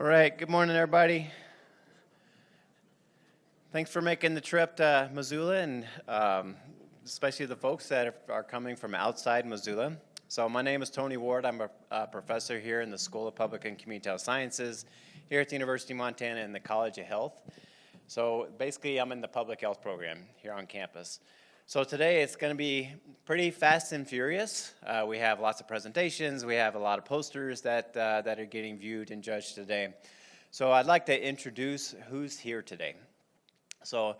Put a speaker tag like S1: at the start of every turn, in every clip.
S1: All right, good morning, everybody. Thanks for making the trip to Missoula, and especially the folks that are coming from outside Missoula. So my name is Tony Ward. I'm a professor here in the School of Public and Community Health Sciences here at the University of Montana in the College of Health. So basically, I'm in the public health program here on campus. So today it's going to be pretty fast and furious. We have lots of presentations. We have a lot of posters that are getting viewed and judged today. So I'd like to introduce who's here today. So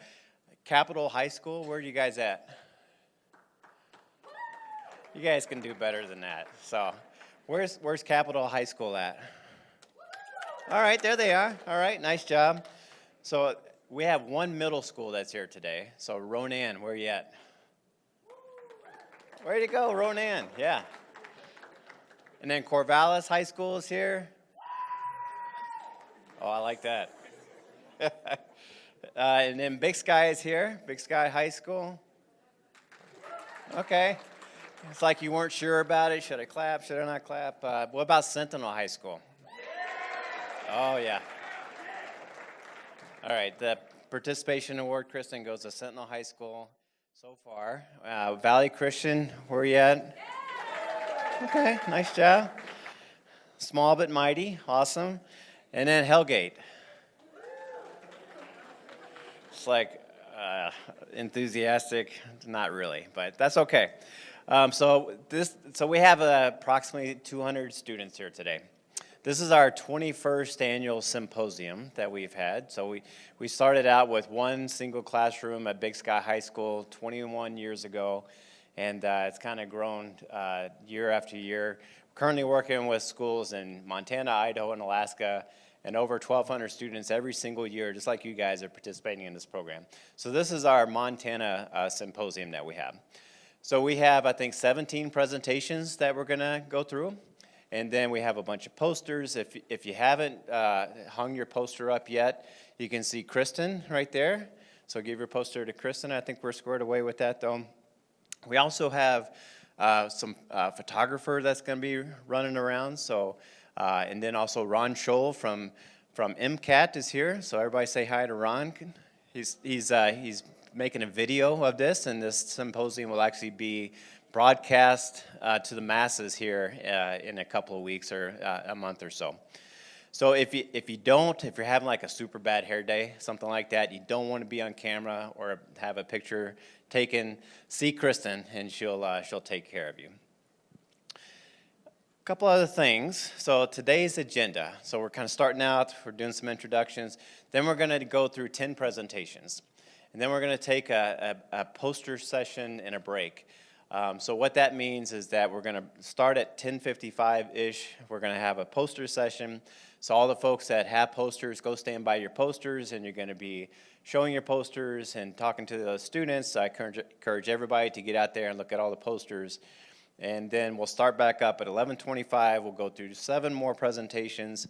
S1: Capitol High School, where are you guys at? You guys can do better than that. So where's Capitol High School at? All right, there they are. All right, nice job. So we have one middle school that's here today. So Ronan, where are you at? Where'd you go, Ronan? Yeah. And then Corvallis High School is here. Oh, I like that. And then Big Sky is here. Big Sky High School. Okay. It's like you weren't sure about it. Should I clap? Should I not clap? What about Sentinel High School? Oh, yeah. All right, the participation award, Kristen, goes to Sentinel High School so far. Valley Christian, where are you at? Okay, nice job. Small but mighty, awesome. And then Hellgate. It's like enthusiastic, not really, but that's okay. So we have approximately 200 students here today. This is our 21st annual symposium that we've had. So we started out with one single classroom at Big Sky High School 21 years ago, and it's kind of grown year after year. Currently working with schools in Montana, Idaho, and Alaska, and over 1,200 students every single year, just like you guys are participating in this program. So this is our Montana symposium that we have. So we have, I think, 17 presentations that we're gonna go through. And then we have a bunch of posters. If you haven't hung your poster up yet, you can see Kristen right there. So give your poster to Kristen. I think we're squared away with that, though. We also have some photographer that's going to be running around. So, and then also Ron Scholl from MCAT is here. So everybody say hi to Ron. He's making a video of this, and this symposium will actually be broadcast to the masses here in a couple of weeks or a month or so. So if you're having like a super bad hair day, something like that, you don't want to be on camera or have a picture taken, see Kristen and she'll take care of you. A couple other things. So today's agenda. So we're kind of starting out, we're doing some introductions, then we're going to go through 10 presentations. And then we're going to take a poster session and a break. So what that means is that we're going to start at 10:55-ish. We're going to have a poster session. So all the folks that have posters, go stand by your posters, and you're going to be showing your posters and talking to the students. I encourage everybody to get out there and look at all the posters. And then we'll start back up at 11:25. We'll go through 7 more presentations.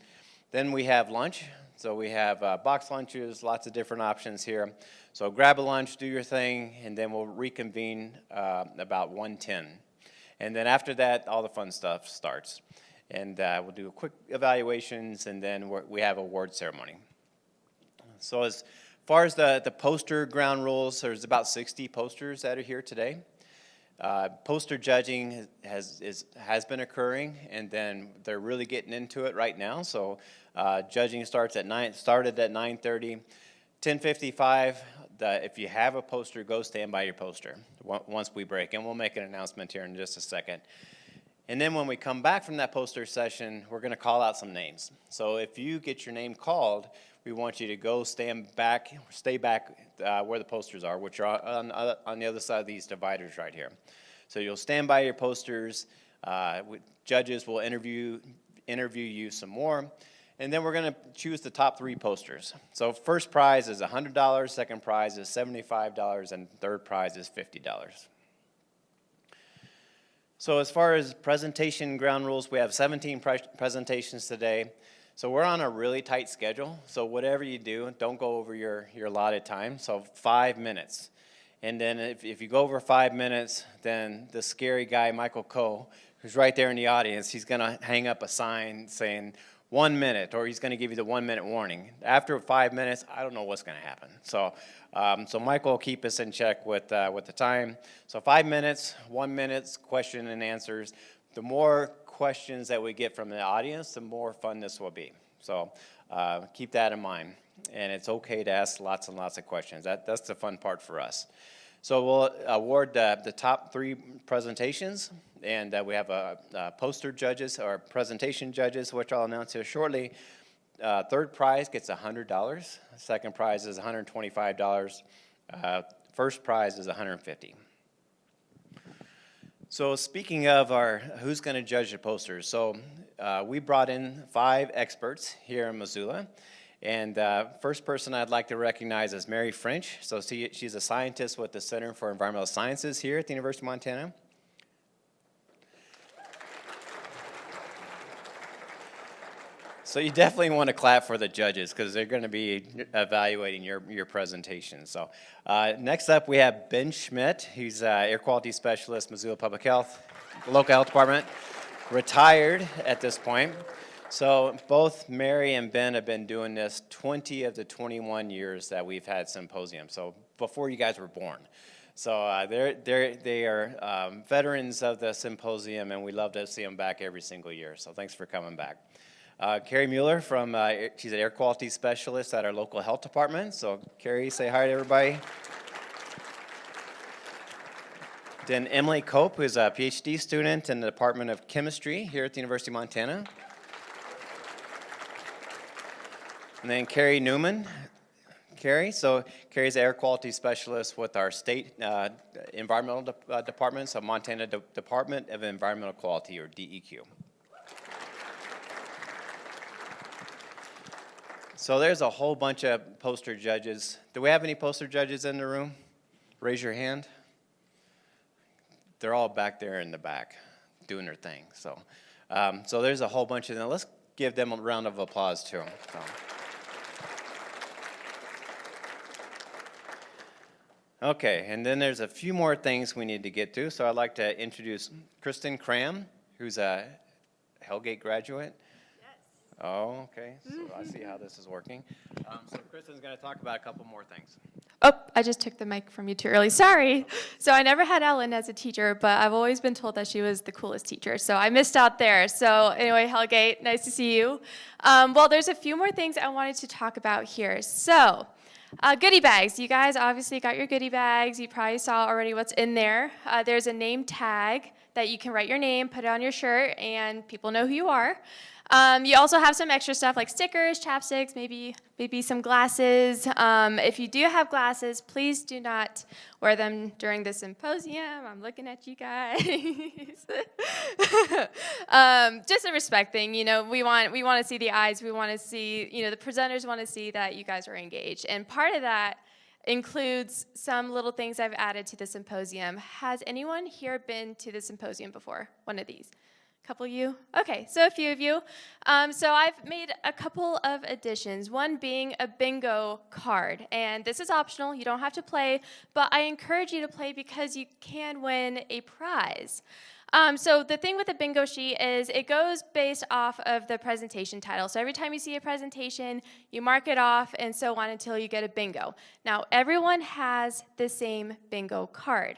S1: Then we have lunch. So we have box lunches, lots of different options here. So grab a lunch, do your thing, and then we'll reconvene about 1:10. And then after that, all the fun stuff starts. And we'll do quick evaluations, and then we have award ceremony. So as far as the poster ground rules, there's about 60 posters that are here today. Poster judging has been occurring, and then they're really getting into it right now. So judging started at 9:30. 10:55. If you have a poster, go stand by your poster once we break, and we'll make an announcement here in just a second. And then when we come back from that poster session, we're going to call out some names. So if you get your name called, we want you to go stay back where the posters are, which are on the other side of these dividers right here. So you'll stand by your posters. Judges will interview you some more. And then we're going to choose the top 3 posters. So first prize is $100, second prize is $75, and third prize is $50. So as far as presentation ground rules, we have 17 presentations today. So we're on a really tight schedule. So whatever you do, don't go over your allotted time. So 5 minutes. And then if you go over 5 minutes, then the scary guy, Michael Coe, who's right there in the audience, he's going to hang up a sign saying, 1 minute, or he's going to give you the 1 minute warning. After 5 minutes, I don't know what's going to happen. So, so Michael will keep us in check with the time. So 5 minutes, 1 minute, question and answers. The more questions that we get from the audience, the more fun this will be. So keep that in mind. And it's okay to ask lots and lots of questions. That's the fun part for us. So we'll award the top 3 presentations, and we have poster judges or presentation judges, which I'll announce here shortly. Third prize gets $100. Second prize is $125. First prize is $150. So speaking of who's going to judge the posters, so we brought in 5 experts here in Missoula. And first person I'd like to recognize is Mary French. So she's a scientist with the Center for Environmental Sciences here at the University of Montana. So you definitely want to clap for the judges because they're going to be evaluating your presentation. So next up we have Ben Schmidt. He's air quality specialist, Missoula Public Health, local health department, retired at this point. So both Mary and Ben have been doing this 20 of the 21 years that we've had symposium. So before you guys were born. So they are veterans of the symposium, and we love to see them back every single year. So thanks for coming back. Carrie Mueller she's an air quality specialist at our local health department. So Carrie, say hi to everybody. Then Emily Cope, who's a PhD student in the Department of Chemistry here at the University of Montana. And then Carrie Newman. Carrie's an air quality specialist with our state environmental department, so Montana Department of Environmental Quality, or DEQ. So there's a whole bunch of poster judges. Do we have any poster judges in the room? Raise your hand. They're all back there in the back doing their thing. So, so there's a whole bunch of them. Let's give them a round of applause too. So. Okay, and then there's a few more things we need to get to. So I'd like to introduce Kristen Cram, who's a Hellgate graduate.
S2: Yes.
S1: Oh, okay. So I see how this is working. So Kristen's going to talk about a couple more things.
S2: Oh, I just took the mic from you too early. Sorry. So I never had Ellen as a teacher, but I've always been told that she was the coolest teacher. So I missed out there. So anyway, Hellgate, nice to see you. Well, there's a few more things I wanted to talk about here. So goodie bags. You guys obviously got your goodie bags. You probably saw already what's in there. There's a name tag that you can write your name, put it on your shirt, and people know who you are. You also have some extra stuff like stickers, chapsticks, maybe some glasses. If you do have glasses, please do not wear them during the symposium. I'm looking at you guys. Just a respect thing, we want to see the eyes. We want to see, the presenters want to see that you guys are engaged. And part of that includes some little things I've added to the symposium. Has anyone here been to the symposium before? One of these? Couple of you? Okay, so a few of you. So I've made a couple of additions, one being a bingo card. And this is optional, you don't have to play, but I encourage you to play because you can win a prize. So the thing with the bingo sheet is it goes based off of the presentation title. So every time you see a presentation, you mark it off and so on until you get a bingo. Now, everyone has the same bingo card.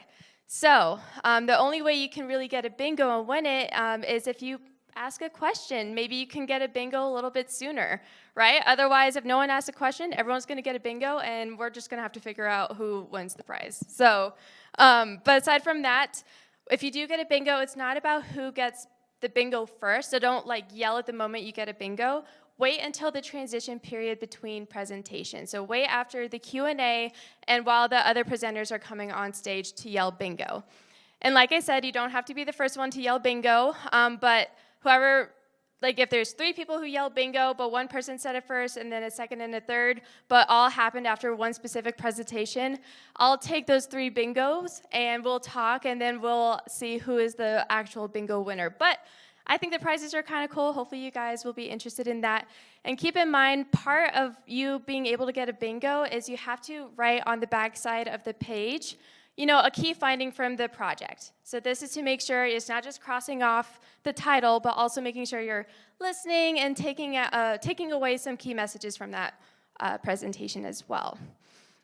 S2: So the only way you can really get a bingo and win it is if you ask a question. Maybe you can get a bingo a little bit sooner, right? Otherwise, if no one asks a question, everyone's going to get a bingo, and we're just going to have to figure out who wins the prize. So, but aside from that, if you do get a bingo, it's not about who gets the bingo first. So don't yell at the moment you get a bingo. Wait until the transition period between presentations. So wait after the Q&A and while the other presenters are coming on stage to yell bingo. And like I said, you don't have to be the first one to yell bingo, but whoever, if there's 3 people who yell bingo, but one person said it first and then a second and a third, but all happened after one specific presentation, I'll take those 3 bingos and we'll talk and then we'll see who is the actual bingo winner. But I think the prizes are kind of cool. Hopefully you guys will be interested in that. And keep in mind, part of you being able to get a bingo is you have to write on the back side of the page a key finding from the project. So this is to make sure it's not just crossing off the title, but also making sure you're listening and taking away some key messages from that presentation as well.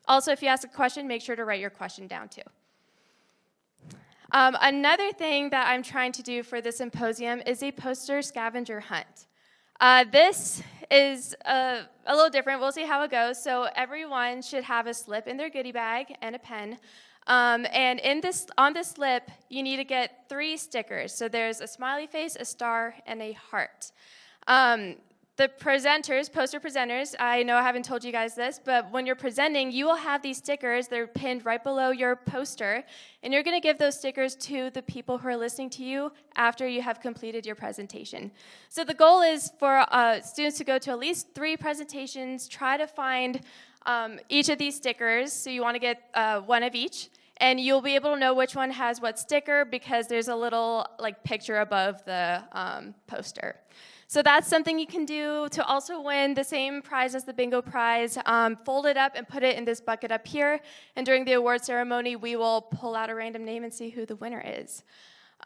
S2: Also, if you ask a question, make sure to write your question down too. Another thing that I'm trying to do for the symposium is a poster scavenger hunt. This is a little different. We'll see how it goes. So everyone should have a slip in their goodie bag and a pen. And on this slip, you need to get 3 stickers. So there's a smiley face, a star, and a heart. The presenters, poster presenters, I know I haven't told you guys this, but when you're presenting, you will have these stickers. They're pinned right below your poster, and you're going to give those stickers to the people who are listening to you after you have completed your presentation. So the goal is for students to go to at least 3 presentations, try to find each of these stickers. So you want to get 1 of each, and you'll be able to know which one has what sticker because there's a little picture above the poster. So that's something you can do to also win the same prize as the bingo prize. Fold it up and put it in this bucket up here. And during the award ceremony, we will pull out a random name and see who the winner is.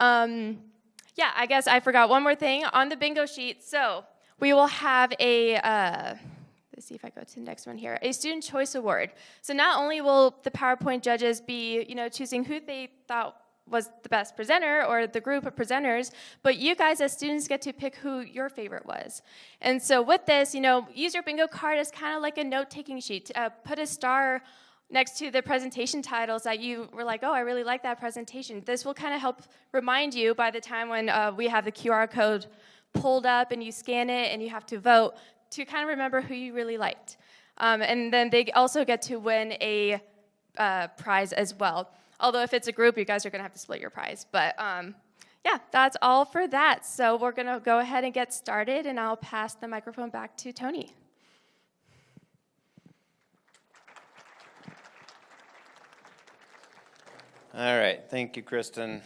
S2: Yeah, I guess I forgot one more thing on the bingo sheet. So we will have let's see if I go to the next one here, a Student Choice Award. So not only will the PowerPoint judges be, choosing who they thought was the best presenter or the group of presenters, but you guys as students get to pick who your favorite was. And so with this, use your bingo card as kind of like a note-taking sheet. Put a star next to the presentation titles that you were like, oh, I really like that presentation. This will kind of help remind you by the time when we have the QR code pulled up and you scan it and you have to vote to kind of remember who you really liked. And then they also get to win a prize as well. Although if it's a group, you guys are going to have to split your prize. But yeah, that's all for that. So we're going to go ahead and get started, and I'll pass the microphone back to Tony.
S1: All right, thank you, Kristen.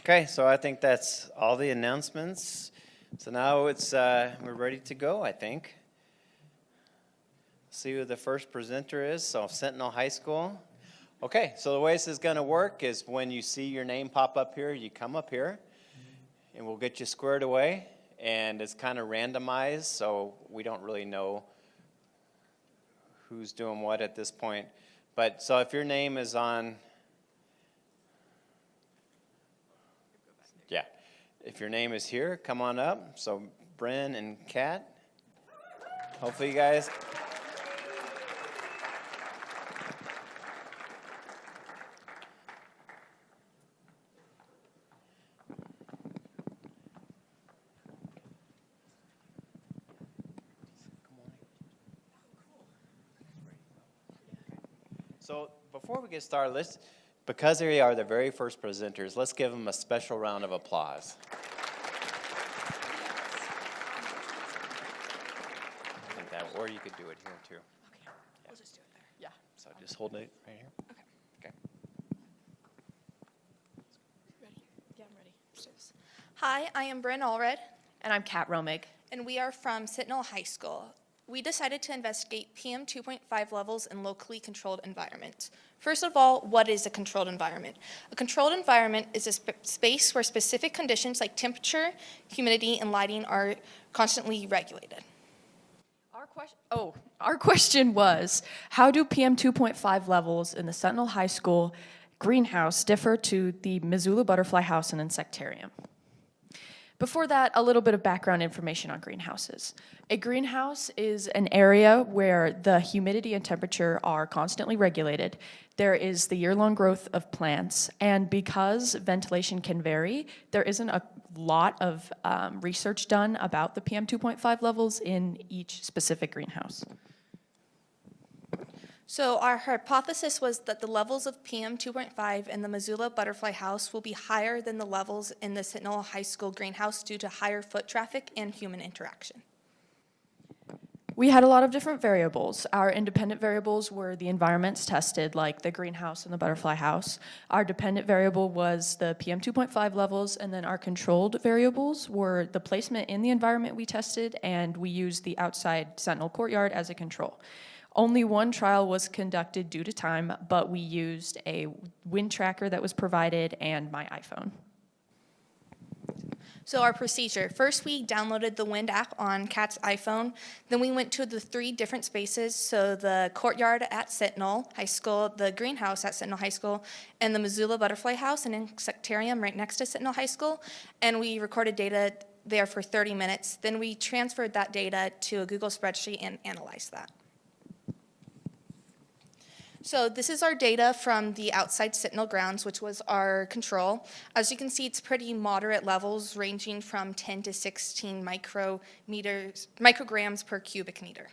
S1: Okay, so I think that's all the announcements. So now we're ready to go, I think. See who the first presenter is. So Sentinel High School. Okay, so the way this is going to work is when you see your name pop up here, you come up here, and we'll get you squared away. And it's kind of randomized, so we don't really know who's doing what at this point. But so if your name is on, if your name is here, come on up. So Bryn and Kat, hopefully you guys. So before we get started, because they are the very first presenters, let's give them a special round of applause. I think that, or you could do it here too.
S3: Okay, yeah. We'll just do it there.
S1: Yeah. So just hold it right here.
S3: Okay.
S1: Okay.
S3: Ready? Yeah, I'm ready. Hi, I am Bryn Allred,
S4: And I'm Kat Romig.
S3: and we are from Sentinel High School. We decided to investigate PM 2.5 levels in locally controlled environments. First of all, what is a controlled environment? A controlled environment is a space where specific conditions like temperature, humidity, and lighting are constantly regulated.
S4: Our question was, how do PM 2.5 levels in the Sentinel High School greenhouse differ to the Missoula butterfly house and insectarium? Before that, a little bit of background information on greenhouses. A greenhouse is an area where the humidity and temperature are constantly regulated. There is the year-long growth of plants, and because ventilation can vary, there isn't a lot of research done about the PM 2.5 levels in each specific greenhouse.
S3: So our hypothesis was that the levels of PM 2.5 in the Missoula butterfly house will be higher than the levels in the Sentinel High School greenhouse due to higher foot traffic and human interaction.
S4: We had a lot of different variables. Our independent variables were the environments tested, like the greenhouse and the butterfly house. Our dependent variable was the PM 2.5 levels, and then our controlled variables were the placement in the environment we tested, and we used the outside Sentinel courtyard as a control. Only one trial was conducted due to time, but we used a wind tracker that was provided and my iPhone.
S3: So our procedure, first we downloaded the Wind app on Kat's iPhone, then we went to the 3 different spaces, so the courtyard at Sentinel High School, the greenhouse at Sentinel High School, and the Missoula Butterfly House and Insectarium right next to Sentinel High School, and we recorded data there for 30 minutes. Then we transferred that data to a Google spreadsheet and analyzed that. So this is our data from the outside Sentinel grounds, which was our control. As you can see, it's pretty moderate levels ranging from 10 to 16 micrograms per cubic meter.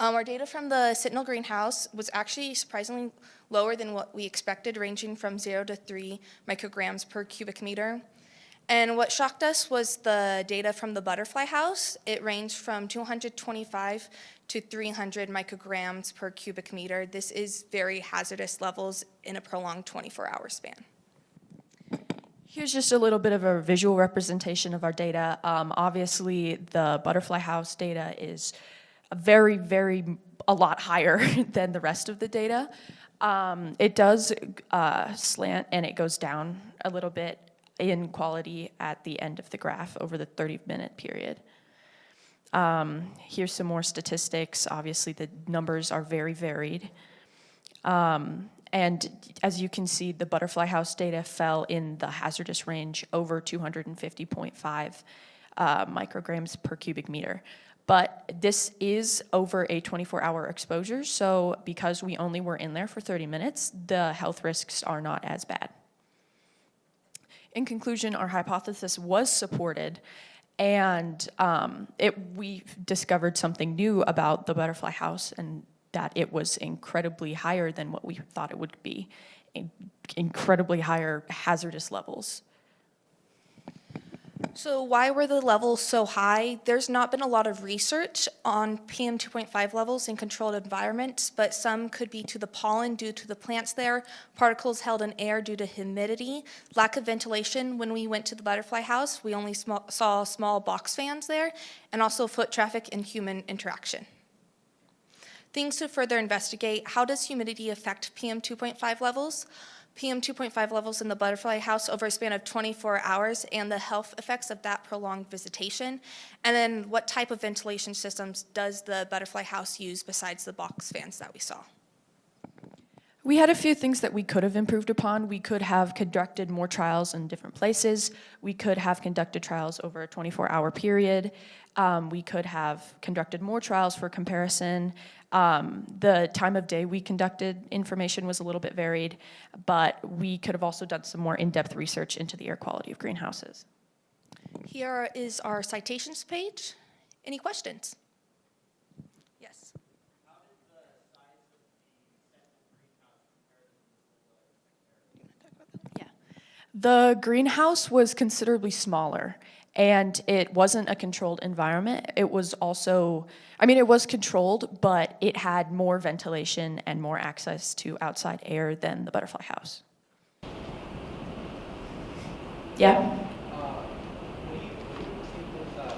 S3: Our data from the Sentinel greenhouse was actually surprisingly lower than what we expected, ranging from 0 to 3 micrograms per cubic meter. And what shocked us was the data from the butterfly house. It ranged from 225 to 300 micrograms per cubic meter. This is very hazardous levels in a prolonged 24-hour span.
S4: Here's just a little bit of a visual representation of our data. Obviously, the butterfly house data is a lot higher than the rest of the data. It does slant and it goes down a little bit in quality at the end of the graph over the 30-minute period. Here's some more statistics. Obviously, the numbers are very varied. And as you can see, the butterfly house data fell in the hazardous range over 250.5 micrograms per cubic meter. But this is over a 24-hour exposure, so because we only were in there for 30 minutes, the health risks are not as bad. In conclusion, our hypothesis was supported, and we discovered something new about the butterfly house, and that it was incredibly higher than what we thought it would be, incredibly higher hazardous levels.
S3: So why were the levels so high? There's not been a lot of research on PM 2.5 levels in controlled environments, but some could be to the pollen due to the plants there, particles held in air due to humidity, lack of ventilation. When we went to the butterfly house, we only saw small box fans there, and also foot traffic and human interaction. Things to further investigate: how does humidity affect PM 2.5 levels? PM 2.5 levels in the butterfly house over a span of 24 hours and the health effects of that prolonged visitation. And then what type of ventilation systems does the butterfly house use besides the box fans that we saw?
S4: We had a few things that we could have improved upon. We could have conducted more trials in different places. We could have conducted trials over a 24-hour period. We could have conducted more trials for comparison. The time of day we conducted information was a little bit varied, but we could have also done some more in-depth research into the air quality of greenhouses.
S3: Here is our citations page. Any questions? Yes.
S1: How did the size of the Sentinel greenhouse compare to the
S4: Yeah. The greenhouse was considerably smaller, and it wasn't a controlled environment. It was also, it was controlled, but it had more ventilation and more access to outside air than the butterfly house. Yeah?
S5: When you see those houses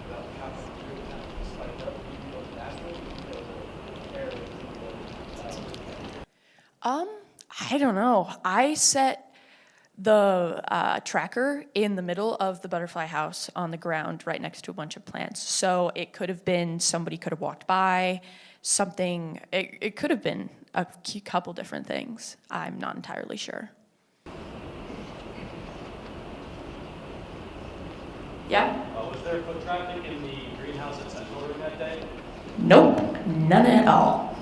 S5: about how the greenhouse spiked up, do you know if that's what the air
S4: I don't know. I set the tracker in the middle of the butterfly house on the ground right next to a bunch of plants. So it could have been somebody could have walked by, something, it could have been a couple different things. I'm not entirely sure. Yeah?
S6: Was there foot traffic in the greenhouse at Sentinel Room that day?
S4: Nope, none at all.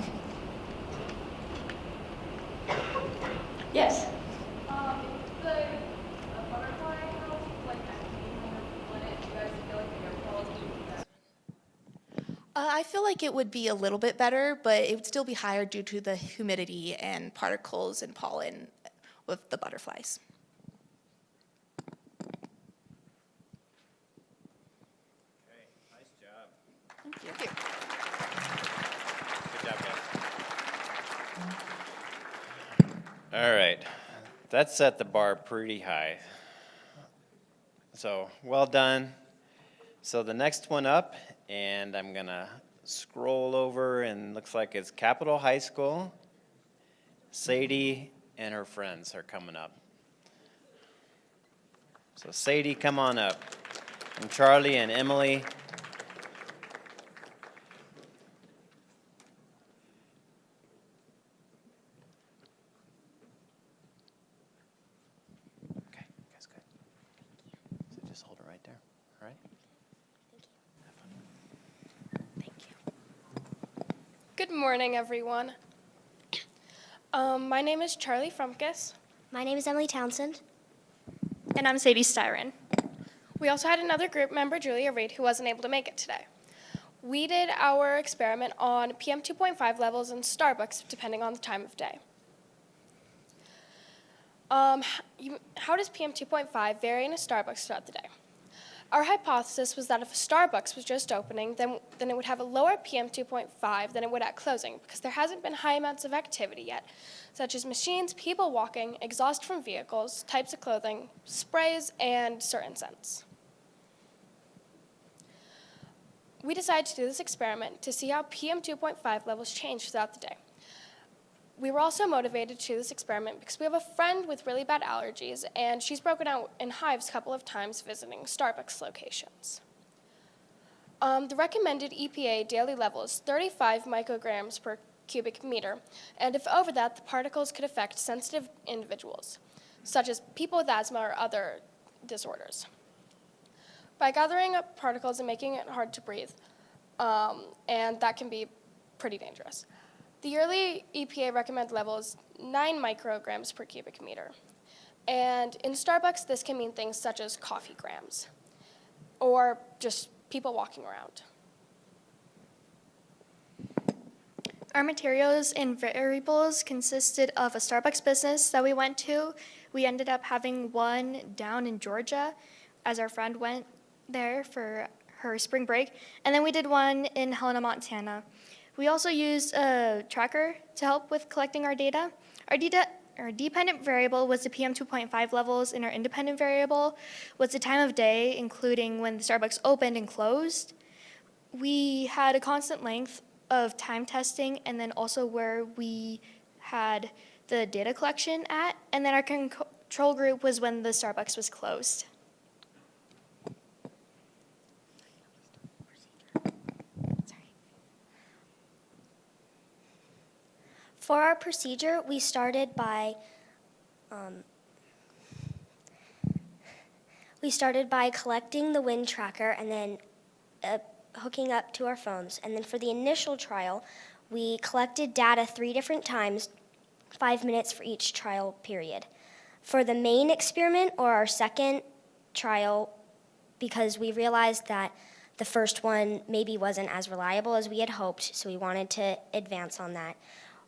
S4: Yes?
S3: I feel like it would be a little bit better, but it would still be higher due to the humidity and particles and pollen with the butterflies.
S1: Okay, nice job.
S3: Thank you.
S1: Good job, guys. All right, that set the bar pretty high. So, well done. So the next one up, and I'm gonna scroll over and looks like it's Capitol High School. Sadie and her friends are coming up. So Sadie, come on up. And Charlie and Emily. Okay, that's good. So just hold it right there, all right?
S7: Good morning, everyone. My name is Charlie Frumkes.
S8: My name is Emily Townsend.
S3: And I'm Sadie Styron.
S7: We also had another group member, Julia Reed, who wasn't able to make it today. We did our experiment on PM 2.5 levels in Starbucks, depending on the time of day. How does PM 2.5 vary in a Starbucks throughout the day? Our hypothesis was that if a Starbucks was just opening, then it would have a lower PM 2.5 than it would at closing, because there hasn't been high amounts of activity yet, such as machines, people walking, exhaust from vehicles, types of clothing, sprays, and certain scents. We decided to do this experiment to see how PM 2.5 levels change throughout the day. We were also motivated to do this experiment because we have a friend with really bad allergies, and she's broken out in hives a couple of times visiting Starbucks locations. The recommended EPA daily level is 35 micrograms per cubic meter, and if over that, the particles could affect sensitive individuals, such as people with asthma or other disorders. By gathering up particles and making it hard to breathe, and that can be pretty dangerous. The yearly EPA recommended level is 9 micrograms per cubic meter. And in Starbucks, this can mean things such as coffee grams, or just people walking around.
S9: Our materials and variables consisted of a Starbucks business that we went to. We ended up having one down in Georgia, as our friend went there for her spring break. And then we did one in Helena, Montana. We also used a tracker to help with collecting our data. Our dependent variable was the PM 2.5 levels, and our independent variable was the time of day, including when the Starbucks opened and closed. We had a constant length of time testing, and then also where we had the data collection at, and then our control group was when the Starbucks was closed.
S8: For our procedure, we started by collecting the wind tracker and then hooking up to our phones. And then for the initial trial, we collected data 3 different times, 5 minutes for each trial period. For the main experiment, or our second trial, because we realized that the first one maybe wasn't as reliable as we had hoped, so we wanted to advance on that.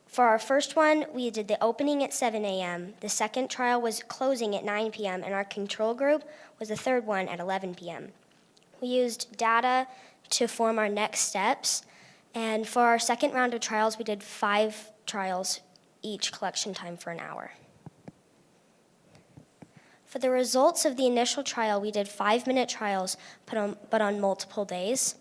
S8: For our first one, we did the opening at 7 a.m., the second trial was closing at 9 p.m., and our control group was the third one at 11 p.m. We used data to form our next steps, and for our second round of trials, we did 5 trials, each collection time for an hour. For the results of the initial trial, we did 5-minute trials, but on multiple days.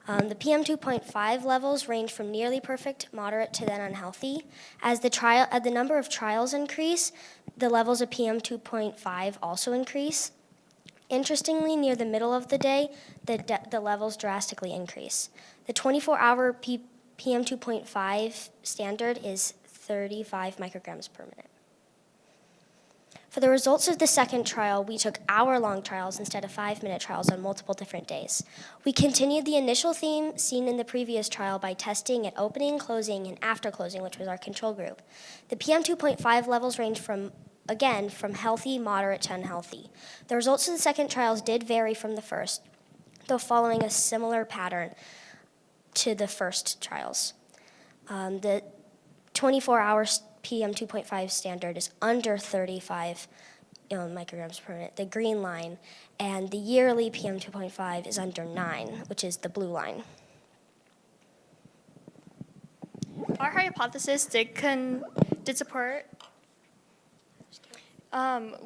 S8: The PM 2.5 levels range from nearly perfect, moderate, to then unhealthy. As the number of trials increase, the levels of PM 2.5 also increase. Interestingly, near the middle of the day, the levels drastically increase. The 24-hour PM 2.5 standard is 35 micrograms per minute. For the results of the second trial, we took hour-long trials instead of 5-minute trials on multiple different days. We continued the initial theme seen in the previous trial by testing at opening, closing, and after closing, which was our control group. The PM 2.5 levels range from healthy, moderate, to unhealthy. The results of the second trials did vary from the first, though following a similar pattern to the first trials. The 24-hour PM 2.5 standard is under 35 micrograms per minute, the green line, and the yearly PM 2.5 is under 9, which is the blue line.
S9: Our hypothesis did support.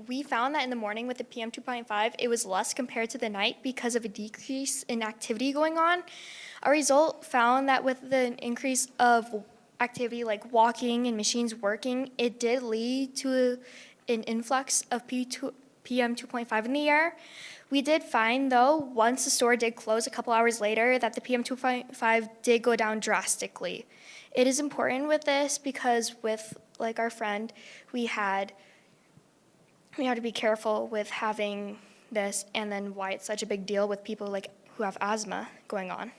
S9: We found that in the morning with the PM 2.5, it was less compared to the night because of a decrease in activity going on. Our result found that with the increase of activity like walking and machines working, it did lead to an influx of PM 2.5 in the air. We did find, though, once the store did close a couple hours later, that the PM 2.5 did go down drastically. It is important with this because with, like our friend, we had to be careful with having this and then why it's such a big deal with people like who have asthma going on.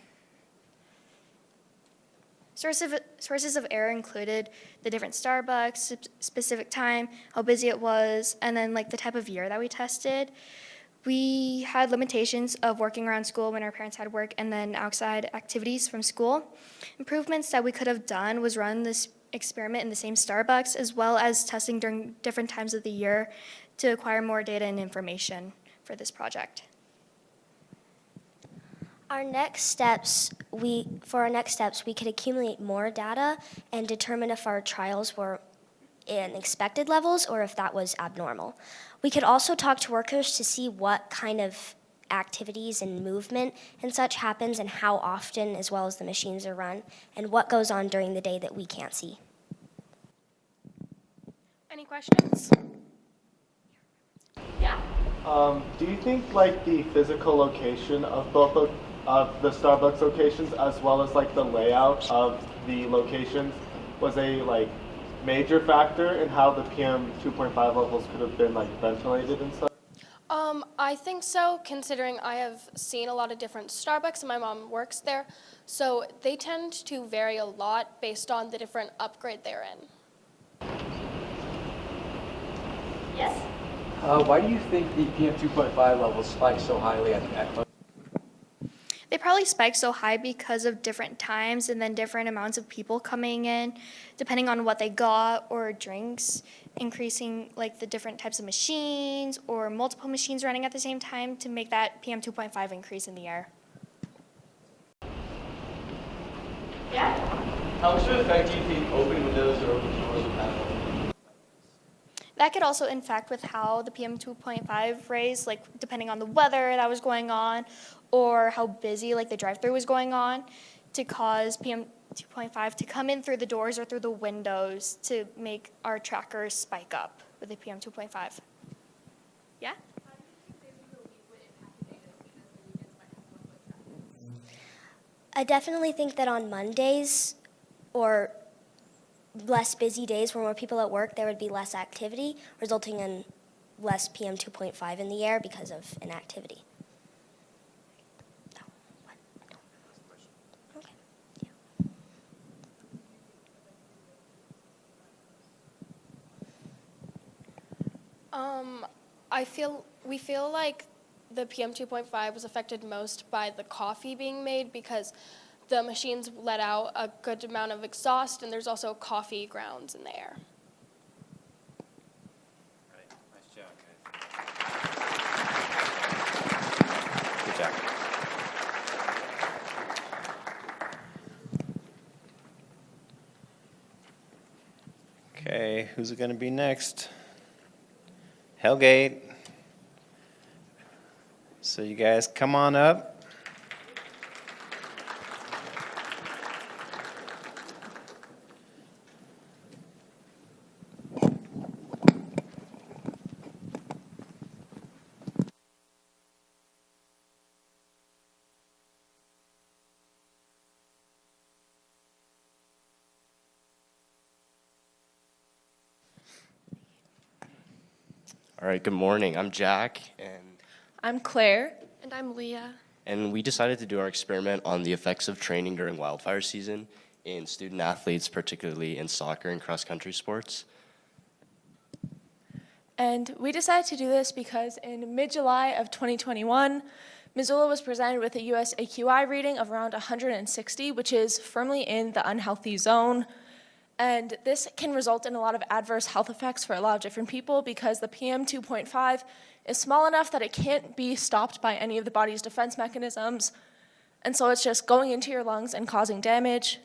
S9: Sources of error included the different Starbucks, specific time, how busy it was, and then like the type of year that we tested. We had limitations of working around school when our parents had work and then outside activities from school. Improvements that we could have done was run this experiment in the same Starbucks as well as testing during different times of the year to acquire more data and information for this project.
S8: For our next steps, we could accumulate more data and determine if our trials were in expected levels or if that was abnormal. We could also talk to workers to see what kind of activities and movement and such happens and how often, as well as the machines are run, and what goes on during the day that we can't see.
S7: Any questions? Yeah.
S10: Do you think like the physical location of both of the Starbucks locations as well as like the layout of the locations was a like major factor in how the PM 2.5 levels could have been like ventilated and stuff?
S7: I think so, considering I have seen a lot of different Starbucks and my mom works there. So they tend to vary a lot based on the different upgrade they're in.
S2: Yes.
S5: Why do you think the PM 2.5 levels spike so highly at
S9: They probably spike so high because of different times and then different amounts of people coming in, depending on what they got or drinks, increasing like the different types of machines or multiple machines running at the same time to make that PM 2.5 increase in the air.
S2: Yeah.
S5: How much of an effect do you think open windows or open doors would have?
S9: That could also impact with how the PM 2.5 raised, like depending on the weather that was going on or how busy like the drive-through was going on, to cause PM 2.5 to come in through the doors or through the windows to make our trackers spike up with the PM 2.5. Yeah?
S8: I definitely think that on Mondays or less busy days where more people at work, there would be less activity, resulting in less PM 2.5 in the air because of inactivity.
S7: We feel like the PM 2.5 was affected most by the coffee being made because the machines let out a good amount of exhaust and there's also coffee grounds in the air.
S1: Right. Nice job, guys. Good job. Okay, who's it going to be next? Hellgate. So you guys come on up.
S11: All right, good morning. I'm Jack,
S4: I'm Claire.
S7: And I'm Leah.
S11: and we decided to do our experiment on the effects of training during wildfire season in student athletes, particularly in soccer and cross-country sports.
S4: And we decided to do this because in mid-July of 2021, Missoula was presented with a US AQI reading of around 160, which is firmly in the unhealthy zone. And this can result in a lot of adverse health effects for a lot of different people because the PM 2.5 is small enough that it can't be stopped by any of the body's defense mechanisms. And so it's just going into your lungs and causing damage.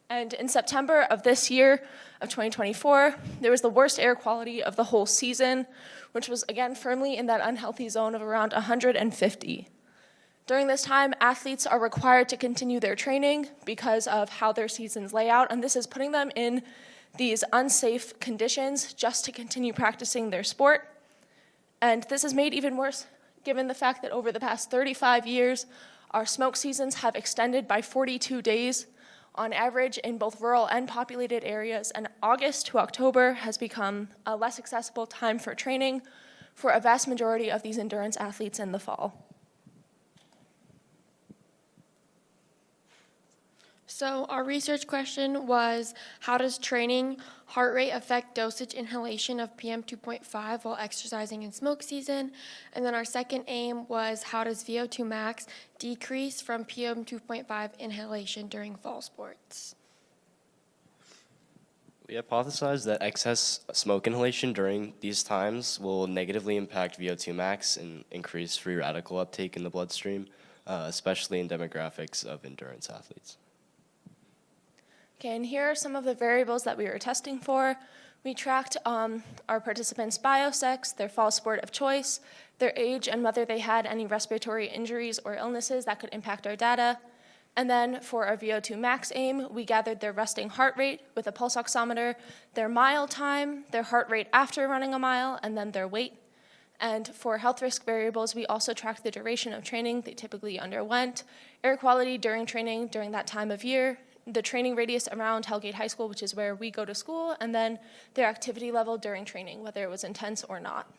S4: And in September of this year, of 2024, there was the worst air quality of the whole season, which was again firmly in that unhealthy zone of around 150. During this time, athletes are required to continue their training because of how their seasons lay out, and this is putting them in these unsafe conditions just to continue practicing their sport. And this is made even worse given the fact that over the past 35 years, our smoke seasons have extended by 42 days on average in both rural and populated areas, and August to October has become a less accessible time for training for a vast majority of these endurance athletes in the fall.
S9: So our research question was, how does training heart rate affect dosage inhalation of PM 2.5 while exercising in smoke season? And then our second aim was, how does VO2 max decrease from PM 2.5 inhalation during fall sports?
S11: We hypothesized that excess smoke inhalation during these times will negatively impact VO2 max and increase free radical uptake in the bloodstream, especially in demographics of endurance athletes.
S4: Okay, and here are some of the variables that we were testing for. We tracked our participants' biosex, their fall sport of choice, their age, and whether they had any respiratory injuries or illnesses that could impact our data. And then for our VO2 max aim, we gathered their resting heart rate with a pulse oximeter, their mile time, their heart rate after running a mile, and then their weight. And for health risk variables, we also tracked the duration of training they typically underwent, air quality during training during that time of year, the training radius around Hellgate High School, which is where we go to school, and then their activity level during training, whether it was intense or not.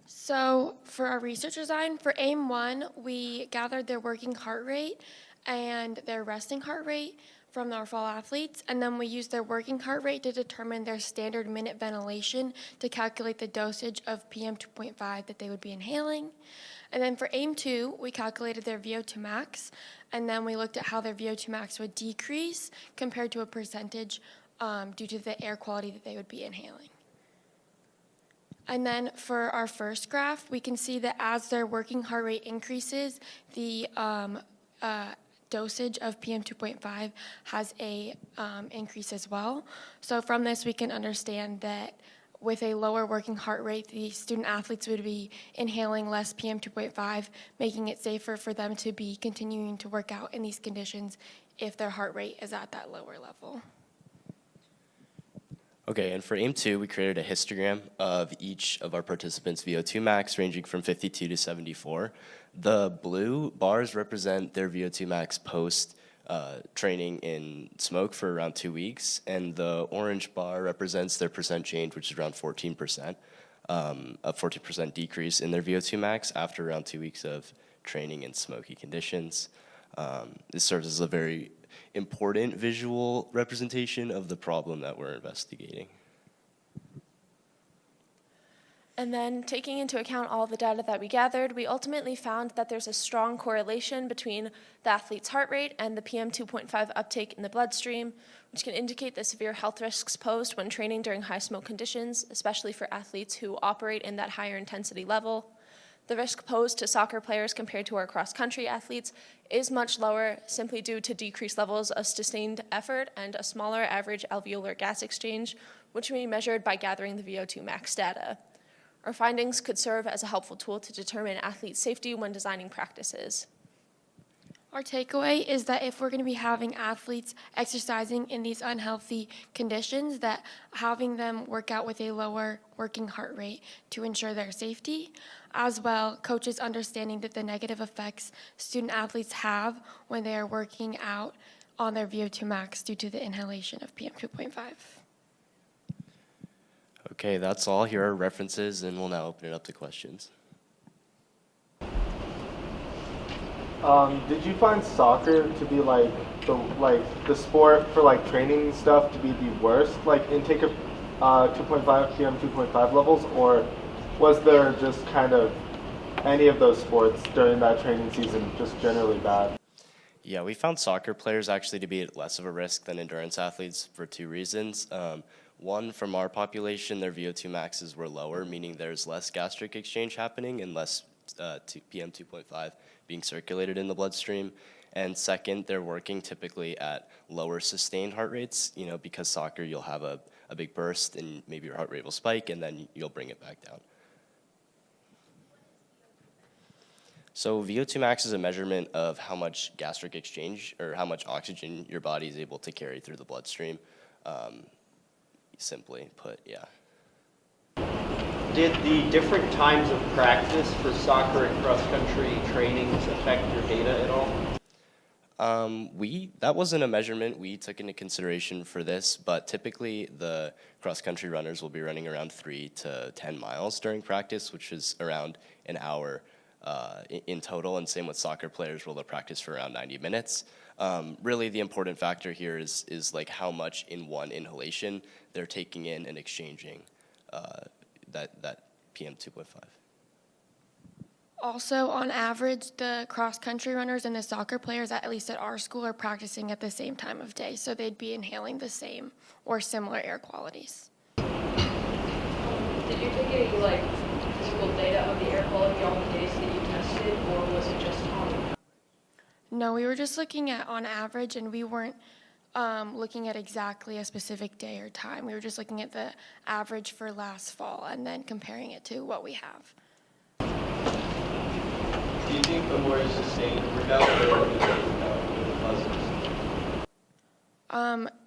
S9: So for our research design, for aim 1, we gathered their working heart rate and their resting heart rate from our fall athletes, and then we used their working heart rate to determine their standard minute ventilation to calculate the dosage of PM 2.5 that they would be inhaling. And then for aim 2, we calculated their VO2 max, and then we looked at how their VO2 max would decrease compared to a percentage due to the air quality that they would be inhaling. And then for our first graph, we can see that as their working heart rate increases, the dosage of PM 2.5 has a increase as well. So from this, we can understand that with a lower working heart rate, the student athletes would be inhaling less PM 2.5, making it safer for them to be continuing to work out in these conditions if their heart rate is at that lower level.
S11: Okay, and for aim 2, we created a histogram of each of our participants' VO2 max ranging from 52 to 74. The blue bars represent their VO2 max post training in smoke for around 2 weeks, and the orange bar represents their percent change, which is around 14%, a 14% decrease in their VO2 max after around 2 weeks of training in smoky conditions. This serves as a very important visual representation of the problem that we're investigating.
S4: And then taking into account all the data that we gathered, we ultimately found that there's a strong correlation between the athlete's heart rate and the PM 2.5 uptake in the bloodstream, which can indicate the severe health risks posed when training during high smoke conditions, especially for athletes who operate in that higher intensity level. The risk posed to soccer players compared to our cross-country athletes is much lower simply due to decreased levels of sustained effort and a smaller average alveolar gas exchange, which we measured by gathering the VO2 max data. Our findings could serve as a helpful tool to determine athlete safety when designing practices.
S9: Our takeaway is that if we're going to be having athletes exercising in these unhealthy conditions, that having them work out with a lower working heart rate to ensure their safety, as well coaches understanding that the negative effects student athletes have when they are working out on their VO2 max due to the inhalation of PM 2.5.
S11: Okay, that's all. Here are references, and we'll now open it up to questions.
S10: Did you find soccer to be the sport for training stuff to be the worst, intake of 2.5 PM 2.5 levels, or was there just kind of any of those sports during that training season just generally bad?
S11: Yeah, we found soccer players actually to be at less of a risk than endurance athletes for 2 reasons. One, from our population, their VO2 maxes were lower, meaning there's less gastric exchange happening and less PM 2.5 being circulated in the bloodstream. And second, they're working typically at lower sustained heart rates, because soccer, you'll have a big burst and maybe your heart rate will spike and then you'll bring it back down. So VO2 max is a measurement of how much gastric exchange or how much oxygen your body is able to carry through the bloodstream. Simply put, yeah.
S5: Did the different times of practice for soccer and cross-country trainings affect your data at all?
S11: That wasn't a measurement we took into consideration for this, but typically the cross-country runners will be running around 3 to 10 miles during practice, which is around an hour in total, and same with soccer players where they'll practice for around 90 minutes. Really the important factor here is like how much in one inhalation they're taking in and exchanging that PM 2.5.
S7: Also, on average, the cross-country runners and the soccer players, at least at our school, are practicing at the same time of day, so they'd be inhaling the same or similar air qualities.
S4: Did you take any like physical data of the air quality on the days that you tested, or was it just on?
S7: No, we were just looking at on average, and we weren't looking at exactly a specific day or time. We were just looking at the average for last fall and then comparing it to what we have.
S6: Do you think the more sustained workout or the muscles?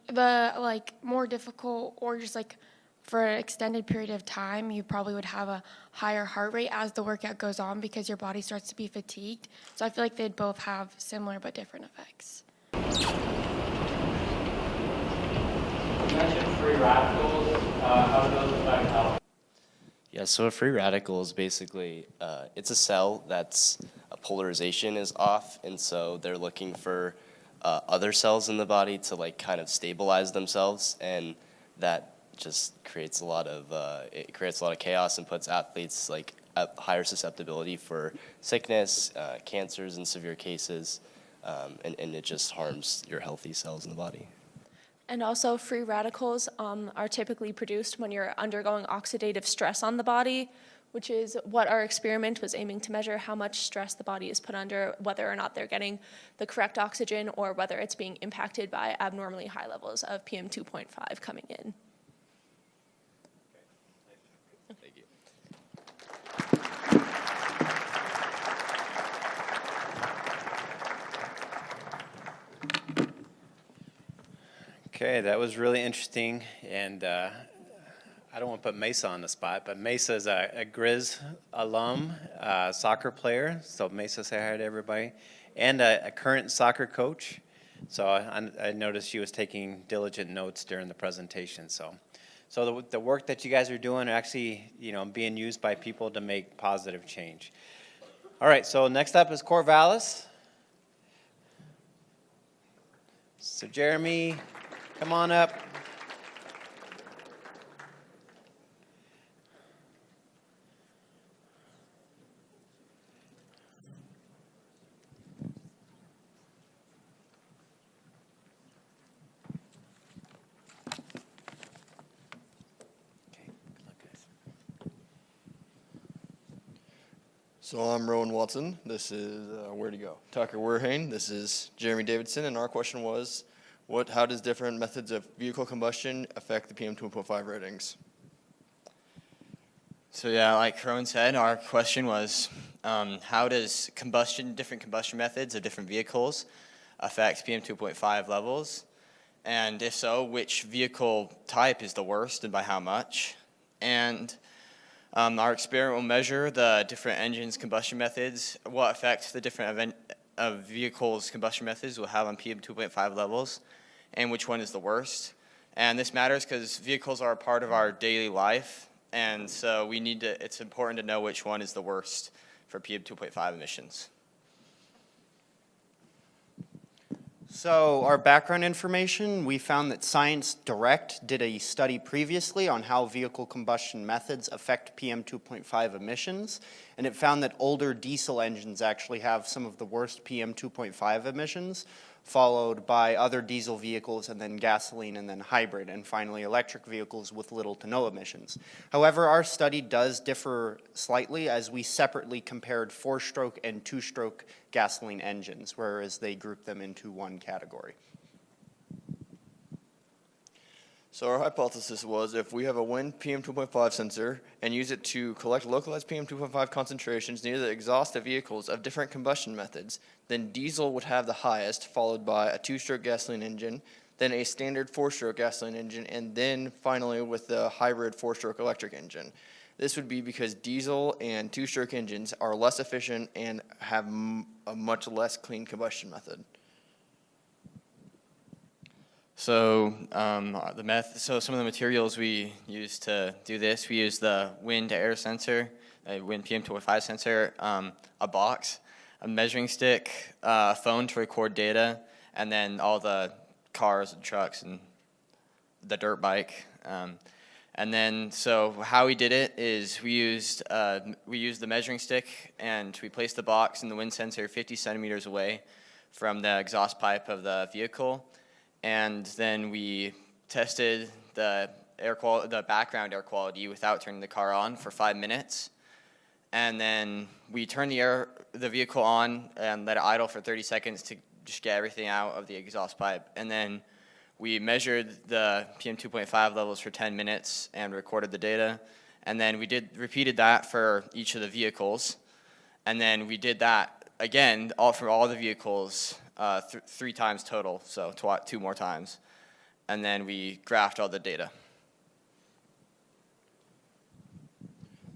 S7: The like more difficult or just like for an extended period of time, you probably would have a higher heart rate as the workout goes on because your body starts to be fatigued. So I feel like they'd both have similar but different effects.
S6: You mentioned free radicals. How do those affect health?
S11: Yeah, so a free radical is basically, it's a cell that's polarization is off, and so they're looking for other cells in the body to like kind of stabilize themselves, and that just creates a lot of chaos and puts athletes like at higher susceptibility for sickness, cancers in severe cases, and it just harms your healthy cells in the body.
S12: And also, free radicals are typically produced when you're undergoing oxidative stress on the body, which is what our experiment was aiming to measure, how much stress the body is put under, whether or not they're getting the correct oxygen or whether it's being impacted by abnormally high levels of PM 2.5 coming in.
S11: Thank you.
S1: Okay, that was really interesting, and I don't want to put Mesa on the spot, but Mesa is a Grizz alum, soccer player, so Mesa, say hi to everybody, and a current soccer coach. So I noticed she was taking diligent notes during the presentation. So the work that you guys are doing are actually, being used by people to make positive change. All right, so next up is Corvallis. So Jeremy, come on up.
S13: So I'm Rowan Watson. This is, where'd he go? Tucker Werhane. This is Jeremy Davidson. And our question was, how does different methods of vehicle combustion affect the PM 2.5 ratings?
S14: So yeah, like Rowan said, our question was, how does different combustion methods of different vehicles affect PM 2.5 levels? And if so, which vehicle type is the worst and by how much? And our experiment will measure the different engines' combustion methods, what effect the different vehicles' combustion methods will have on PM 2.5 levels, and which one is the worst. And this matters because vehicles are a part of our daily life, and so it's important to know which one is the worst for PM 2.5 emissions.
S15: So our background information, we found that Science Direct did a study previously on how vehicle combustion methods affect PM 2.5 emissions, and it found that older diesel engines actually have some of the worst PM 2.5 emissions, followed by other diesel vehicles and then gasoline and then hybrid, and finally electric vehicles with little to no emissions. However, our study does differ slightly as we separately compared 4-stroke and 2-stroke gasoline engines, whereas they grouped them into one category.
S13: So our hypothesis was if we have a wind PM2.5 sensor and use it to collect localized PM2.5 concentrations near the exhaust of vehicles of different combustion methods, then diesel would have the highest, followed by a two-stroke gasoline engine, then a standard four-stroke gasoline engine, and then finally with the hybrid four-stroke electric engine. This would be because diesel and two-stroke engines are less efficient and have a much less clean combustion method.
S14: So so some of the materials we use to do this, we use the wind air sensor, a wind PM2.5 sensor, a box, a measuring stick, a phone to record data, and then all the cars and trucks and the dirt bike. And then, so how we did it is we used the measuring stick and we placed the box and the wind sensor 50 centimeters away from the exhaust pipe of the vehicle. And then we tested the background air quality without turning the car on for 5 minutes. And then we turned the vehicle on and let it idle for 30 seconds to just get everything out of the exhaust pipe. And then we measured the PM2.5 levels for 10 minutes and recorded the data. And then we repeated that for each of the vehicles. And then we did that again for all the vehicles 3 times total, so 2 more times. And then we graphed all the data.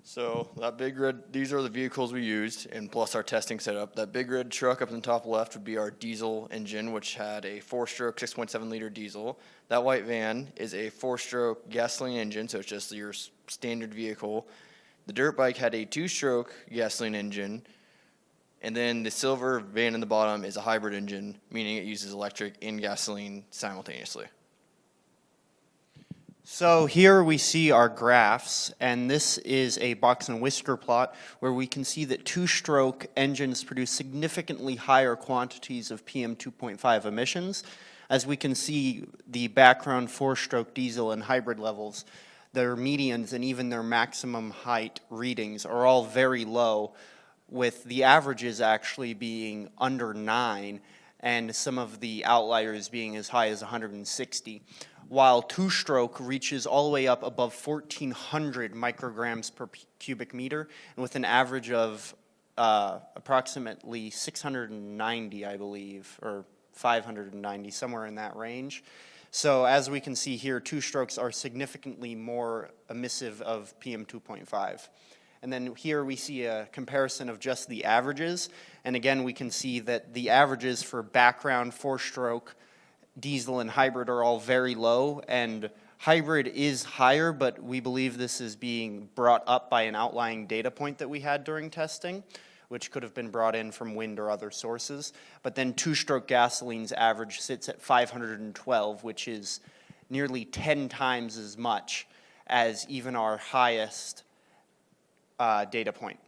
S13: So that big red, these are the vehicles we used, and plus our testing setup. That big red truck up in the top left would be our diesel engine, which had a 4-stroke 6.7 liter diesel. That white van is a 4-stroke gasoline engine, so it's just your standard vehicle. The dirt bike had a 2-stroke gasoline engine, and then the silver van in the bottom is a hybrid engine, meaning it uses electric and gasoline simultaneously.
S15: So here we see our graphs, and this is a box and whisker plot where we can see that 2-stroke engines produce significantly higher quantities of PM2.5 emissions. As we can see, the background 4-stroke diesel and hybrid levels, their medians and even their maximum height readings are all very low, with the averages actually being under 9 and some of the outliers being as high as 160. While 2-stroke reaches all the way up above 1,400 micrograms per cubic meter, and with an average of approximately 690, I believe, or 590, somewhere in that range. So as we can see here, 2-strokes are significantly more emissive of PM2.5. And then here we see a comparison of just the averages, and again we can see that the averages for background 4-stroke diesel and hybrid are all very low, and hybrid is higher, but we believe this is being brought up by an outlying data point that we had during testing, which could have been brought in from wind or other sources. But then 2-stroke gasoline's average sits at 512, which is nearly 10 times as much as even our highest data point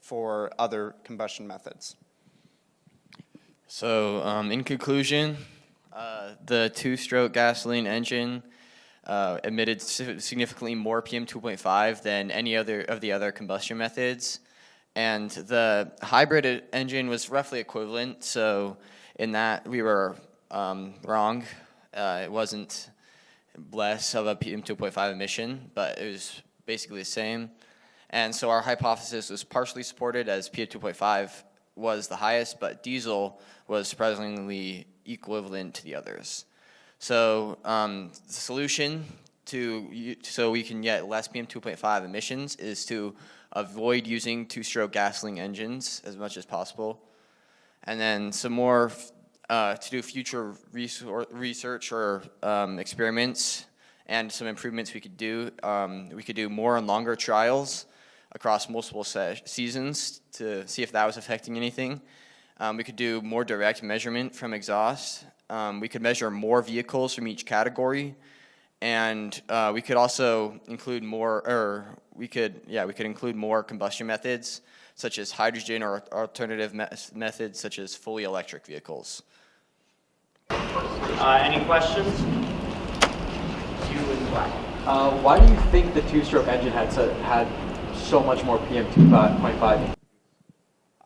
S15: for other combustion methods.
S14: So in conclusion, the 2-stroke gasoline engine emitted significantly more PM2.5 than any other of the other combustion methods. And the hybrid engine was roughly equivalent, so in that we were wrong. It wasn't less of a PM2.5 emission, but it was basically the same. And so our hypothesis was partially supported as PM2.5 was the highest, but diesel was surprisingly equivalent to the others. So the solution so we can get less PM2.5 emissions is to avoid using 2-stroke gasoline engines as much as possible. And then some more to do future research or experiments and some improvements we could do. We could do more and longer trials across multiple seasons to see if that was affecting anything. We could do more direct measurement from exhaust. We could measure more vehicles from each category, and we could also include more, we could include more combustion methods, such as hydrogen or alternative methods, such as fully electric vehicles.
S6: Any questions? You in black.
S5: Why do you think the 2-stroke engine had so much more PM2.5?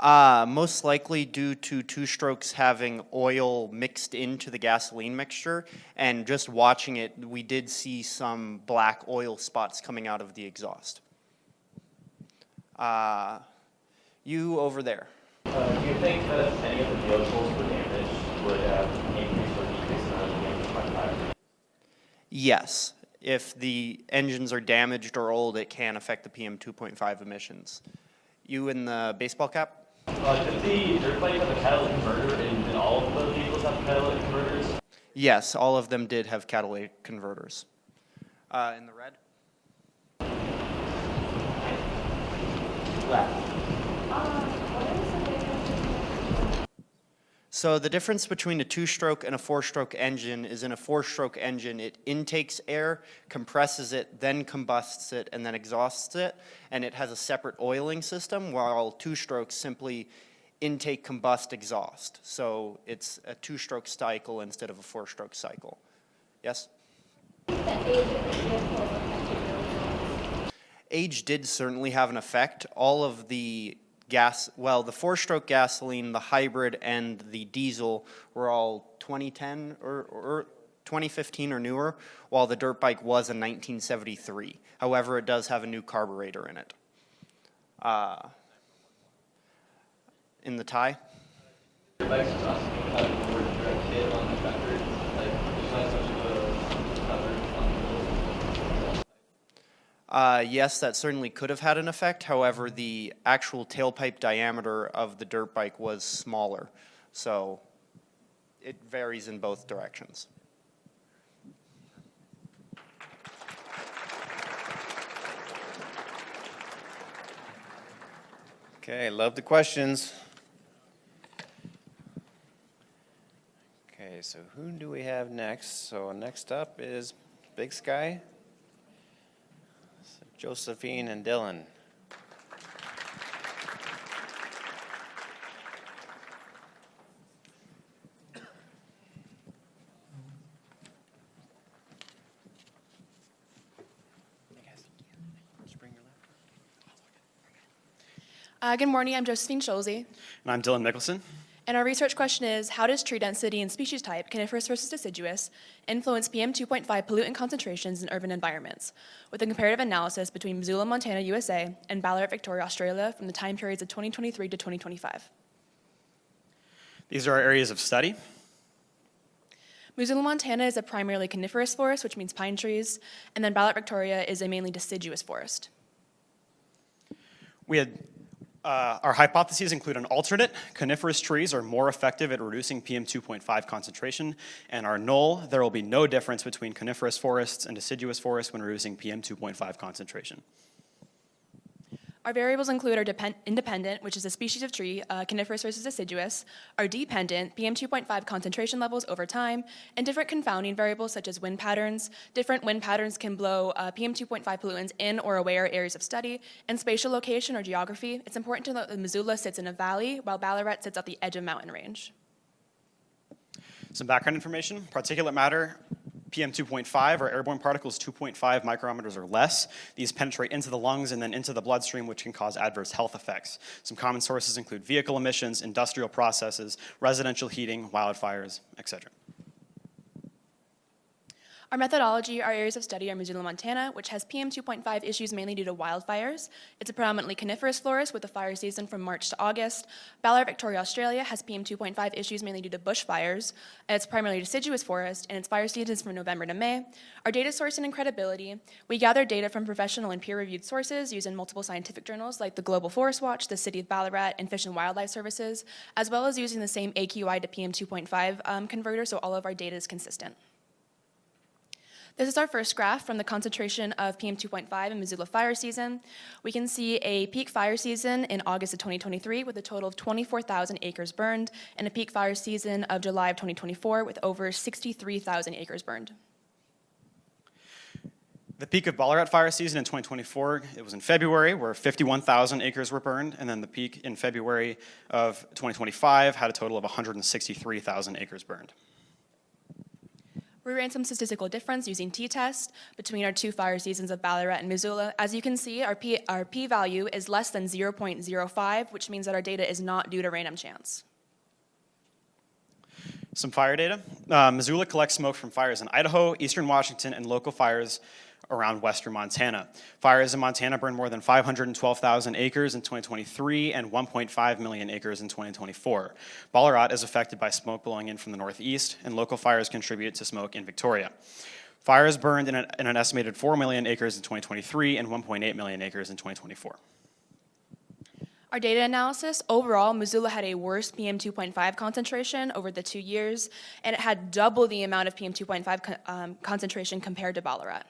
S15: Most likely due to two-strokes having oil mixed into the gasoline mixture, and just watching it, we did see some black oil spots coming out of the exhaust. You over there.
S6: Do you think that if any of the vehicles were damaged, would increase or decrease the PM2.5?
S15: Yes. If the engines are damaged or old, it can affect the PM 2.5 emissions. You in the baseball cap?
S6: Did the dirt bike have a catalytic converter, and did all of the vehicles have catalytic converters?
S15: Yes, all of them did have catalytic converters. In the red? Left. So the difference between a two-stroke and a four-stroke engine is in a four-stroke engine, it intakes air, compresses it, then combusts it, and then exhausts it, and it has a separate oiling system, while two-strokes simply intake, combust, exhaust. So it's a two-stroke cycle instead of a four-stroke cycle. Yes? Age did certainly have an effect. All of the the four-stroke gasoline, the hybrid, and the diesel were all 2010 or 2015 or newer, while the dirt bike was a 1973. However, it does have a new carburetor in it. In the tie?
S5: Dirt bikes just have more direct hit on the tractor, like there's not as much of a cover on the
S15: Yes, that certainly could have had an effect. However, the actual tailpipe diameter of the dirt bike was smaller, so it varies in both directions.
S1: Okay, love the questions. Okay, so who do we have next? So next up is Big Sky. Josephine and Dylan.
S12: Good morning, I'm Josephine Scholze.
S16: And I'm Dylan Mickelson.
S12: And our research question is, how does tree density and species type, coniferous versus deciduous, influence PM 2.5 pollutant concentrations in urban environments, with a comparative analysis between Missoula, Montana, USA, and Ballarat, Victoria, Australia from the time periods of 2023 to 2025?
S16: These are our areas of study.
S12: Missoula, Montana is a primarily coniferous forest, which means pine trees, and then Ballarat, Victoria is a mainly deciduous forest.
S16: We had our hypotheses include an alternate. Coniferous trees are more effective at reducing PM 2.5 concentration, and our null, there will be no difference between coniferous forests and deciduous forests when reducing PM 2.5 concentration.
S12: Our variables include our independent, which is a species of tree, coniferous versus deciduous, our dependent, PM 2.5 concentration levels over time, and different confounding variables such as wind patterns. Different wind patterns can blow PM 2.5 pollutants in or away our areas of study, and spatial location or geography. It's important to note that Missoula sits in a valley, while Ballarat sits at the edge of mountain range.
S16: Some background information, particulate matter, PM 2.5 or airborne particles 2.5 micrometers or less. These penetrate into the lungs and then into the bloodstream, which can cause adverse health effects. Some common sources include vehicle emissions, industrial processes, residential heating, wildfires, etc.
S12: Our methodology, our areas of study are Missoula, Montana, which has PM 2.5 issues mainly due to wildfires. It's a predominantly coniferous forest with a fire season from March to August. Ballarat, Victoria, Australia has PM 2.5 issues mainly due to bushfires. It's primarily deciduous forest, and its fire season is from November to May. Our data sourcing and credibility, we gather data from professional and peer-reviewed sources used in multiple scientific journals like the Global Forest Watch, the City of Ballarat, and Fish and Wildlife Services, as well as using the same AQI to PM 2.5 converter, so all of our data is consistent. This is our first graph from the concentration of PM 2.5 in Missoula fire season. We can see a peak fire season in August of 2023 with a total of 24,000 acres burned, and a peak fire season of July of 2024 with over 63,000 acres burned.
S16: The peak of Ballarat fire season in 2024, it was in February, where 51,000 acres were burned, and then the peak in February of 2025 had a total of 163,000 acres burned.
S4: We ran some statistical difference using t-test between our two fire seasons of Ballarat and Missoula. As you can see, our p-value is less than 0.05, which means that our data is not due to random chance.
S16: Some fire data. Missoula collects smoke from fires in Idaho, eastern Washington, and local fires around western Montana. Fires in Montana burned more than 512,000 acres in 2023 and 1.5 million acres in 2024. Ballarat is affected by smoke blowing in from the northeast, and local fires contribute to smoke in Victoria. Fires burned in an estimated 4 million acres in 2023 and 1.8 million acres in 2024.
S4: Our data analysis, overall, Missoula had a worse PM2.5 concentration over the 2 years, and it had double the amount of PM2.5 concentration compared to Ballarat.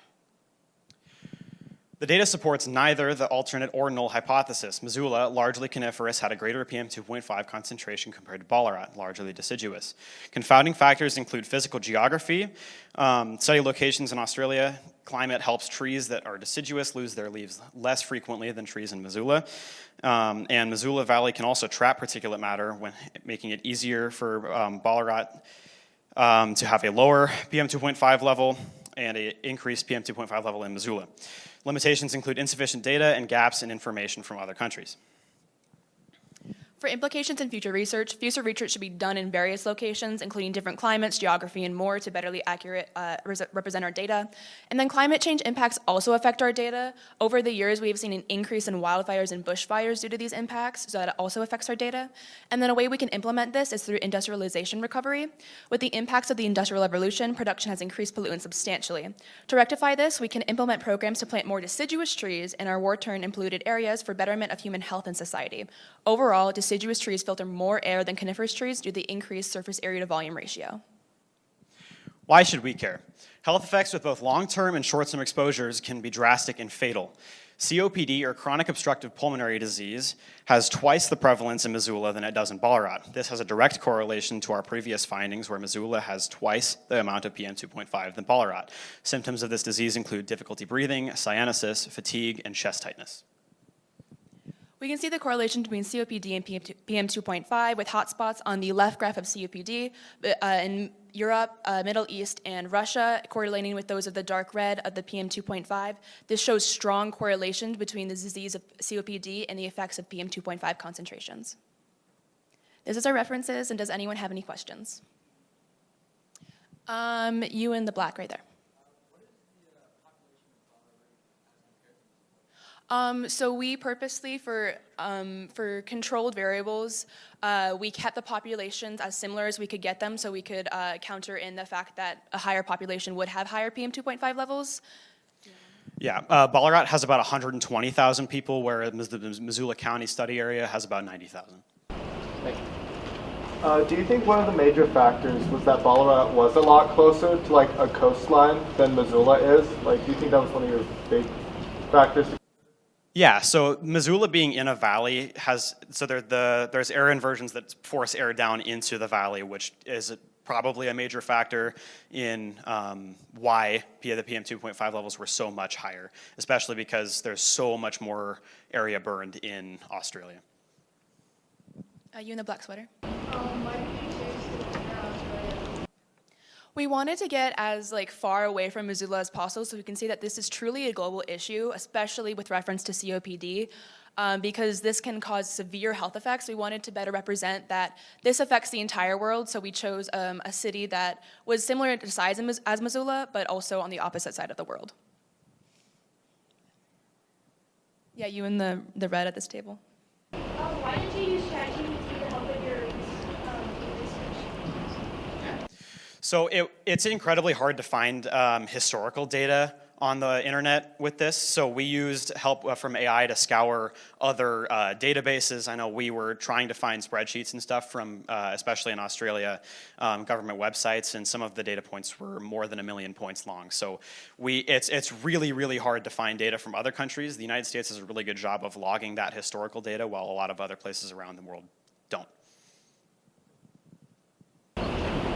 S16: The data supports neither the alternate or null hypothesis. Missoula, largely coniferous, had a greater PM2.5 concentration compared to Ballarat, largely deciduous. Confounding factors include physical geography, study locations in Australia. Climate helps trees that are deciduous lose their leaves less frequently than trees in Missoula. And Missoula Valley can also trap particulate matter, when making it easier for Ballarat to have a lower PM2.5 level and an increased PM2.5 level in Missoula. Limitations include insufficient data and gaps in information from other countries.
S4: For implications in future research should be done in various locations, including different climates, geography, and more to better represent our data. And then climate change impacts also affect our data. Over the years, we have seen an increase in wildfires and bushfires due to these impacts, so that also affects our data. And then a way we can implement this is through industrialization recovery. With the impacts of the Industrial Revolution, production has increased pollutants substantially. To rectify this, we can implement programs to plant more deciduous trees in our war-torn and polluted areas for betterment of human health and society. Overall, deciduous trees filter more air than coniferous trees due to the increased surface area to volume ratio.
S16: Why should we care? Health effects with both long-term and short-term exposures can be drastic and fatal. COPD, or chronic obstructive pulmonary disease, has twice the prevalence in Missoula than it does in Ballarat. This has a direct correlation to our previous findings, where Missoula has twice the amount of PM2.5 than Ballarat. Symptoms of this disease include difficulty breathing, cyanosis, fatigue, and chest tightness.
S4: We can see the correlation between COPD and PM2.5 with hotspots on the left graph of COPD in Europe, Middle East, and Russia, correlating with those of the dark red of the PM2.5. This shows strong correlation between the disease of COPD and the effects of PM2.5 concentrations. This is our references, and does anyone have any questions? You in the black right there. So we purposely, for controlled variables, we kept the populations as similar as we could get them, so we could counter in the fact that a higher population would have higher PM2.5 levels.
S16: Yeah, Ballarat has about 120,000 people, whereas the Missoula County study area has about 90,000.
S10: Thank you. Do you think one of the major factors was that Ballarat was a lot closer to like a coastline than Missoula is? Like, do you think that was one of your big factors?
S16: Yeah, so Missoula being in a valley there's air inversions that force air down into the valley, which is probably a major factor in why the PM2.5 levels were so much higher, especially because there's so much more area burned in Australia.
S4: You in the black sweater?
S7: Why did you choose to compare Australia?
S4: We wanted to get as far away from Missoula as possible, so we can see that this is truly a global issue, especially with reference to COPD, because this can cause severe health effects. We wanted to better represent that this affects the entire world, so we chose a city that was similar in size as Missoula, but also on the opposite side of the world. Yeah, you in the red at this table.
S7: Why did you use ChatGPT to help with your research?
S16: So it's incredibly hard to find historical data on the internet with this. So we used help from AI to scour other databases. I know we were trying to find spreadsheets and stuff from, especially in Australia, government websites, and some of the data points were more than 1 million points long. So it's really, really hard to find data from other countries. The United States does a really good job of logging that historical data, while a lot of other places around the world don't.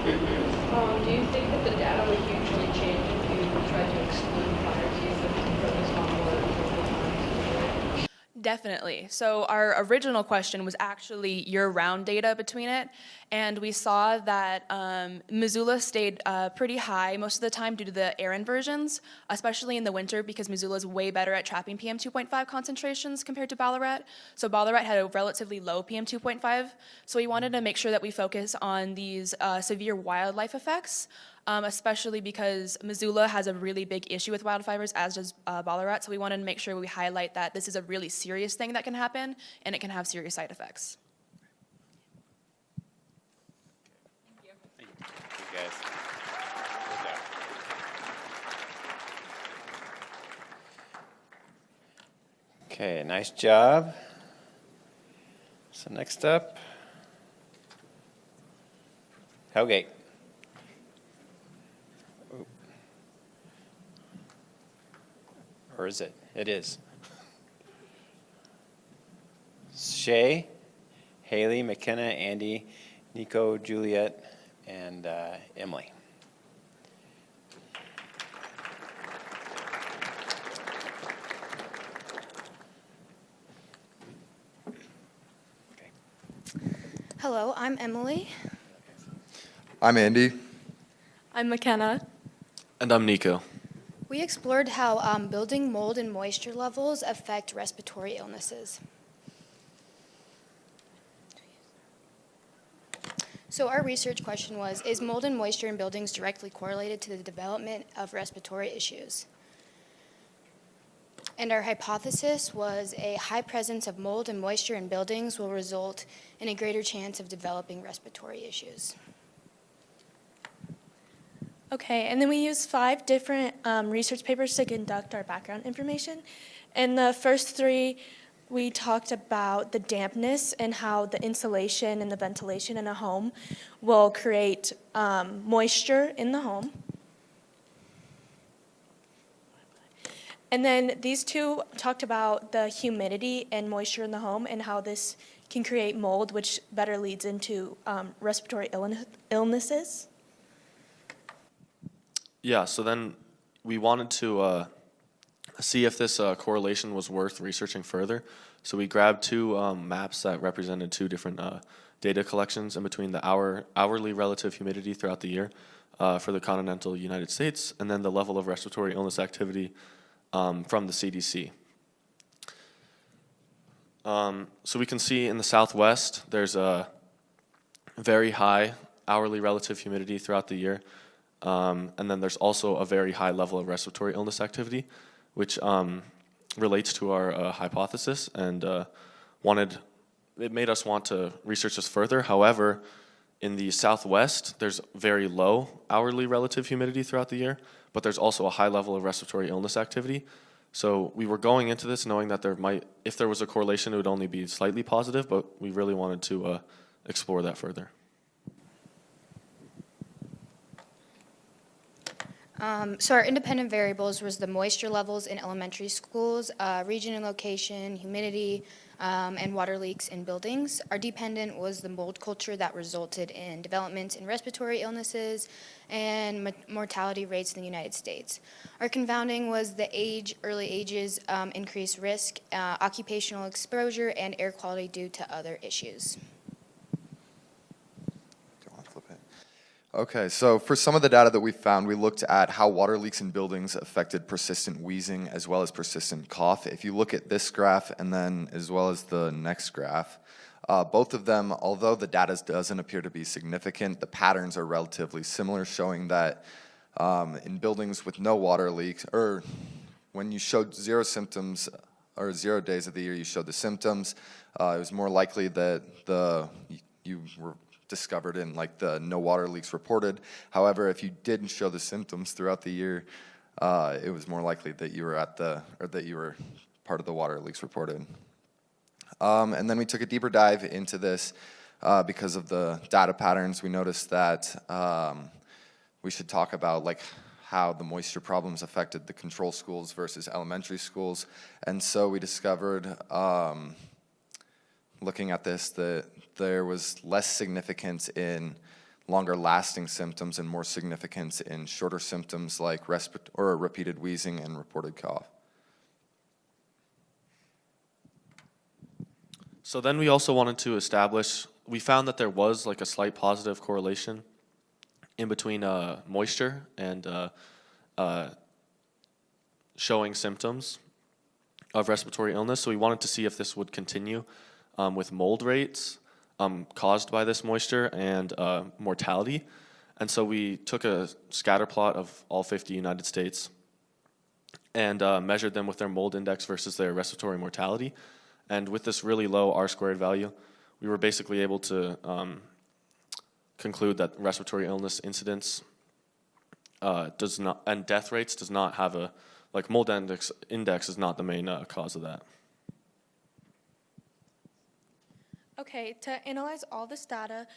S17: Do you think that the data would hugely change if you tried to exclude fire seasons from this on more?
S4: Definitely. So our original question was actually year-round data between it, and we saw that Missoula stayed pretty high most of the time due to the air inversions, especially in the winter because Missoula is way better at trapping PM 2.5 concentrations compared to Ballarat. So Ballarat had a relatively low PM 2.5, so we wanted to make sure that we focus on these severe wildlife effects, especially because Missoula has a really big issue with wildfires, as does Ballarat, so we wanted to make sure we highlight that this is a really serious thing that can happen, and it can have serious side effects.
S1: Thank you guys. Good job. Okay, nice job. So next up, Hellgate. Or is it? It is. Shay, Haley, McKenna, Andy, Nico, Juliet, and Emily.
S18: Hello, I'm Emily.
S19: I'm Andy.
S12: I'm McKenna.
S11: And I'm Nico.
S18: We explored how building mold and moisture levels affect respiratory illnesses. So our research question was, is mold and moisture in buildings directly correlated to the development of respiratory issues? And our hypothesis was a high presence of mold and moisture in buildings will result in a greater chance of developing respiratory issues.
S12: Okay, and then we used 5 different research papers to conduct our background information. In the first 3, we talked about the dampness and how the insulation and the ventilation in a home will create moisture in the home. And then these 2 talked about the humidity and moisture in the home and how this can create mold, which better leads into respiratory illnesses.
S20: Yeah, so then we wanted to see if this correlation was worth researching further. So we grabbed 2 maps that represented 2 different data collections in between the hourly relative humidity throughout the year for the continental United States, and then the level of respiratory illness activity from the CDC. So we can see in the Southwest, there's a very high hourly relative humidity throughout the year. And then there's also a very high level of respiratory illness activity, which relates to our hypothesis, and it made us want to research this further. However, in the Southwest, there's very low hourly relative humidity throughout the year, but there's also a high level of respiratory illness activity. So we were going into this knowing that if there was a correlation, it would only be slightly positive, but we really wanted to explore that further.
S18: So our independent variables was the moisture levels in elementary schools, region and location, humidity, and water leaks in buildings. Our dependent was the mold culture that resulted in development in respiratory illnesses and mortality rates in the United States. Our confounding was the early ages, increased risk, occupational exposure, and air quality due to other issues.
S19: Okay, so for some of the data that we found, we looked at how water leaks in buildings affected persistent wheezing as well as persistent cough. If you look at this graph and then as well as the next graph, both of them, although the data doesn't appear to be significant, the patterns are relatively similar, showing that in buildings with no water leaks, or when you showed 0 symptoms or 0 days of the year you showed the symptoms, it was more likely that you were discovered in like the no water leaks reported. However, if you didn't show the symptoms throughout the year, it was more likely that you were that you were part of the water leaks reported. And then we took a deeper dive into this because of the data patterns. We noticed that we should talk about like how the moisture problems affected the control schools versus elementary schools. And so we discovered, looking at this, that there was less significance in longer lasting symptoms and more significance in shorter symptoms like repeated wheezing and reported cough.
S20: So then we also wanted to establish, we found that there was like a slight positive correlation in between moisture and showing symptoms of respiratory illness. So we wanted to see if this would continue with mold rates caused by this moisture and mortality. And so we took a scatter plot of all 50 United States and measured them with their mold index versus their respiratory mortality. And with this really low R-squared value, we were basically able to conclude that respiratory illness incidence does not, and death rates does not have a, like mold index is not the main cause of that.
S12: Okay, to analyze all this data,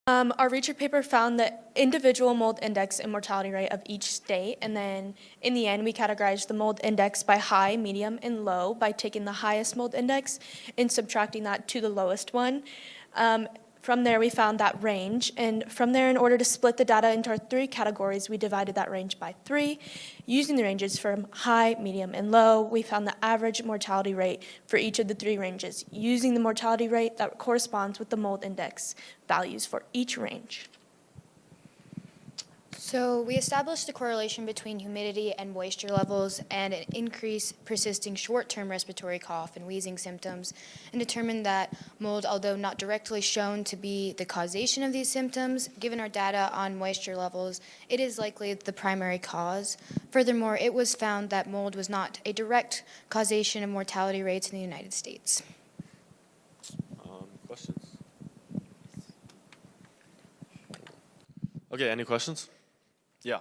S12: our research paper found the individual mold index and mortality rate of each state, and then in the end we categorized the mold index by high, medium, and low by taking the highest mold index and subtracting that to the lowest one. From there we found that range, and from there, in order to split the data into our 3 categories, we divided that range by 3. Using the ranges from high, medium, and low, we found the average mortality rate for each of the 3 ranges, using the mortality rate that corresponds with the mold index values for each range.
S18: So we established a correlation between humidity and moisture levels and an increased persisting short-term respiratory cough and wheezing symptoms, and determined that mold, although not directly shown to be the causation of these symptoms, given our data on moisture levels, it is likely the primary cause. Furthermore, it was found that mold was not a direct causation of mortality rates in the United States.
S20: Questions? Okay, any questions? Yeah.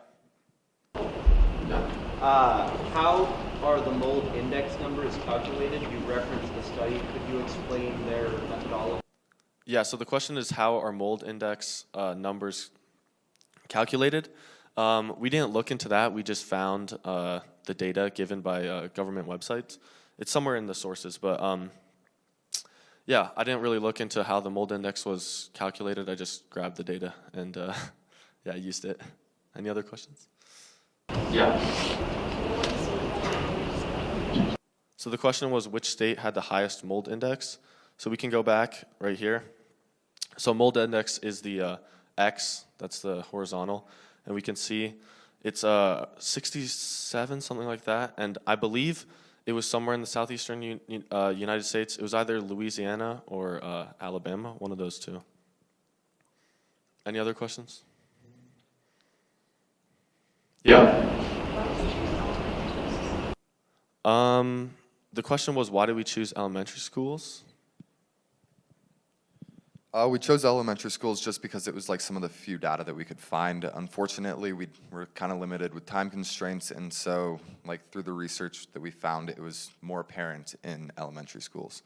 S5: How are the mold index numbers calculated? You referenced the study. Could you explain their methodology?
S20: Yeah, so the question is how are mold index numbers calculated? We didn't look into that. We just found the data given by government websites. It's somewhere in the sources, but yeah, I didn't really look into how the mold index was calculated. I just grabbed the data and yeah, used it. Any other questions? Yeah. So the question was which state had the highest mold index? So we can go back right here. So mold index is the X, that's the horizontal, and we can see it's 67, something like that, and I believe it was somewhere in the southeastern United States. It was either Louisiana or Alabama, one of those two. Any other questions? Yeah. The question was, why did we choose elementary schools?
S19: We chose elementary schools just because it was like some of the few data that we could find. Unfortunately, we were kind of limited with time constraints, and so like through the research that we found, it was more apparent in elementary schools.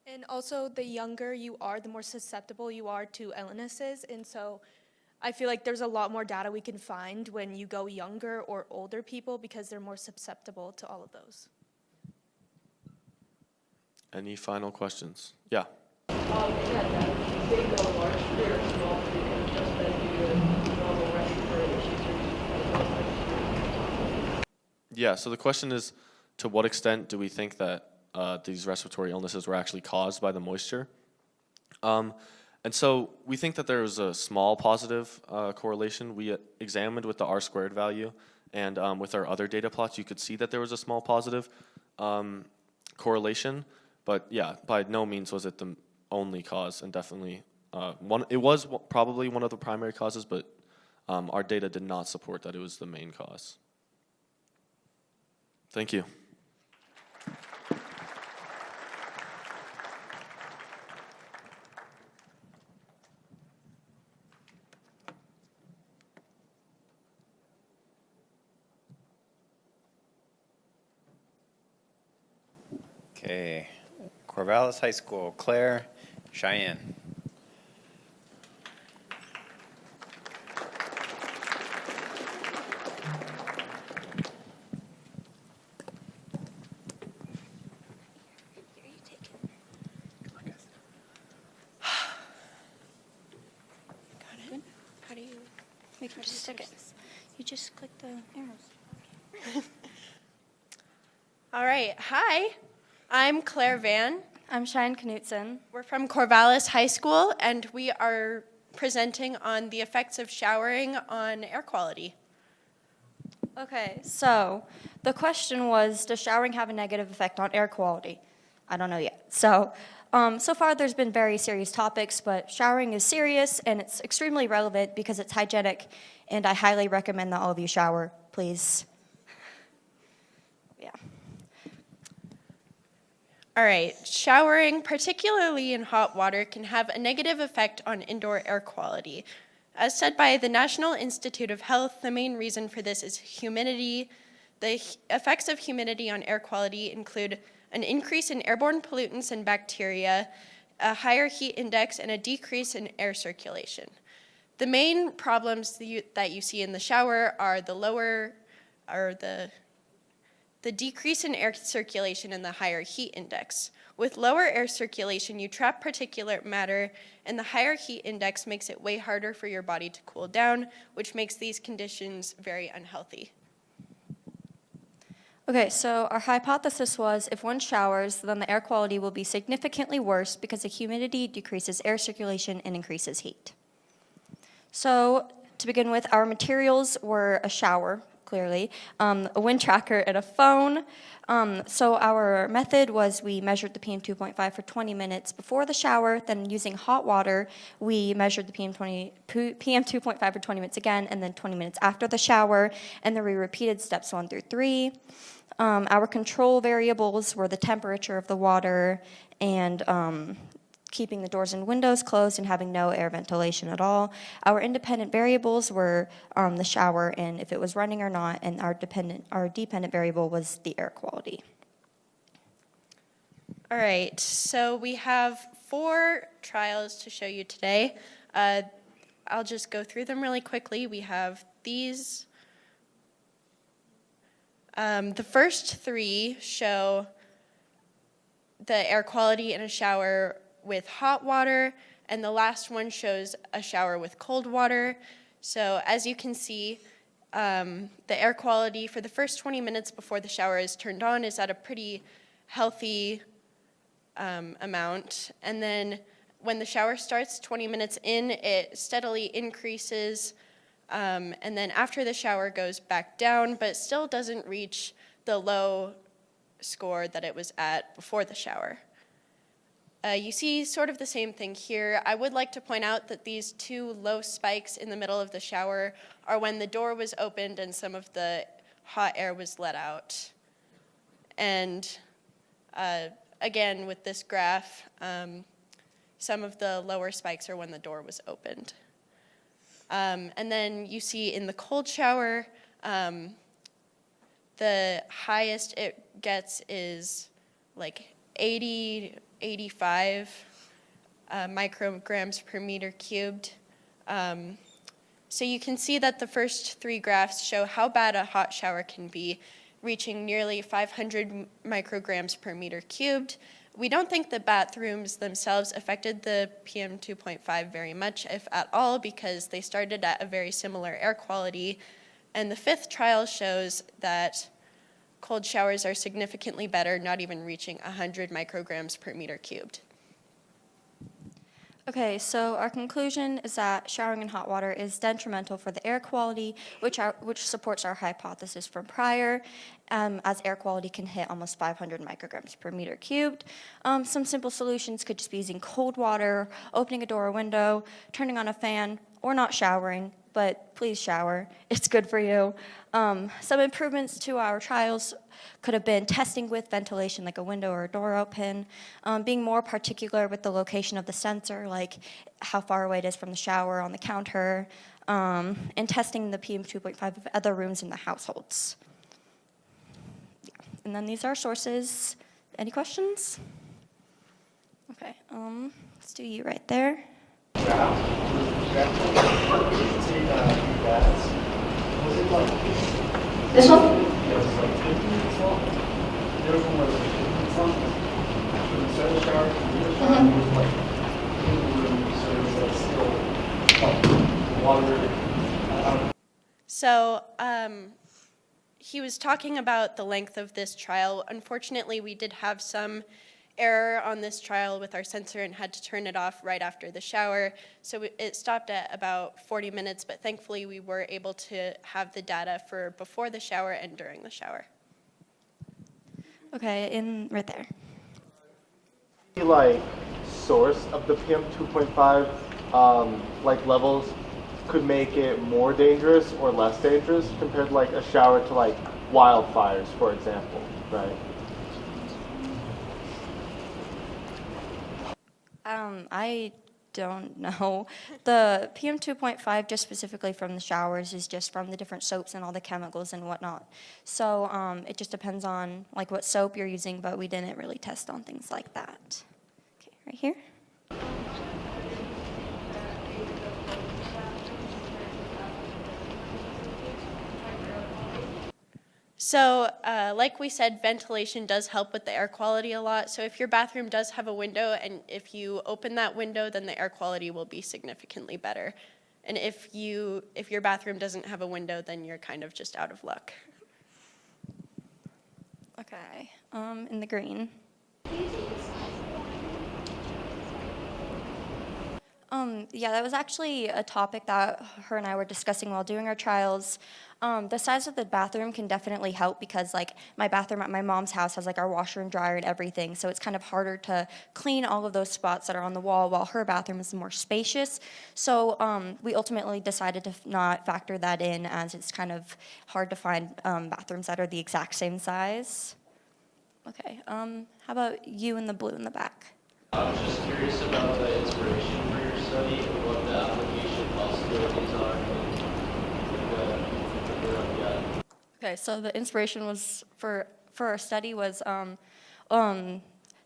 S12: And also, the younger you are, the more susceptible you are to illnesses, and so I feel like there's a lot more data we can find when you go younger or older people because they're more susceptible to all of those.
S20: Any final questions? Yeah. Yeah, so the question is, to what extent do we think that these respiratory illnesses were actually caused by the moisture? And so we think that there was a small positive correlation. We examined with the R-squared value, and with our other data plots, you could see that there was a small positive correlation. But yeah, by no means was it the only cause, and definitely it was probably one of the primary causes, but our data did not support that it was the main cause. Thank you.
S1: Okay, Corvallis High School, Claire, Cheyenne.
S21: How do you make it just a second? You just click the arrows.
S22: All right. Hi, I'm Claire Van.
S3: I'm Cheyenne Knutson.
S22: We're from Corvallis High School, and we are presenting on the effects of showering on air quality.
S3: Okay, so the question was, does showering have a negative effect on air quality? I don't know yet. So far there's been very serious topics, but showering is serious and it's extremely relevant because it's hygienic, and I highly recommend that all of you shower, please. Yeah.
S22: All right, showering, particularly in hot water, can have a negative effect on indoor air quality. As said by the National Institute of Health, the main reason for this is humidity. The effects of humidity on air quality include an increase in airborne pollutants and bacteria, a higher heat index, and a decrease in air circulation. The main problems that you see in the shower are the decrease in air circulation and the higher heat index. With lower air circulation, you trap particulate matter, and the higher heat index makes it way harder for your body to cool down, which makes these conditions very unhealthy.
S3: Okay, so our hypothesis was if one showers, then the air quality will be significantly worse because the humidity decreases air circulation and increases heat. So to begin with, our materials were a shower, clearly, a wind tracker, and a phone. So our method was we measured the PM2.5 for 20 minutes before the shower, then using hot water, we measured the PM2.5 for 20 minutes again, and then 20 minutes after the shower, and then we repeated steps 1 through 3. Our control variables were the temperature of the water and keeping the doors and windows closed and having no air ventilation at all. Our independent variables were the shower and if it was running or not, and our dependent variable was the air quality.
S22: All right, so we have 4 trials to show you today. I'll just go through them really quickly. We have these. The first 3 show the air quality in a shower with hot water, and the last one shows a shower with cold water. So as you can see, the air quality for the first 20 minutes before the shower is turned on is at a pretty healthy amount. And then when the shower starts 20 minutes in, it steadily increases. And then after the shower goes back down, but still doesn't reach the low score that it was at before the shower. You see sort of the same thing here. I would like to point out that these 2 low spikes in the middle of the shower are when the door was opened and some of the hot air was let out. And again, with this graph, some of the lower spikes are when the door was opened. And then you see in the cold shower, the highest it gets is like 85 micrograms per meter cubed. So you can see that the first 3 graphs show how bad a hot shower can be, reaching nearly 500 micrograms per meter cubed. We don't think the bathrooms themselves affected the PM2.5 very much, if at all, because they started at a very similar air quality. And the 5th trial shows that cold showers are significantly better, not even reaching 100 micrograms per meter cubed.
S3: Okay, so our conclusion is that showering in hot water is detrimental for the air quality, which supports our hypothesis from prior, as air quality can hit almost 500 micrograms per meter cubed. Some simple solutions could just be using cold water, opening a door or window, turning on a fan, or not showering, but please shower. It's good for you. Some improvements to our trials could have been testing with ventilation, like a window or a door open, being more particular with the location of the sensor, like how far away it is from the shower on the counter, and testing the PM2.5 of other rooms in the households. Yeah. And then these are sources. Any questions? Okay, let's do you right there. This one?
S22: So he was talking about the length of this trial. Unfortunately, we did have some error on this trial with our sensor and had to turn it off right after the shower. So it stopped at about 40 minutes, but thankfully we were able to have the data for before the shower and during the shower.
S3: Okay, right there.
S10: The like source of the PM 2.5 like levels could make it more dangerous or less dangerous compared to like a shower to like wildfires, for example, right?
S3: I don't know. The PM 2.5, just specifically from the showers, is just from the different soaps and all the chemicals and whatnot. So it just depends on like what soap you're using, but we didn't really test on things like that. Okay, right here.
S22: So, like we said, ventilation does help with the air quality a lot. So if your bathroom does have a window and if you open that window, then the air quality will be significantly better. And if your bathroom doesn't have a window, then you're kind of just out of luck.
S3: Okay, in the green. Yeah, that was actually a topic that her and I were discussing while doing our trials. The size of the bathroom can definitely help because like my bathroom at my mom's house has like our washer and dryer and everything, so it's kind of harder to clean all of those spots that are on the wall while her bathroom is more spacious. So we ultimately decided to not factor that in as it's kind of hard to find bathrooms that are the exact same size. Okay, how about you in the blue in the back?
S6: I was just curious about the inspiration for your study and what the application possibilities are.
S3: Okay, so the inspiration was for our study was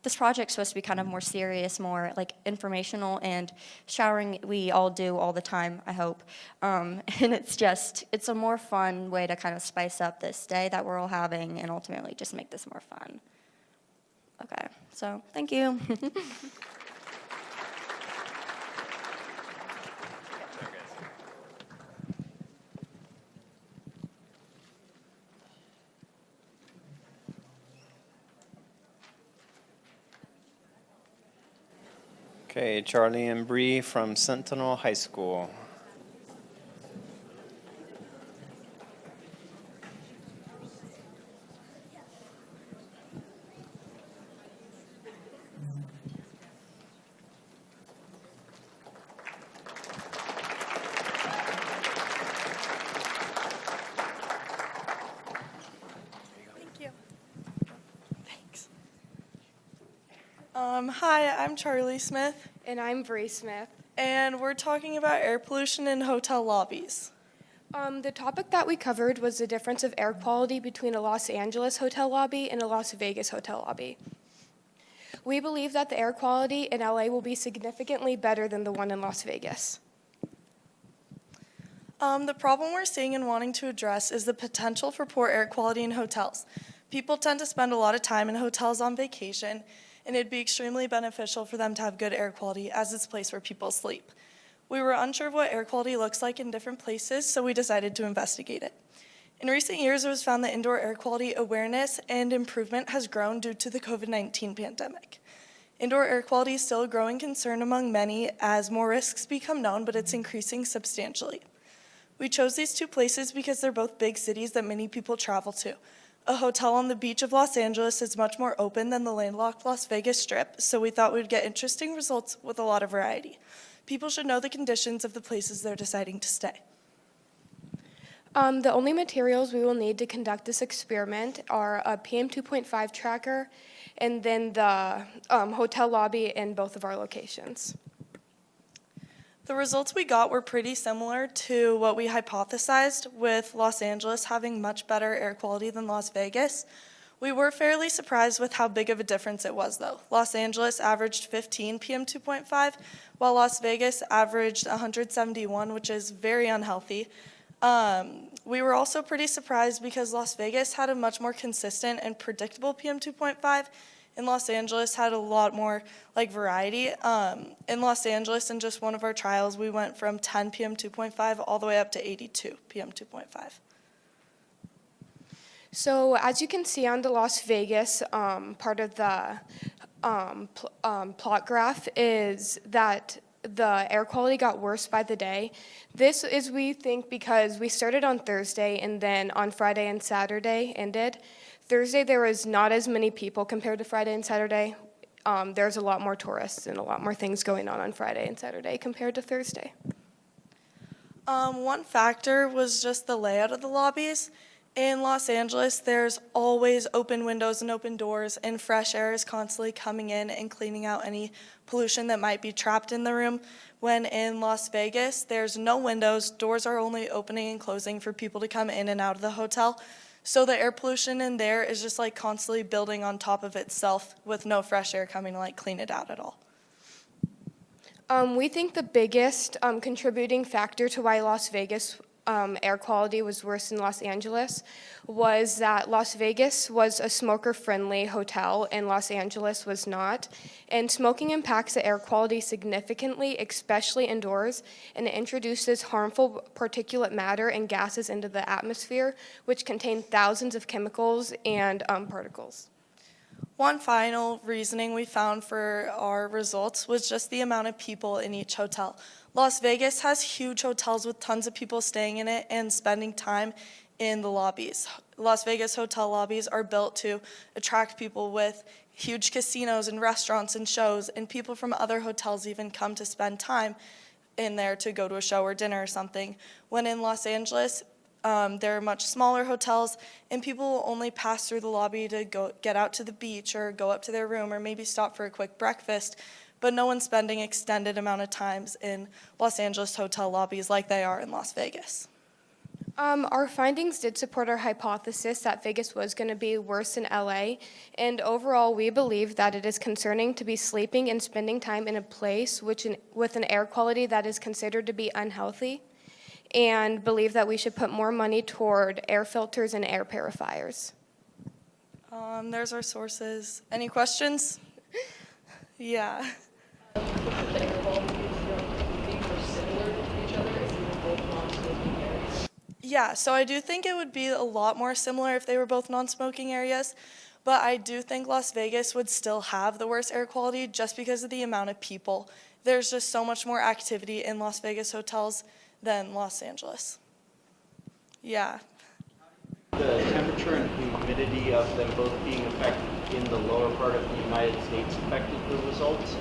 S3: this project's supposed to be kind of more serious, more like informational, and showering we all do all the time, I hope. And it's a more fun way to kind of spice up this day that we're all having and ultimately just make this more fun. Okay, so thank you.
S1: Okay, Charlie and Bree from Sentinel High School.
S2: Hi, I'm Charlie Smith.
S7: And I'm Bree Smith.
S2: And we're talking about air pollution in hotel lobbies.
S7: The topic that we covered was the difference of air quality between a Los Angeles hotel lobby and a Las Vegas hotel lobby. We believe that the air quality in LA will be significantly better than the one in Las Vegas.
S2: The problem we're seeing and wanting to address is the potential for poor air quality in hotels. People tend to spend a lot of time in hotels on vacation, and it'd be extremely beneficial for them to have good air quality as it's a place where people sleep. We were unsure of what air quality looks like in different places, so we decided to investigate it. In recent years, it was found that indoor air quality awareness and improvement has grown due to the COVID-19 pandemic. Indoor air quality is still a growing concern among many as more risks become known, but it's increasing substantially. We chose these two places because they're both big cities that many people travel to. A hotel on the beach of Los Angeles is much more open than the landlocked Las Vegas Strip, so we thought we'd get interesting results with a lot of variety. People should know the conditions of the places they're deciding to stay.
S7: The only materials we will need to conduct this experiment are a PM 2.5 tracker and then the hotel lobby in both of our locations.
S2: The results we got were pretty similar to what we hypothesized, with Los Angeles having much better air quality than Las Vegas. We were fairly surprised with how big of a difference it was, though. Los Angeles averaged 15 PM 2.5, while Las Vegas averaged 171, which is very unhealthy. We were also pretty surprised because Las Vegas had a much more consistent and predictable PM 2.5, and Los Angeles had a lot more variety. In Los Angeles, in just one of our trials, we went from 10 PM 2.5 all the way up to 82 PM 2.5.
S7: So as you can see on the Las Vegas part of the
S8: plot graph is that the air quality got worse by the day. This is, we think, because we started on Thursday and then on Friday and Saturday ended. Thursday there was not as many people compared to Friday and Saturday. There's a lot more tourists and a lot more things going on Friday and Saturday compared to Thursday.
S2: One factor was just the layout of the lobbies. In Los Angeles, there's always open windows and open doors, and fresh air is constantly coming in and cleaning out any pollution that might be trapped in the room. When in Las Vegas, there's no windows, doors are only opening and closing for people to come in and out of the hotel. So the air pollution in there is just like constantly building on top of itself with no fresh air coming to like clean it out at all.
S8: We think the biggest contributing factor to why Las Vegas air quality was worse than Los Angeles was that Las Vegas was a smoker-friendly hotel and Los Angeles was not. And smoking impacts the air quality significantly, especially indoors, and it introduces harmful particulate matter and gases into the atmosphere, which contain thousands of chemicals and particles.
S2: One final reasoning we found for our results was just the amount of people in each hotel. Las Vegas has huge hotels with tons of people staying in it and spending time in the lobbies. Las Vegas hotel lobbies are built to attract people with huge casinos and restaurants and shows, and people from other hotels even come to spend time in there to go to a show or dinner or something. When in Los Angeles, there are much smaller hotels, and people will only pass through the lobby to go get out to the beach or go up to their room or maybe stop for a quick breakfast, but no one's spending extended amount of times in Los Angeles hotel lobbies like they are in Las Vegas.
S8: Our findings did support our hypothesis that Vegas was going to be worse than LA, and overall we believe that it is concerning to be sleeping and spending time in a place with an air quality that is considered to be unhealthy, and believe that we should put more money toward air filters and air purifiers.
S2: There's our sources. Any questions? Yeah. Yeah, so I do think it would be a lot more similar if they were both non-smoking areas, but I do think Las Vegas would still have the worst air quality just because of the amount of people. There's just so much more activity in Las Vegas hotels than Los Angeles. Yeah.
S5: The temperature and humidity of them both being affected in the lower part of the United States affected the results?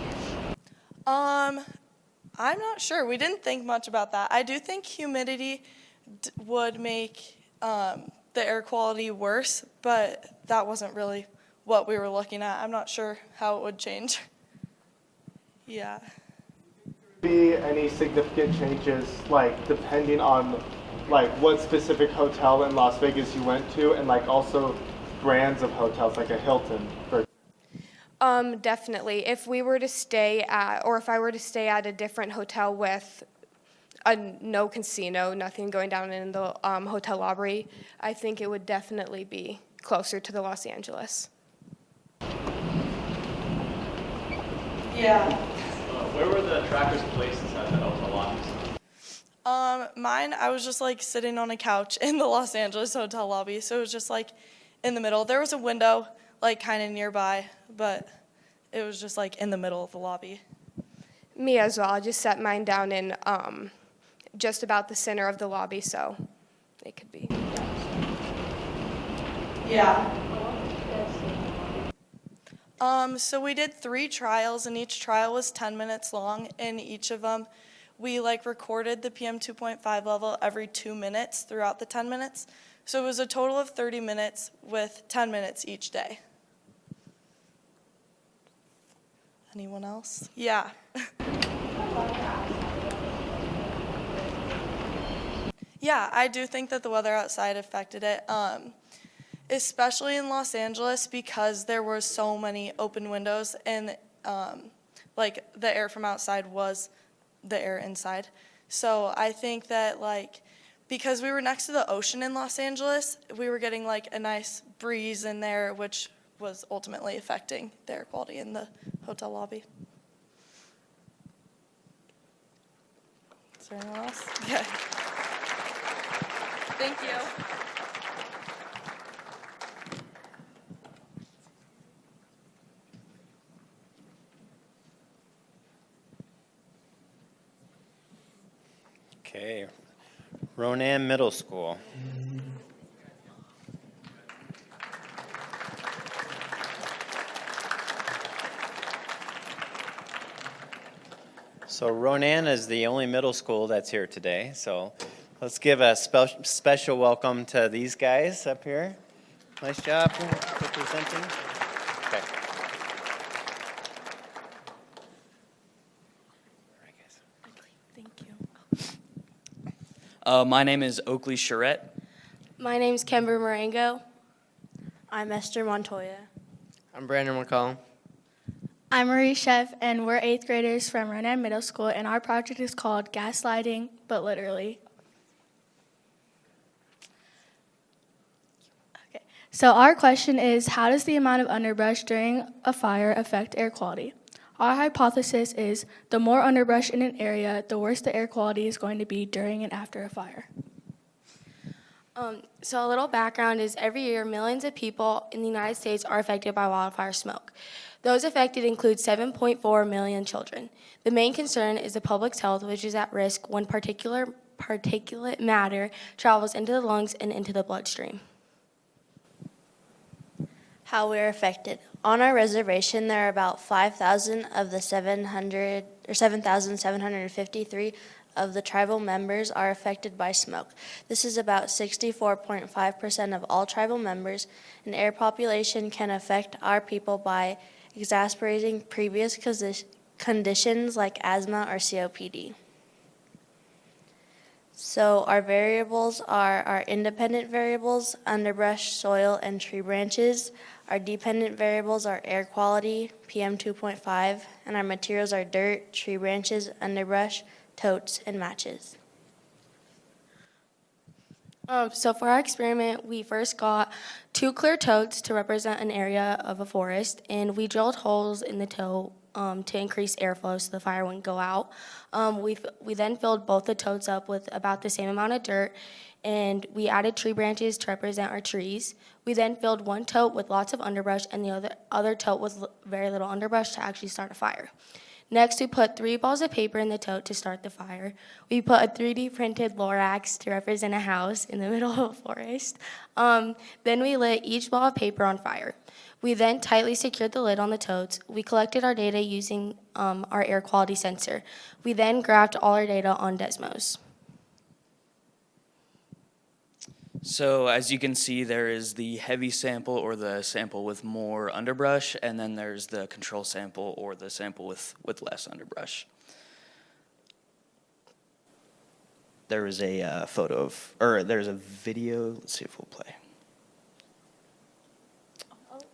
S2: I'm not sure. We didn't think much about that. I do think humidity would make the air quality worse, but that wasn't really what we were looking at. I'm not sure how it would change. Yeah.
S10: Be any significant changes, like depending on like what specific hotel in Las Vegas you went to, and like also brands of hotels, like a Hilton, for
S8: Definitely. If we were to stay at, or if I were to stay at a different hotel with no casino, nothing going down in the hotel lobby, I think it would definitely be closer to the Los Angeles.
S2: Yeah.
S6: Where were the trackers placed inside the hotel lobbies?
S2: Mine, I was just like sitting on a couch in the Los Angeles hotel lobby, so it was just like in the middle. There was a window like kind of nearby, but it was just like in the middle of the lobby.
S8: Me as well. I just set mine down in just about the center of the lobby, so it could be.
S2: Yeah. So we did 3 trials, and each trial was 10 minutes long. In each of them, we like recorded the PM 2.5 level every 2 minutes throughout the 10 minutes. So it was a total of 30 minutes with 10 minutes each day. Anyone else? Yeah. Yeah, I do think that the weather outside affected it, especially in Los Angeles because there were so many open windows and like the air from outside was the air inside. So I think that like because we were next to the ocean in Los Angeles, we were getting like a nice breeze in there, which was ultimately affecting the air quality in the hotel lobby. Is there anyone else? Yeah. Thank you.
S1: Ronan Middle School. So Ronan is the only middle school that's here today. So let's give a special welcome to these guys up here. Nice job for presenting. Okay.
S9: My name is Oakley Charette.
S13: My name's Kember Marengo. I'm Esther Montoya.
S23: I'm Brandon McCollum.
S24: I'm Marie Chef, and we're 8th graders from Ronan Middle School, and our project is called Gaslighting, but literally. Okay, so our question is, how does the amount of underbrush during a fire affect air quality? Our hypothesis is the more underbrush in an area, the worse the air quality is going to be during and after a fire.
S13: So a little background is every year, millions of people in the United States are affected by wildfire smoke. Those affected include 7.4 million children. The main concern is the public's health, which is at risk when particulate matter travels into the lungs and into the bloodstream.
S25: How we are affected. On our reservation, there are about 5,000 of the 7,753 of the tribal members are affected by smoke. This is about 64.5% of all tribal members, and air population can affect our people by exacerbating previous conditions like asthma or COPD. So our variables are our independent variables, underbrush, soil, and tree branches. Our dependent variables are air quality, PM 2.5, and our materials are dirt, tree branches, underbrush, totes, and matches.
S13: So for our experiment, we first got 2 clear totes to represent an area of a forest, and we drilled holes in the tote to increase airflow so the fire wouldn't go out. We then filled both the totes up with about the same amount of dirt, and we added tree branches to represent our trees. We then filled one tote with lots of underbrush and the other tote with very little underbrush to actually start a fire. Next, we put 3 balls of paper in the tote to start the fire. We put a 3D printed Lorax to represent a house in the middle of a forest. Then we lit each ball of paper on fire. We then tightly secured the lid on the totes. We collected our data using our air quality sensor. We then graphed all our data on Desmos.
S9: So as you can see, there is the heavy sample or the sample with more underbrush, and then there's the control sample or the sample with less underbrush. There is a there's a video. Let's see if we'll play.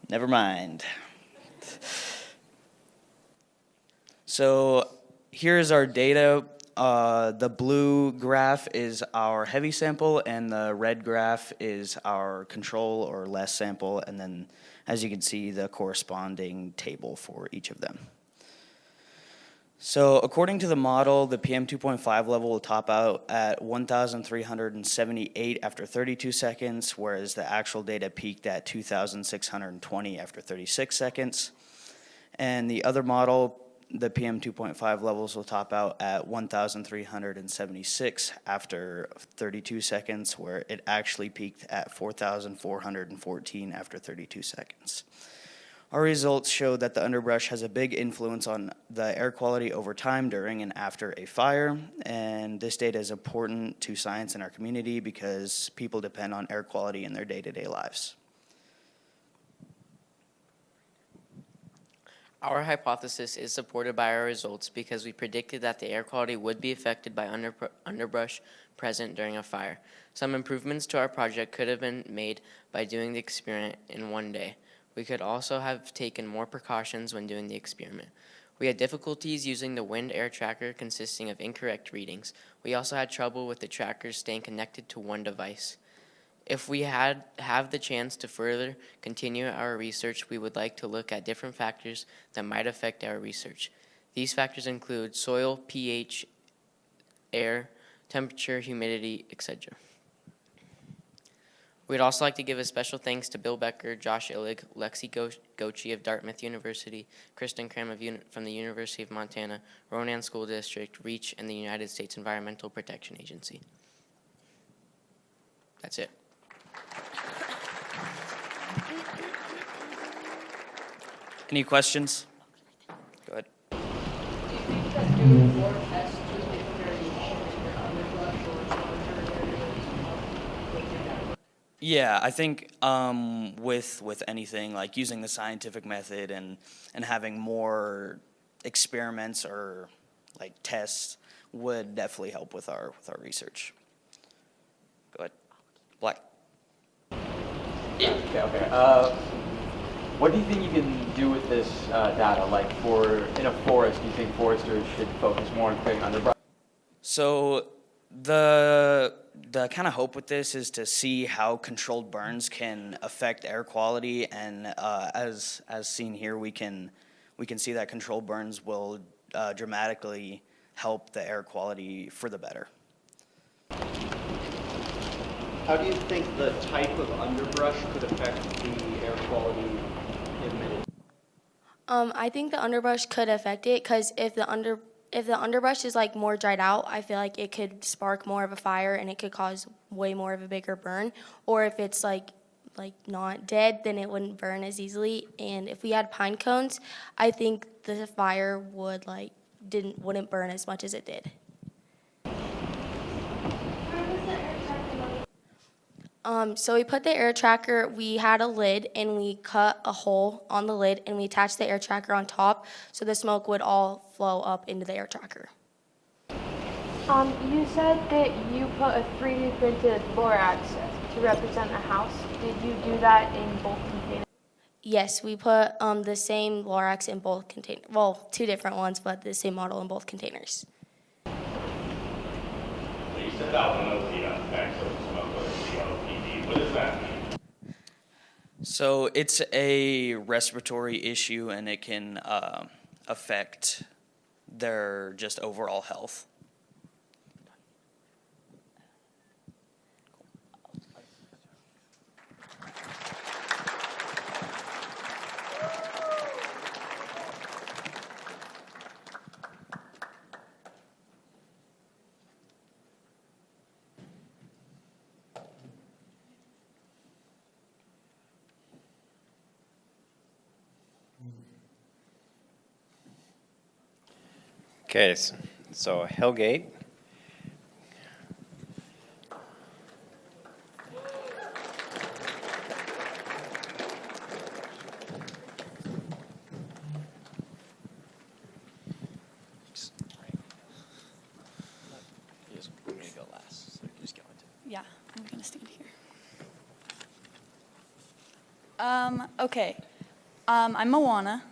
S9: Never mind. So here's our data. The blue graph is our heavy sample, and the red graph is our control or less sample, and then, as you can see, the corresponding table for each of them. So according to the model, the PM 2.5 level will top out at 1,378 after 32 seconds, whereas the actual data peaked at 2,620 after 36 seconds. And the other model, the PM 2.5 levels will top out at 1,376 after 32 seconds, where it actually peaked at 4,414 after 32 seconds. Our results show that the underbrush has a big influence on the air quality over time during and after a fire, and this data is important to science in our community because people depend on air quality in their day-to-day lives.
S23: Our hypothesis is supported by our results because we predicted that the air quality would be affected by underbrush present during a fire. Some improvements to our project could have been made by doing the experiment in one day. We could also have taken more precautions when doing the experiment. We had difficulties using the wind air tracker consisting of incorrect readings. We also had trouble with the trackers staying connected to one device. If we have the chance to further continue our research, we would like to look at different factors that might affect our research. These factors include soil, pH, air, temperature, humidity, etc. We'd also like to give a special thanks to Bill Becker, Josh Illig, Lexi Gochi of Dartmouth University, Kristen Cram from the University of Montana, Ronan School District, REACH, and the United States Environmental Protection Agency. That's it.
S9: Any questions? Go ahead. Yeah, I think with anything like using the scientific method and having more experiments or like tests would definitely help with our research. Go ahead, Black.
S6: Okay. What do you think you can do with this data? Like in a forest, do you think foresters should focus more on clearing underbrush?
S9: So the kind of hope with this is to see how controlled burns can affect air quality, and as seen here, we can see that controlled burns will dramatically help the air quality for the better.
S5: How do you think the type of underbrush could affect the air quality emitted?
S13: I think the underbrush could affect it because if the underbrush is like more dried out, I feel like it could spark more of a fire and it could cause way more of a bigger burn. Or if it's like not dead, then it wouldn't burn as easily. And if we had pine cones, I think the fire wouldn't burn as much as it did. So we put the air tracker, we had a lid and we cut a hole on the lid and we attached the air tracker on top so the smoke would all flow up into the air tracker.
S4: You said that you put a 3D printed borax to represent a house. Did you do that in both containers?
S13: Yes, we put the same borax in both containers. Well, two different ones, but the same model in both containers.
S14: So you said that will know the effects of smoke with COPD. What does that mean?
S9: So it's a respiratory issue and it can affect their just overall health.
S1: Okay, so Hellgate.
S15: Yeah, I'm gonna stand here. Okay. I'm Moana.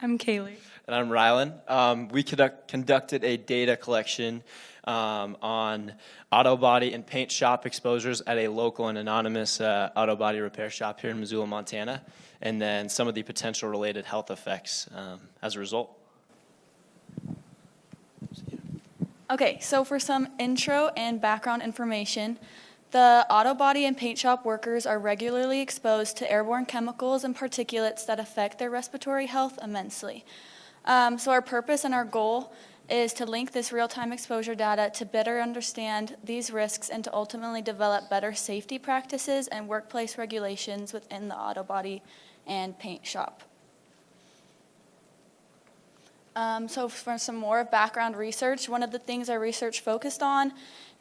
S15: I'm Kaylee.
S16: And I'm Rylan. We conducted a data collection on auto body and paint shop exposures at a local and anonymous auto body repair shop here in Missoula, Montana, and then some of the potential related health effects as a result.
S15: Okay, so for some intro and background information, the auto body and paint shop workers are regularly exposed to airborne chemicals and particulates that affect their respiratory health immensely. So our purpose and our goal is to link this real-time exposure data to better understand these risks and to ultimately develop better safety practices and workplace regulations within the auto body and paint shop. So for some more background research, one of the things our research focused on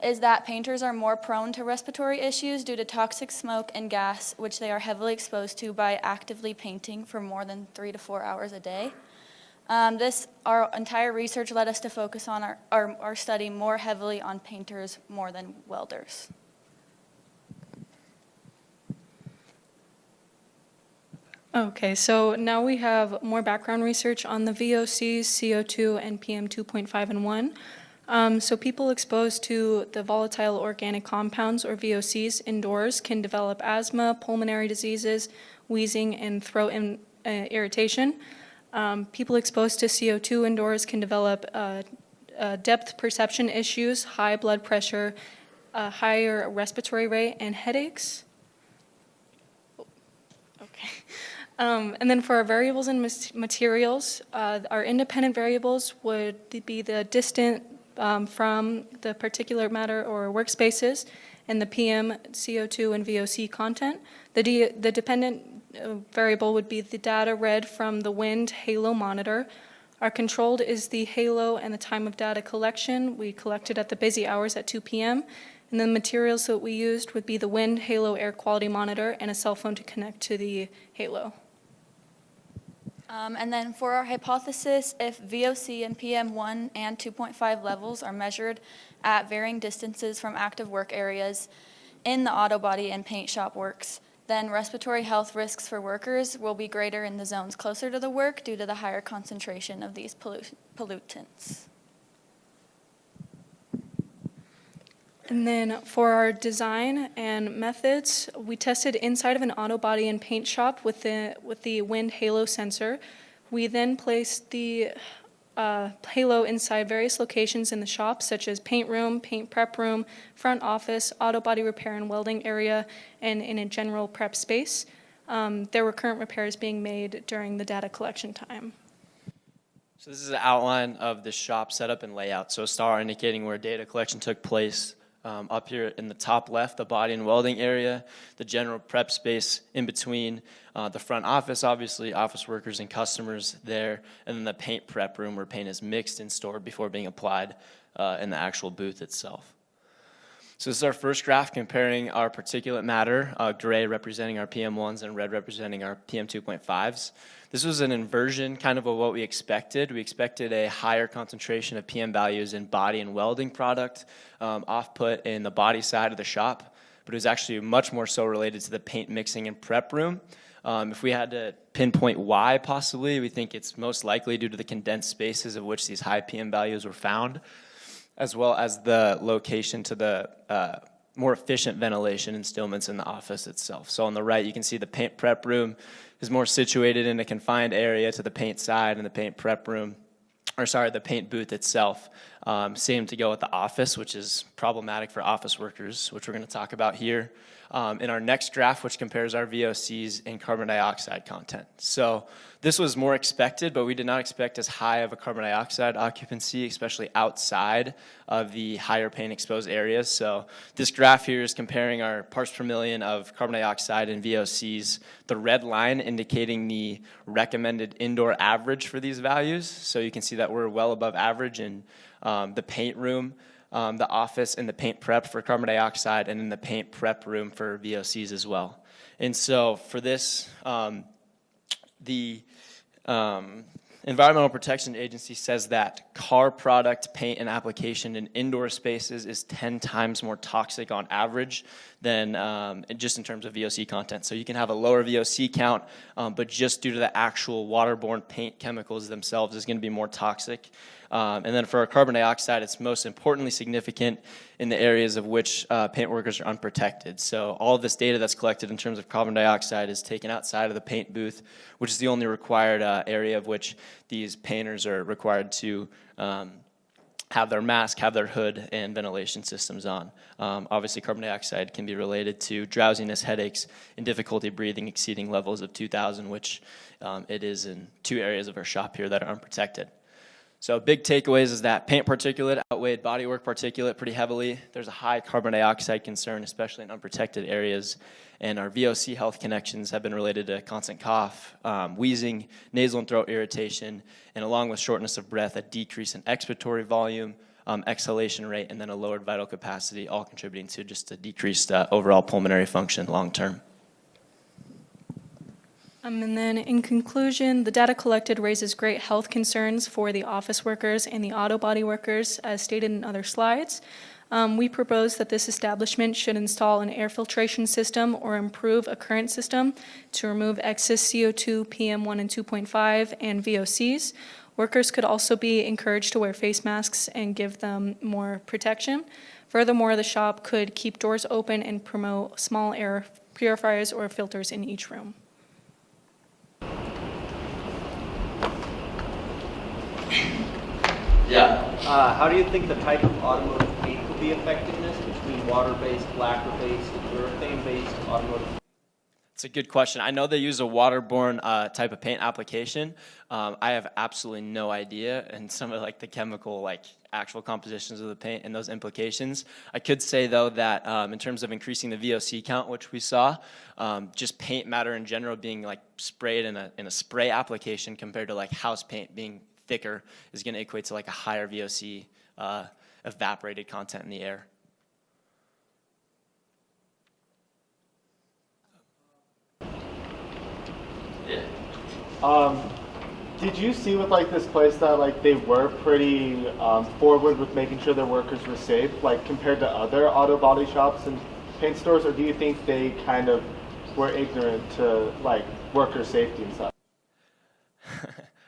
S15: is that painters are more prone to respiratory issues due to toxic smoke and gas, which they are heavily exposed to by actively painting for more than 3 to 4 hours a day. Our entire research led us to focus on our study more heavily on painters more than welders.
S12: Okay, so now we have more background research on the VOCs, CO2, and PM 2.5 and 1. So people exposed to the volatile organic compounds, or VOCs, indoors can develop asthma, pulmonary diseases, wheezing, and throat irritation. People exposed to CO2 indoors can develop depth perception issues, high blood pressure, higher respiratory rate, and headaches. Okay. And then for our variables and materials, our independent variables would be the distance from the particulate matter or workspaces,
S11: and the PM, CO2, and VOC content. The dependent variable would be the data read from the wind halo monitor. Our controlled is the halo and the time of data collection. We collected at the busy hours at 2 p.m. And the materials that we used would be the wind halo air quality monitor and a cell phone to connect to the halo.
S15: And then for our hypothesis, if VOC and PM1 and 2.5 levels are measured at varying distances from active work areas in the auto body and paint shop works, then respiratory health risks for workers will be greater in the zones closer to the work due to the higher concentration of these pollutants.
S11: And then for our design and methods, we tested inside of an auto body and paint shop with the wind halo sensor. We then placed the halo inside various locations in the shop, such as paint room, paint prep room, front office, auto body repair and welding area, and in a general prep space. There were current repairs being made during the data collection time.
S16: So this is an outline of the shop setup and layout. So a star indicating where data collection took place. Up here in the top left, the body and welding area, the general prep space in between, the front office, obviously, office workers and customers there, and then the paint prep room where paint is mixed and stored before being applied in the actual booth itself. So this is our first graph comparing our particulate matter, gray representing our PM1s and red representing our PM2.5s. This was an inversion kind of what we expected. We expected a higher concentration of PM values in body and welding product, off-put in the body side of the shop, but it was actually much more so related to the paint mixing and prep room. If we had to pinpoint why possibly, we think it's most likely due to the condensed spaces of which these high PM values were found, as well as the location to the more efficient ventilation and stillments in the office itself. So on the right, you can see the paint prep room is more situated in a confined area to the paint side, and the paint prep room, the paint booth itself, same to go with the office, which is problematic for office workers, which we're going to talk about here. In our next graph, which compares our VOCs and carbon dioxide content. So this was more expected, but we did not expect as high of a carbon dioxide occupancy, especially outside of the higher paint exposed areas. So this graph here is comparing our parts per million of carbon dioxide and VOCs, the red line indicating the recommended indoor average for these values. So you can see that we're well above average in the paint room, the office, and the paint prep for carbon dioxide, and in the paint prep room for VOCs as well. And so for this, the Environmental Protection Agency says that car product paint and application in indoor spaces is 10 times more toxic on average than just in terms of VOC content. So you can have a lower VOC count, but just due to the actual waterborne paint chemicals themselves is going to be more toxic. And then for our carbon dioxide, it's most importantly significant in the areas of which paint workers are unprotected. So all of this data that's collected in terms of carbon dioxide is taken outside of the paint booth, which is the only required area of which these painters are required to have their mask, have their hood, and ventilation systems on. Obviously, carbon dioxide can be related to drowsiness, headaches, and difficulty breathing exceeding levels of 2,000, which it is in 2 areas of our shop here that are unprotected. So big takeaways is that paint particulate outweighed bodywork particulate pretty heavily. There's a high carbon dioxide concern, especially in unprotected areas. And our VOC health connections have been related to constant cough, wheezing, nasal and throat irritation, and along with shortness of breath, a decrease in expiratory volume, exhalation rate, and then a lowered vital capacity, all contributing to just a decreased overall pulmonary function long term.
S11: And then in conclusion, the data collected raises great health concerns for the office workers and the auto body workers, as stated in other slides. We propose that this establishment should install an air filtration system or improve a current system to remove excess CO2, PM1 and 2.5, and VOCs. Workers could also be encouraged to wear face masks and give them more protection. Furthermore, the shop could keep doors open and promote small air purifiers or filters in each room.
S5: Yeah. How do you think the type of automotive paint will be effectiveness between water-based, lacquer-based, and urethane-based automotive?
S16: It's a good question. I know they use a waterborne type of paint application. I have absolutely no idea, and some of like the chemical, like actual compositions of the paint and those implications. I could say though that in terms of increasing the VOC count, which we saw, just paint matter in general being like sprayed in a spray application compared to like house paint being thicker is going to equate to like a higher VOC evaporated content in the air.
S10: Did you see with like this place that like they were pretty forward with making sure their workers were safe, like compared to other auto body shops and paint stores, or do you think they kind of were ignorant to like worker safety and stuff?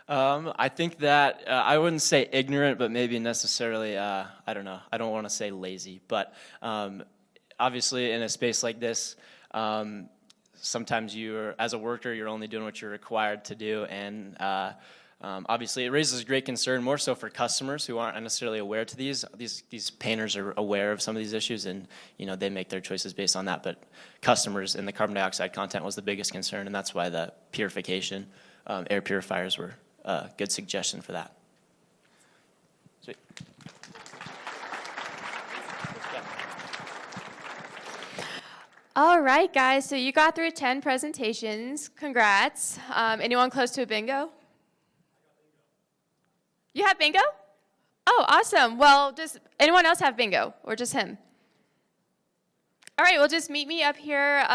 S16: I think that I wouldn't say ignorant, but maybe necessarily, I don't know. I don't want to say lazy, but obviously in a space like this, sometimes as a worker, you're only doing what you're required to do, and obviously it raises great concern, more so for customers who aren't necessarily aware to these. These painters are aware of some of these issues, and they make their choices based on that. But customers and the carbon dioxide content was the biggest concern, and that's why the purification, air purifiers were a good suggestion for that. Sweet.
S4: All right, guys, so you got through 10 presentations. Congrats. Anyone close to a bingo? You have bingo? Oh, awesome. Well, does anyone else have bingo, or just him? All right, well, just meet me up here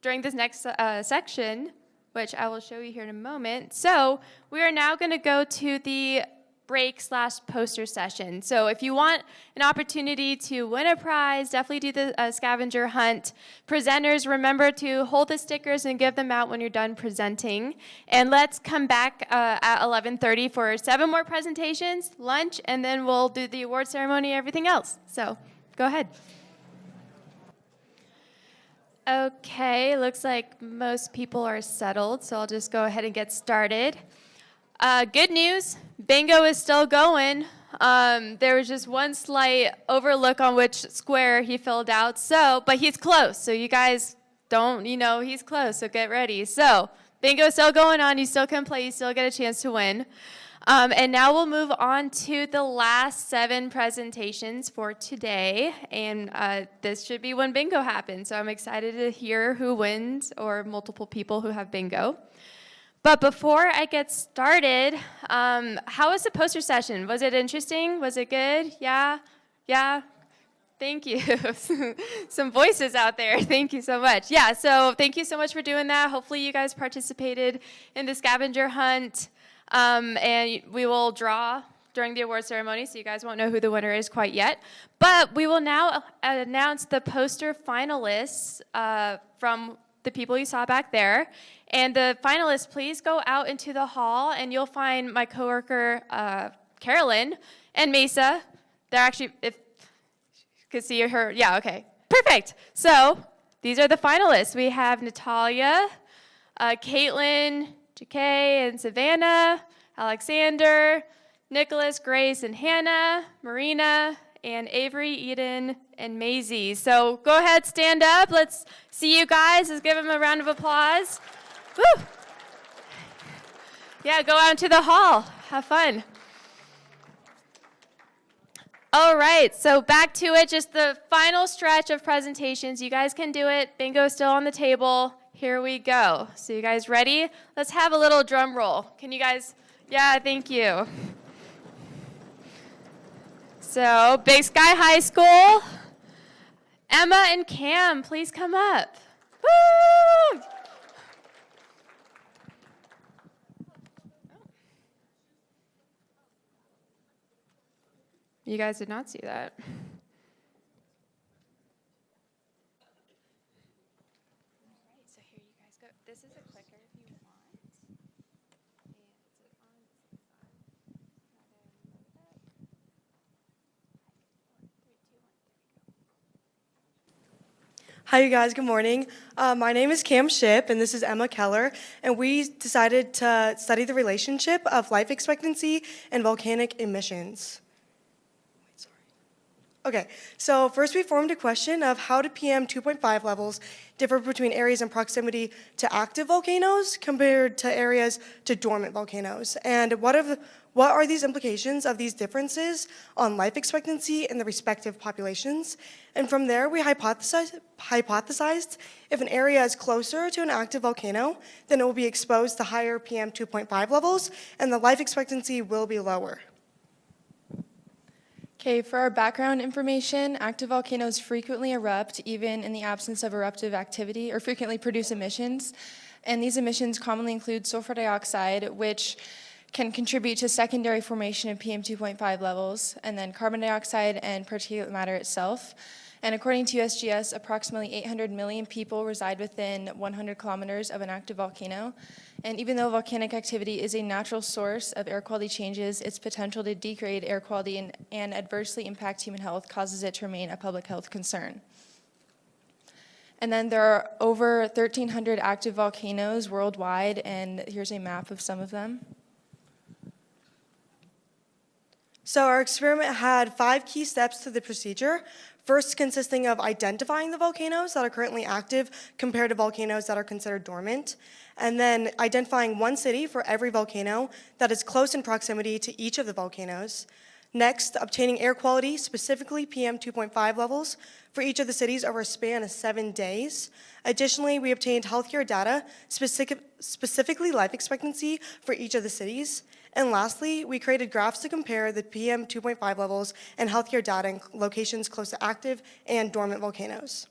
S4: during this next section, which I will show you here in a moment. So we are now going to go to the break/poster session. So if you want an opportunity to win a prize, definitely do the scavenger hunt. Presenters, remember to hold the stickers and give them out when you're done presenting. And let's come back at 11:30 for 7 more presentations, lunch, and then we'll do the award ceremony and everything else. So go ahead. Okay, looks like most people are settled, so I'll just go ahead and get started. Good news, bingo is still going. There was just one slight overlook on which square he filled out, but he's close. So you guys don't, he's close, so get ready. So bingo is still going on. You still can play. You still get a chance to win. And now we'll move on to the last 7 presentations for today. And this should be when bingo happens. So I'm excited to hear who wins, or multiple people who have bingo. But before I get started, how was the poster session? Was it interesting? Was it good? Yeah? Yeah? Thank you. Some voices out there. Thank you so much. Yeah, so thank you so much for doing that. Hopefully you guys participated in the scavenger hunt. And we will draw during the award ceremony, so you guys won't know who the winner is quite yet. But we will now announce the poster finalists from the people you saw back there. And the finalists, please go out into the hall, and you'll find my coworker, Carolyn, and Mesa. They're actually, if you could see her, yeah, okay. Perfect. So these are the finalists. We have Natalia, Caitlin, Jakay, and Savannah, Alexander, Nicholas, Grace, and Hannah, Marina, and Avery, Eden, and Maisie. So go ahead, stand up. Let's see you guys. Let's give them a round of applause. Woo! Yeah, go out into the hall. Have fun. All right, so back to it. Just the final stretch of presentations. You guys can do it. Bingo's still on the table. Here we go. So you guys ready? Let's have a little drum roll. Can you guys? Yeah, thank you. So, Big Sky High School. Emma and Cam, please come up. Woo! You guys did not see that. So here you guys go. This is a clicker if you want.
S17: Hi, you guys. Good morning. My name is Cam Shipp, and this is Emma Keller, and we decided to study the relationship of life expectancy and volcanic emissions. Okay, so first we formed a question of how do PM 2.5 levels differ between areas in proximity to active volcanoes compared to areas to dormant volcanoes, and what are these implications of these differences on life expectancy in the respective populations? And from there, we hypothesized if an area is closer to an active volcano, then it will be exposed to higher PM 2.5 levels, and the life expectancy will be lower.
S12: Okay, for our background information, active volcanoes frequently erupt even in the absence of eruptive activity or frequently produce emissions. And these emissions commonly include sulfur dioxide, which can contribute to secondary formation of PM 2.5 levels, and then carbon dioxide and particulate matter itself. And according to USGS, approximately 800 million people reside within 100 kilometers of an active volcano. And even though volcanic activity is a natural source of air quality changes, its potential to degrade air quality and adversely impact human health causes it to remain a public health concern. And then there are over 1,300 active volcanoes worldwide, and here's a map of some of them.
S17: So our experiment had 5 key steps to the procedure. First, consisting of identifying the volcanoes that are currently active compared to volcanoes that are considered dormant, and then identifying one city for every volcano that is close in proximity to each of the volcanoes. Next, obtaining air quality, specifically PM 2.5 levels, for each of the cities over a span of 7 days. Additionally, we obtained healthcare data, specifically life expectancy for each of the cities. And lastly, we created graphs to compare the PM 2.5 levels and healthcare data in locations close to active and dormant volcanoes.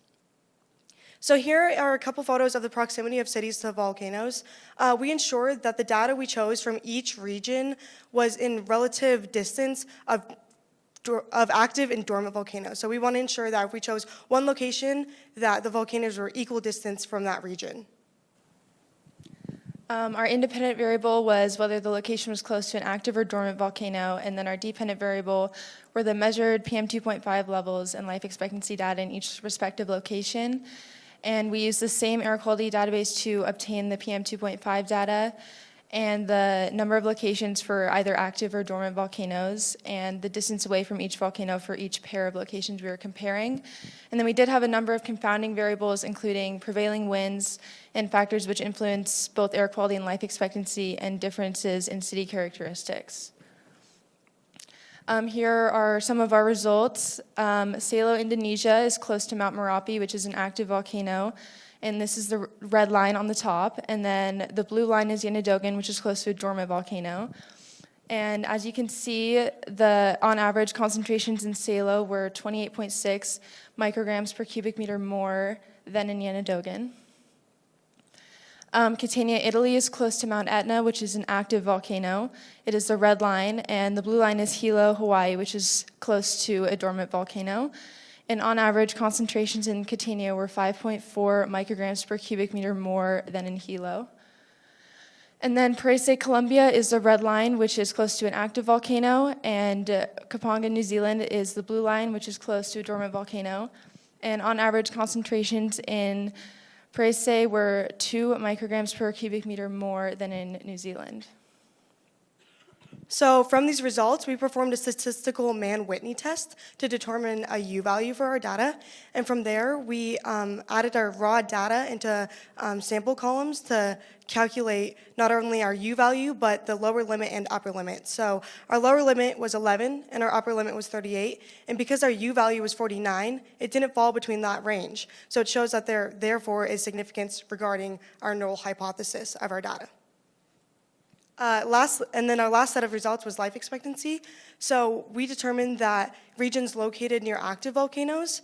S17: So here are a couple photos of the proximity of cities to volcanoes. We ensured that the data we chose from each region was in relative distance of active and dormant volcanoes. So we want to ensure that if we chose one location, that the volcanoes were equal distance from that region.
S12: Our independent variable was whether the location was close to an active or dormant volcano, and then our dependent variable were the measured PM 2.5 levels and life expectancy data in each respective location. And we used the same air quality database to obtain the PM 2.5 data and the number of locations for either active or dormant volcanoes and the distance away from each volcano for each pair of locations we were comparing. And then we did have a number of confounding variables, including prevailing winds and factors which influence both air quality and life expectancy and differences in city characteristics. Here are some of our results. Salo, Indonesia is close to Mount Merapi, which is an active volcano. And this is the red line on the top. And then the blue line is Yanadogan, which is close to a dormant volcano. And as you can see, the on average concentrations in Salo were 28.6 micrograms per cubic meter more than in Yanadogan. Catania, Italy is close to Mount Etna, which is an active volcano. It is the red line, and the blue line is Hilo, Hawaii, which is close to a dormant volcano. And on average, concentrations in Catania were 5.4 micrograms per cubic meter more than in Hilo. And then Paracel, Colombia is the red line, which is close to an active volcano, and Kapanga, New Zealand is the blue line, which is close to a dormant volcano. And on average, concentrations in Paracel were 2 micrograms per cubic meter more than in New Zealand.
S17: So from these results, we performed a statistical Mann-Whitney test to determine a U value for our data. And from there, we added our raw data into sample columns to calculate not only our U value, but the lower limit and upper limit. So our lower limit was 11, and our upper limit was 38. And because our U value was 49, it didn't fall between that range. So it shows that there, therefore, is significance regarding our null hypothesis of our data. And then our last set of results was life expectancy. So we determined that regions located near active volcanoes,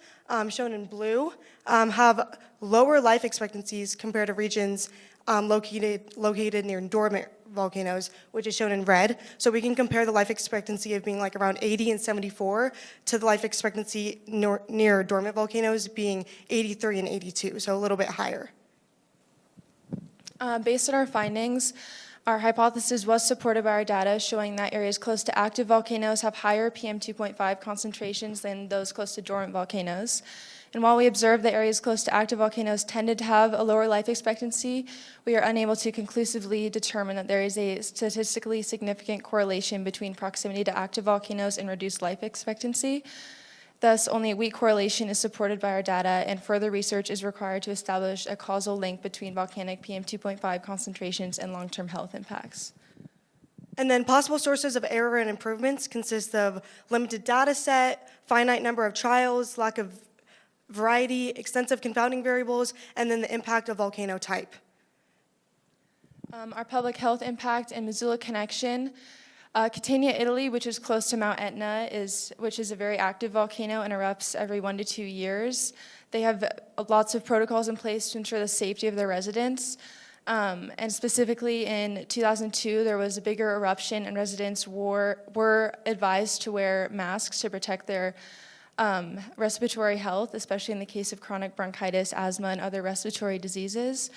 S17: shown in blue, have lower life expectancies compared to regions located near dormant volcanoes, which is shown in red. So we can compare the life expectancy of being like around 80 and 74 to the life expectancy near dormant volcanoes being 83 and 82, so a little bit higher.
S12: Based on our findings, our hypothesis was supported by our data showing that areas close to active volcanoes have higher PM 2.5 concentrations than those close to dormant volcanoes. And while we observed that areas close to active volcanoes tended to have a lower life expectancy, we are unable to conclusively determine that there is a statistically significant correlation between proximity to active volcanoes and reduced life expectancy.
S18: Thus, only a weak correlation is supported by our data, and further research is required to establish a causal link between volcanic PM2.5 concentrations and long-term health impacts.
S17: And then possible sources of error and improvements consist of limited data set, finite number of trials, lack of variety, extensive confounding variables, and then the impact of volcano type.
S18: Our public health impact in Missoula connection, Catania, Italy, which is close to Mount Etna, which is a very active volcano and erupts every 1 to 2 years. They have lots of protocols in place to ensure the safety of their residents. And specifically in 2002, there was a bigger eruption, and residents were advised to wear masks to protect their respiratory health, especially in the case of chronic bronchitis, asthma, and other respiratory diseases.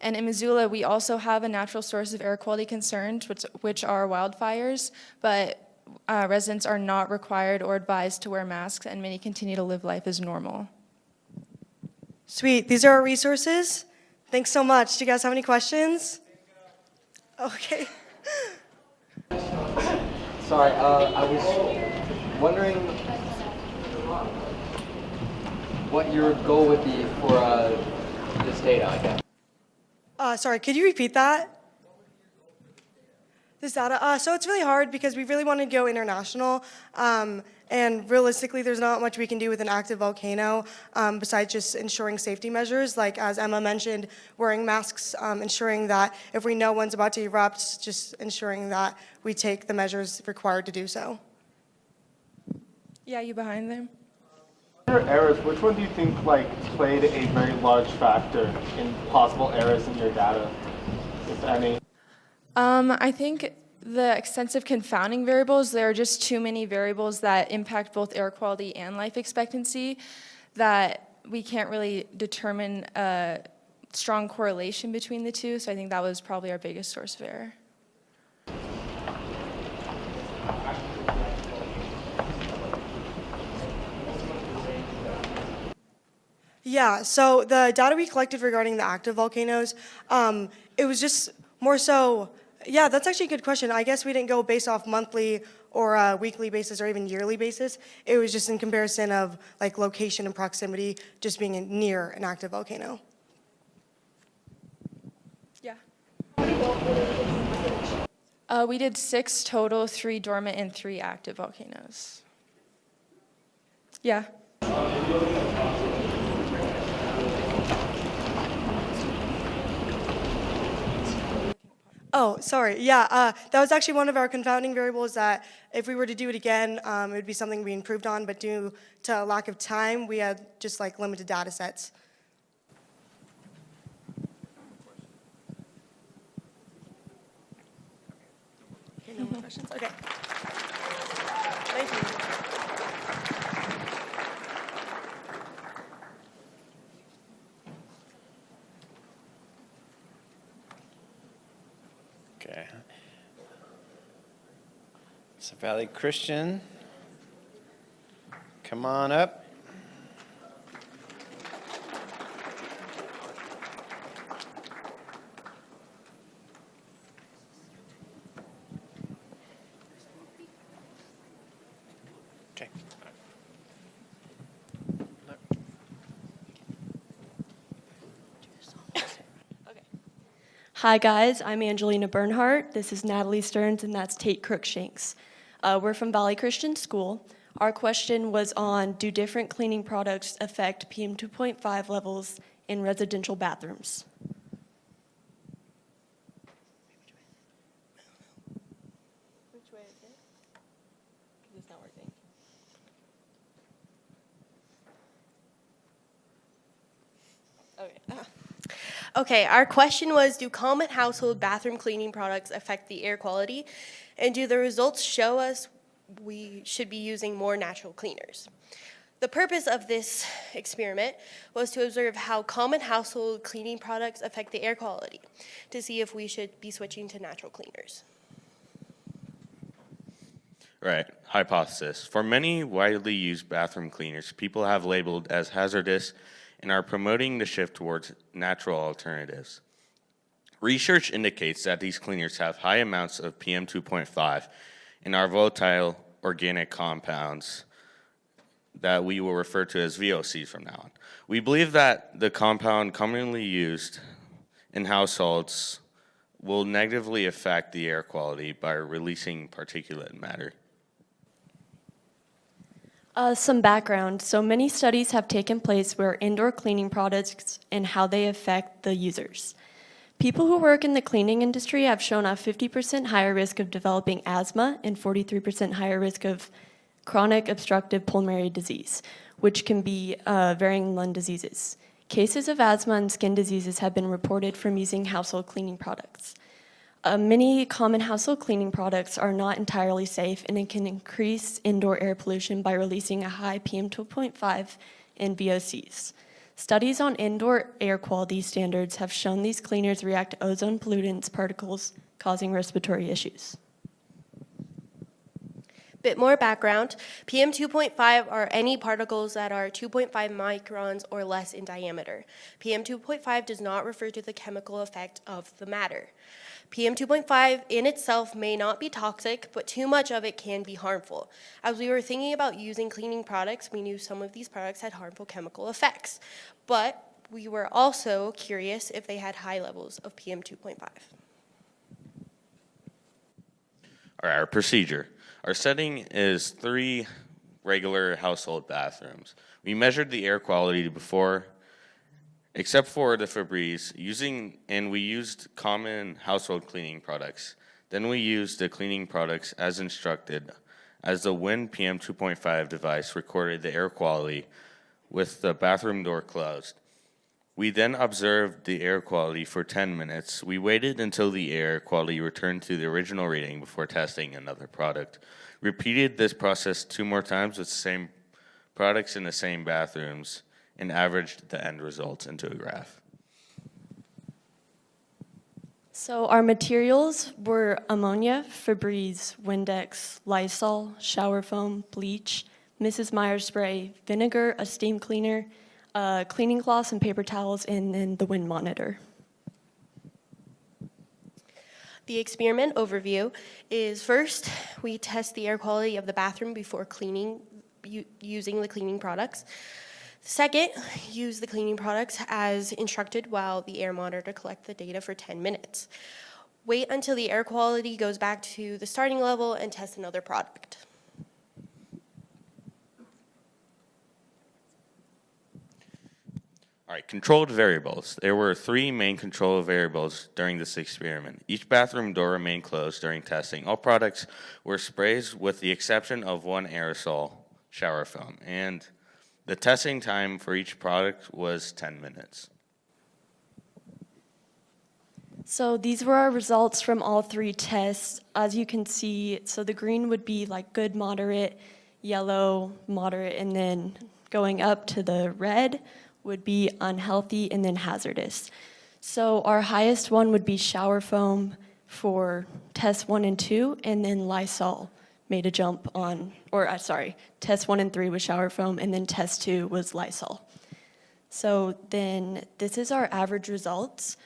S18: And in Missoula, we also have a natural source of air quality concerns, which are wildfires, but residents are not required or advised to wear masks, and many continue to live life as normal.
S17: Sweet. These are our resources. Thanks so much. Do you guys have any questions? Okay.
S6: Sorry, I was wondering what your goal would be for this data, I guess.
S17: Sorry, could you repeat that? This data? So it's really hard because we really want to go international. And realistically, there's not much we can do with an active volcano besides just ensuring safety measures, like as Emma mentioned, wearing masks, ensuring that if we know one's about to erupt, just ensuring that we take the measures required to do so.
S18: Yeah, you behind them?
S10: Errors, which one do you think played a very large factor in possible errors in your data, if any?
S18: I think the extensive confounding variables, there are just too many variables that impact both air quality and life expectancy that we can't really determine a strong correlation between the two, so I think that was probably our biggest source of error.
S17: Yeah, so the data we collected regarding the active volcanoes, it was just more so, yeah, that's actually a good question. I guess we didn't go based off monthly or a weekly basis or even yearly basis. It was just in comparison of location and proximity, just being near an active volcano.
S18: Yeah. We did 6 total, 3 dormant and 3 active volcanoes. Yeah.
S17: Oh, sorry. Yeah, that was actually one of our confounding variables that if we were to do it again, it would be something we improved on, but due to lack of time, we had just limited data sets. Okay, no more questions? Okay. Thank you.
S1: Okay. So Valley Christian, come on up. Okay.
S19: Hi guys, I'm Angelina Bernhardt. This is Natalie Stearns, and that's Tate Crookshanks. We're from Valley Christian School. Our question was on, do different cleaning products affect PM 2.5 levels in residential bathrooms?
S12: Which way is it? Because it's not working.
S20: Okay. Okay, our question was, do common household bathroom cleaning products affect the air quality? And do the results show us we should be using more natural cleaners? The purpose of this experiment was to observe how common household cleaning products affect the air quality, to see if we should be switching to natural cleaners.
S14: Right. Hypothesis. For many widely used bathroom cleaners, people have labeled as hazardous and are promoting the shift towards natural alternatives. Research indicates that these cleaners have high amounts of PM 2.5 and are volatile organic compounds that we will refer to as VOCs from now on. We believe that the compound commonly used in households will negatively affect the air quality by releasing particulate matter.
S19: Some background. So many studies have taken place where indoor cleaning products and how they affect the users. People who work in the cleaning industry have shown a 50% higher risk of developing asthma and 43% higher risk of chronic obstructive pulmonary disease, which can be varying lung diseases. Cases of asthma and skin diseases have been reported from using household cleaning products. Many common household cleaning products are not entirely safe, and it can increase indoor air pollution by releasing a high PM2.5 in VOCs. Studies on indoor air quality standards have shown these cleaners react to ozone pollutants particles, causing respiratory issues.
S20: Bit more background, PM2.5 are any particles that are 2.5 microns or less in diameter. PM2.5 does not refer to the chemical effect of the matter. PM2.5 in itself may not be toxic, but too much of it can be harmful. As we were thinking about using cleaning products, we knew some of these products had harmful chemical effects, but we were also curious if they had high levels of PM2.5.
S14: All right, our procedure. Our setting is 3 regular household bathrooms. We measured the air quality before, except for the Febreze, and we used common household cleaning products. Then we used the cleaning products as instructed, as the Wind PM2.5 device recorded the air quality with the bathroom door closed. We then observed the air quality for 10 minutes. We waited until the air quality returned to the original reading before testing another product. Repeated this process 2 more times with the same products in the same bathrooms, and averaged the end results into a graph.
S19: So our materials were ammonia, Febreze, Windex, Lysol, shower foam, bleach, Mrs. Meyer spray, vinegar, a steam cleaner, cleaning cloths and paper towels, and then the wind monitor.
S20: The experiment overview is first, we test the air quality of the bathroom before cleaning, using the cleaning products. Second, use the cleaning products as instructed while the air monitor collects the data for 10 minutes. Wait until the air quality goes back to the starting level and test another product.
S14: All right, controlled variables. There were 3 main control variables during this experiment. Each bathroom door remained closed during testing. All products were sprays with the exception of 1 aerosol shower foam, and the testing time for each product was 10 minutes.
S19: So these were our results from all 3 tests. As you can see, so the green would be like good, moderate, yellow, moderate, and then going up to the red would be unhealthy and then hazardous. So our highest one would be shower foam for test 1 and 2, and then Lysol made a jump on, test 1 and 3 was shower foam, and then test 2 was Lysol. So then this is our average results.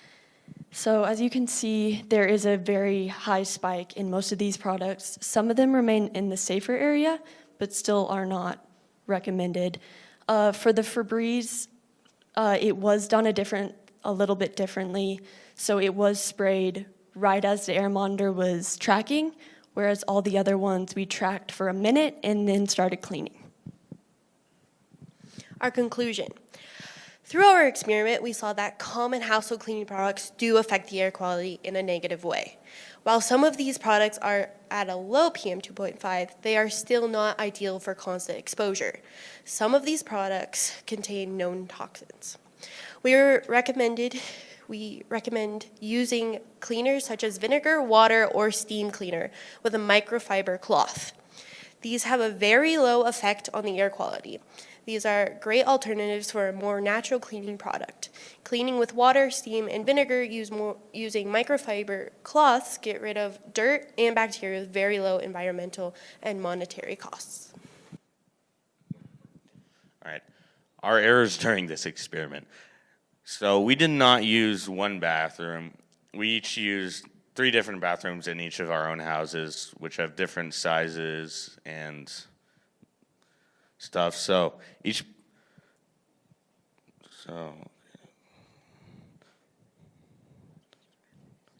S19: So as you can see, there is a very high spike in most of these products. Some of them remain in the safer area, but still are not recommended. For the Febreze, it was done a little bit differently. So it was sprayed right as the air monitor was tracking, whereas all the other ones we tracked for a minute and then started cleaning.
S20: Our conclusion. Through our experiment, we saw that common household cleaning products do affect the air quality in a negative way. While some of these products are at a low PM2.5, they are still not ideal for constant exposure. Some of these products contain known toxins. We recommend using cleaners such as vinegar, water, or steam cleaner with a microfiber cloth. These have a very low effect on the air quality. These are great alternatives for a more natural cleaning product. Cleaning with water, steam, and vinegar using microfiber cloths get rid of dirt and bacteria with very low environmental and monetary costs.
S14: All right, our errors during this experiment. So we did not use 1 bathroom. We each used 3 different bathrooms in each of our own houses, which have different sizes and stuff.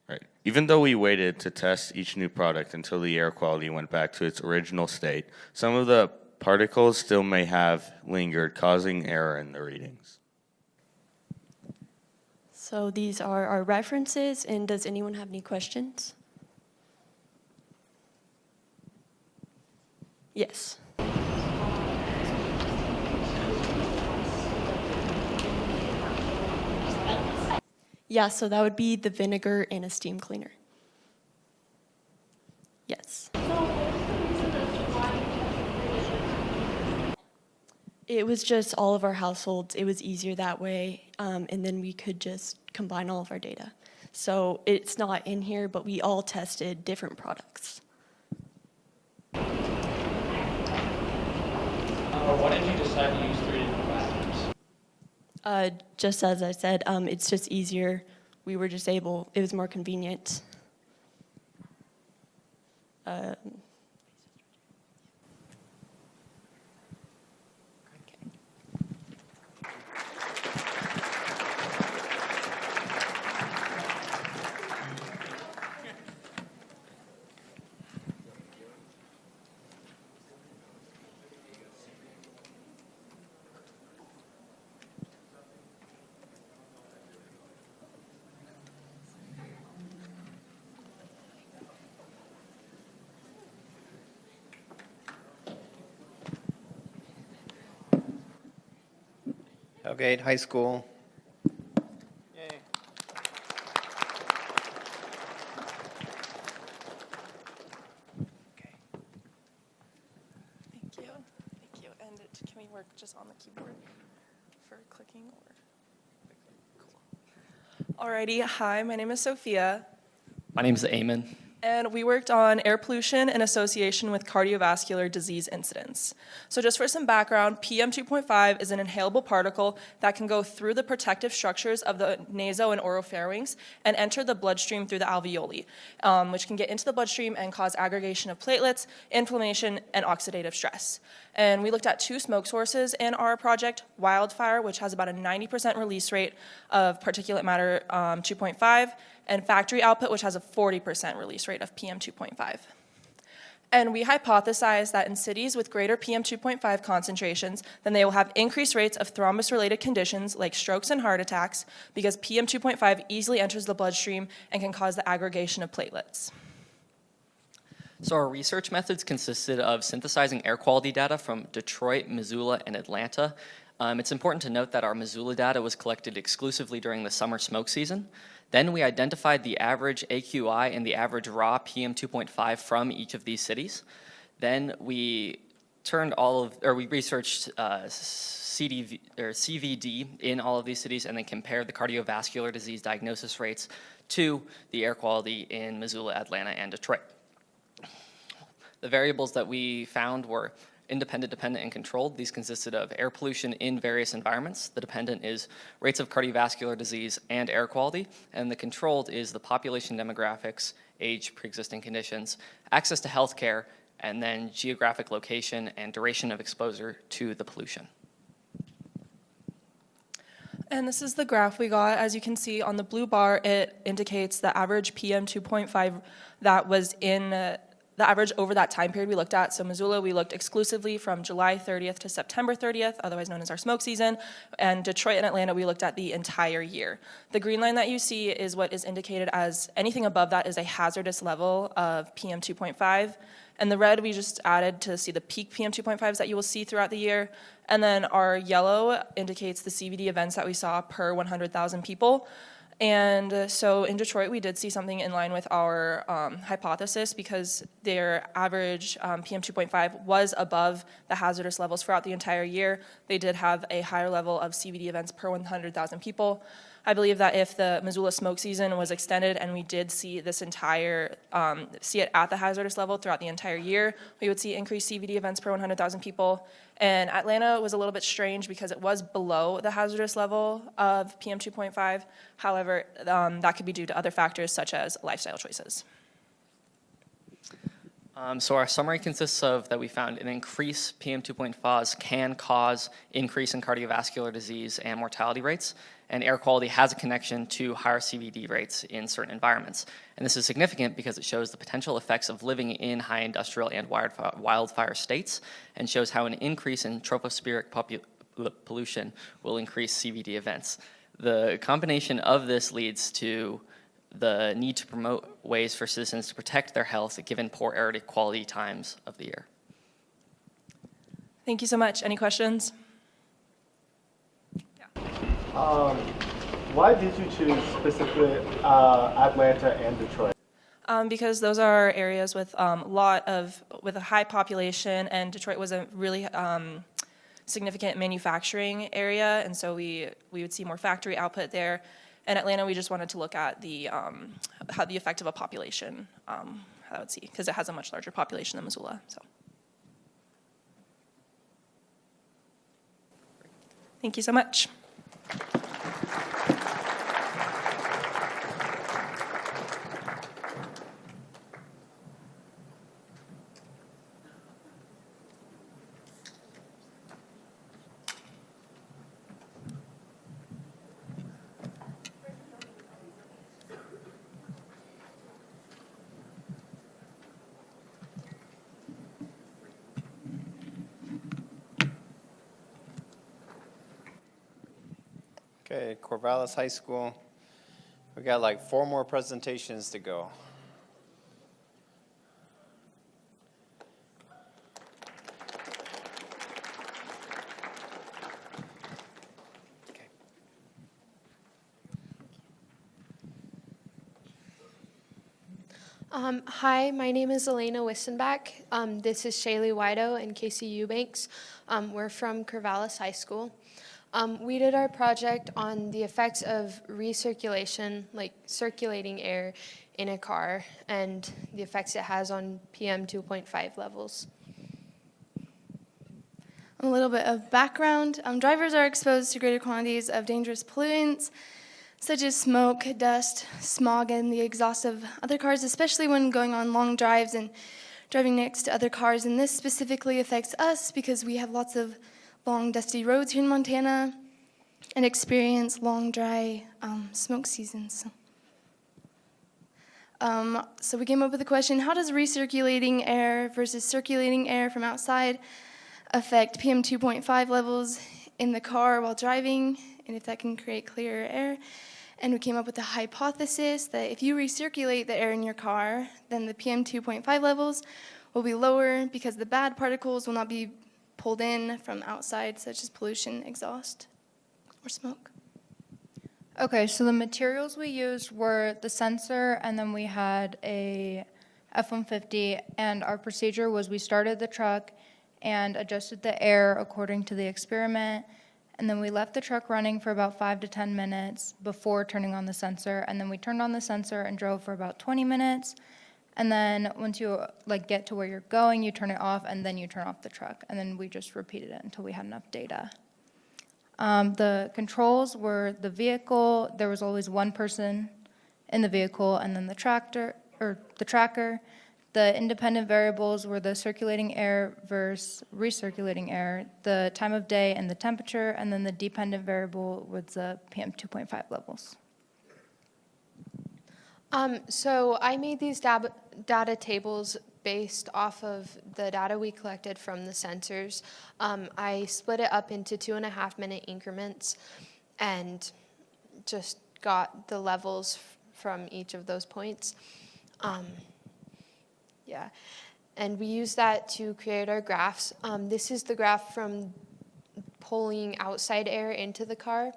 S14: Right. Even though we waited to test each new product until the air quality went back to its original state, some of the particles still may have lingered, causing error in the readings.
S19: So these are our references, and does anyone have any questions? Yes. Yeah, so that would be the vinegar and a steam cleaner. Yes. It was just all of our households. It was easier that way, and then we could just combine all of our data. So it's not in here, but we all tested different products.
S5: Why did you decide to use 3 different bathrooms?
S19: Just as I said, it's just easier. We were just able, it was more convenient.
S1: Hellgate High School.
S2: Thank you. Thank you. And can we work just on the keyboard for clicking? Cool. Alrighty. Hi, my name is Sophia.
S3: My name is Eamon.
S2: And we worked on air pollution in association with cardiovascular disease incidents. So just for some background, PM2.5 is an inhalable particle that can go through the protective structures of the naso and oropharynx and enter the bloodstream through the alveoli, which can get into the bloodstream and cause aggregation of platelets, inflammation, and oxidative stress. And we looked at 2 smoke sources in our project, wildfire, which has about a 90% release rate of particulate matter 2.5, and factory output, which has a 40% release rate of PM2.5. And we hypothesized that in cities with greater PM2.5 concentrations, then they will have increased rates of thrombus-related conditions like strokes and heart attacks because PM2.5 easily enters the bloodstream and can cause the aggregation of platelets.
S3: So our research methods consisted of synthesizing air quality data from Detroit, Missoula, and Atlanta. It's important to note that our Missoula data was collected exclusively during the summer smoke season. Then we identified the average AQI and the average raw PM2.5 from each of these cities. Then we researched CVD in all of these cities and then compared the cardiovascular disease diagnosis rates to the air quality in Missoula, Atlanta, and Detroit. The variables that we found were independent, dependent, and controlled. These consisted of air pollution in various environments. The dependent is rates of cardiovascular disease and air quality, and the controlled is the population demographics, age, pre-existing conditions, access to health care, and then geographic location and duration of exposure to the pollution.
S2: And this is the graph we got. As you can see on the blue bar, it indicates the average PM2.5 that was in the average over that time period we looked at. So Missoula, we looked exclusively from July 30th to September 30th, otherwise known as our smoke season. And Detroit and Atlanta, we looked at the entire year. The green line that you see is what is indicated as anything above that is a hazardous level of PM2.5. And the red we just added to see the peak PM2.5s that you will see throughout the year. And then our yellow indicates the CVD events that we saw per 100,000 people. And so in Detroit, we did see something in line with our hypothesis because their average PM2.5 was above the hazardous levels throughout the entire year. They did have a higher level of CVD events per 100,000 people. I believe that if the Missoula smoke season was extended and we did see this entire, see it at the hazardous level throughout the entire year, we would see increased CVD events per 100,000 people. And Atlanta was a little bit strange because it was below the hazardous level of PM2.5. However, that could be due to other factors such as lifestyle choices.
S3: So our summary consists of that we found an increase PM2.5s can cause increase in cardiovascular disease and mortality rates, and air quality has a connection to higher CVD rates in certain environments. And this is significant because it shows the potential effects of living in high industrial and wildfire states, and shows how an increase in tropospheric pollution will increase CVD events. The combination of this leads to the need to promote ways for citizens to protect their health given poor air quality times of the year.
S7: Thank you so much. Any questions?
S10: Why did you choose specifically Atlanta and Detroit?
S7: Because those are areas with with a high population, and Detroit was a really significant manufacturing area, and so we would see more factory output there. And Atlanta, we just wanted to look at how the effect of a population, how that would see, because it has a much larger population than Missoula. So, thank you so much.
S1: Okay, Corvallis High School. We got like 4 more presentations to go.
S8: Hi, my name is Elena Wissenbach. This is Shaylee Wido and Casey Eubanks. We're from Corvallis High School. We did our project on the effects of recirculation, like circulating air in a car, and the effects it has on PM 2.5 levels.
S2: A little bit of background. Drivers are exposed to greater quantities of dangerous pollutants, such as smoke, dust, smog, and the exhaust of other cars, especially when going on long drives and driving next to other cars. And this specifically affects us because we have lots of long, dusty roads here in Montana and experience long, dry smoke seasons. So we came up with the question, how does recirculating air versus circulating air from outside affect PM 2.5 levels in the car while driving, and if that can create clearer air? And we came up with a hypothesis that if you recirculate the air in your car, then the PM 2.5 levels will be lower because the bad particles will not be pulled in from outside, such as pollution, exhaust, or smoke.
S21: Okay, so the materials we used were the sensor, and then we had a F-150, and our procedure was we started the truck and adjusted the air according to the experiment, and then we left the truck running for about 5 to 10 minutes before turning on the sensor, and then we turned on the sensor and drove for about 20 minutes, and then once you get to where you're going, you turn it off, and then you turn off the truck, and then we just repeated it until we had enough data. The controls were the vehicle. There was always one person in the vehicle, and then the tracker. The independent variables were the circulating air versus recirculating air, the time of day and the temperature, and then the dependent variable was the PM 2.5 levels.
S8: So I made these data tables based off of the data we collected from the sensors. I split it up into 2.5-minute increments and just got the levels from each of those points. Yeah, and we use that to create our graphs. This is the graph from pulling outside air into the car.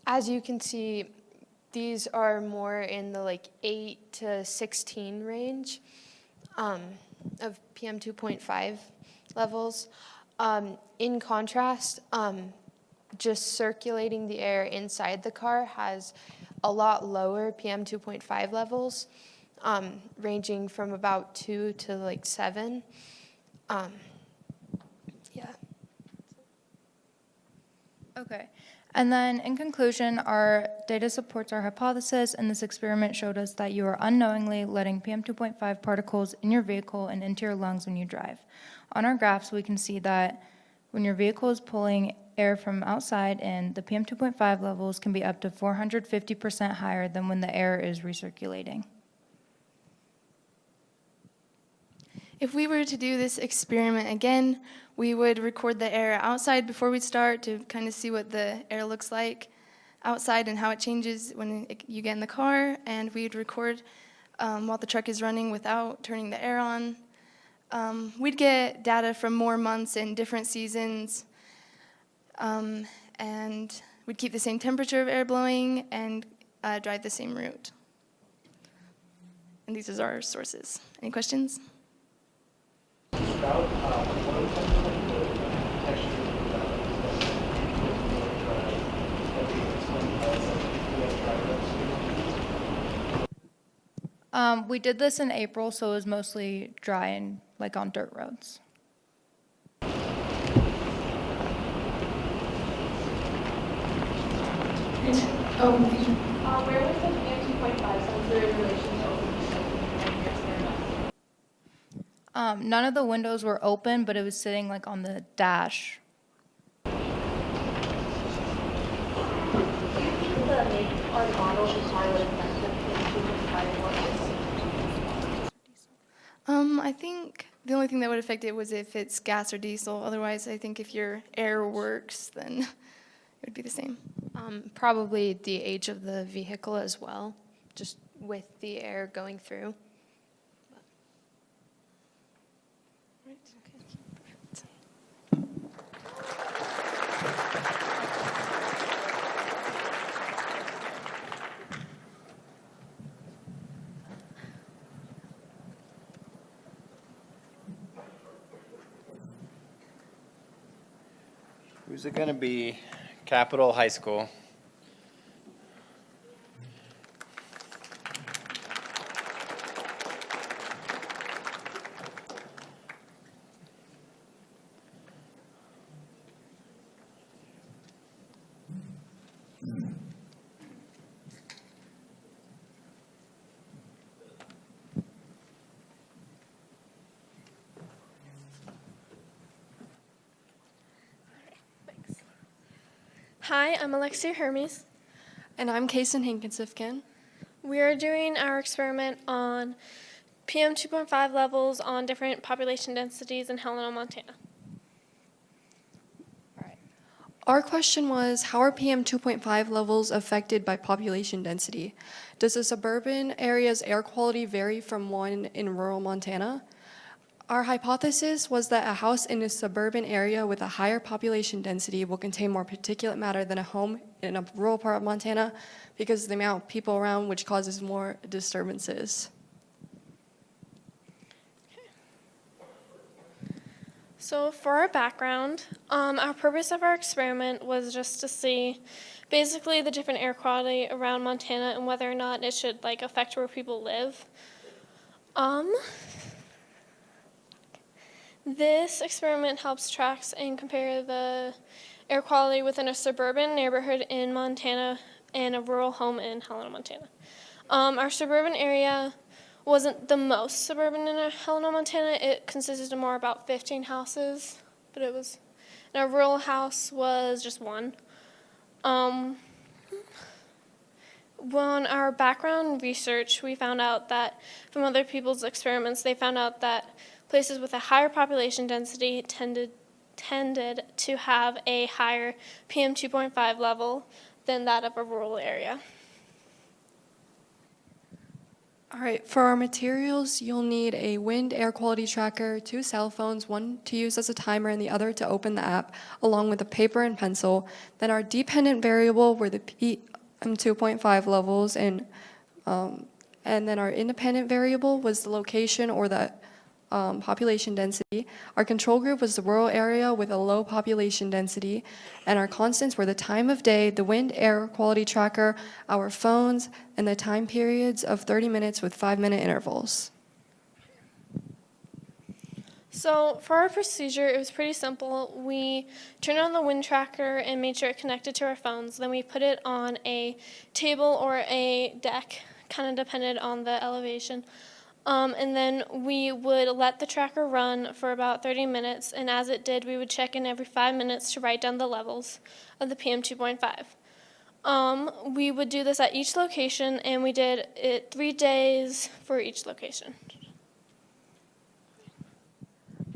S8: As you can see, these are more in the 8 to 16 range of PM 2.5 levels. In contrast, just circulating the air inside the car has a lot lower PM 2.5 levels, ranging from about 2 to 7. Yeah.
S21: Okay. And then in conclusion, our data supports our hypothesis, and this experiment showed us that you are unknowingly letting PM2.5 particles in your vehicle and into your lungs when you drive. On our graphs, we can see that when your vehicle is pulling air from outside in, the PM2.5 levels can be up to 450% higher than when the air is recirculating.
S13: If we were to do this experiment again, we would record the air outside before we start to kind of see what the air looks like outside and how it changes when you get in the car, and we'd record while the truck is running without turning the air on. We'd get data from more months and different seasons, and we'd keep the same temperature of air blowing and drive the same route. And these are our sources. Any questions?
S21: We did this in April, so it was mostly dry and like on dirt roads.
S15: Where was the PM2.5 sensor in relation to open experiment?
S21: None of the windows were open, but it was sitting like on the dash.
S15: The make or model is hard effective PM2.5 levels.
S13: I think the only thing that would affect it was if it's gas or diesel. Otherwise, I think if your air works, then it would be the same.
S8: Probably the age of the vehicle as well, just with the air going through.
S1: Who's it gonna be? Capitol High School.
S22: Hi, I'm Alexia Hermes.
S23: And I'm Kason Hinkensifkin.
S22: We are doing our experiment on PM 2.5 levels on different population densities in Helena, Montana.
S23: Our question was, how are PM 2.5 levels affected by population density? Does a suburban area's air quality vary from one in rural Montana? Our hypothesis was that a house in a suburban area with a higher population density will contain more particulate matter than a home in a rural part of Montana because of the amount of people around, which causes more disturbances.
S22: So for our background, our purpose of our experiment was just to see basically the different air quality around Montana and whether or not it should affect where people live. This experiment helps track and compare the air quality within a suburban neighborhood in Montana and a rural home in Helena, Montana. Our suburban area wasn't the most suburban in Helena, Montana. It consisted of more about 15 houses, but and our rural house was just one. On our background research, we found out that from other people's experiments, they found out that places with a higher population density tended to have a higher PM 2.5 level than that of a rural area.
S23: All right, for our materials, you'll need a wind air quality tracker, 2 cell phones, one to use as a timer and the other to open the app, along with a paper and pencil. Then our dependent variable were the PM 2.5 levels, and then our independent variable was the location or the population density. Our control group was the rural area with a low population density, and our constants were the time of day, the wind air quality tracker, our phones, and the time periods of 30 minutes with 5-minute intervals.
S22: So for our procedure, it was pretty simple. We turned on the wind tracker and made sure it connected to our phones. Then we put it on a table or a deck, kind of depended on the elevation. And then we would let the tracker run for about 30 minutes, and as it did, we would check in every 5 minutes to write down the levels of the PM 2.5. We would do this at each location, and we did it 3 days for each location.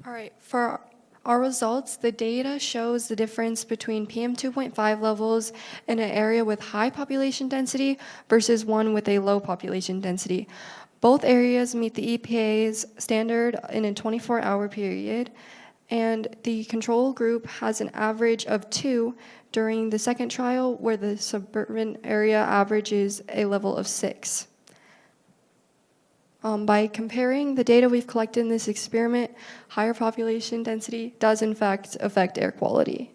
S23: All right, for our results, the data shows the difference between PM 2.5 levels in an area with high population density versus one with a low population density. Both areas meet the EPA's standard in a 24-hour period, and the control group has an average of 2 during the second trial, where the suburban area averages a level of 6. By comparing the data we've collected in this experiment, higher population density does in fact affect air quality.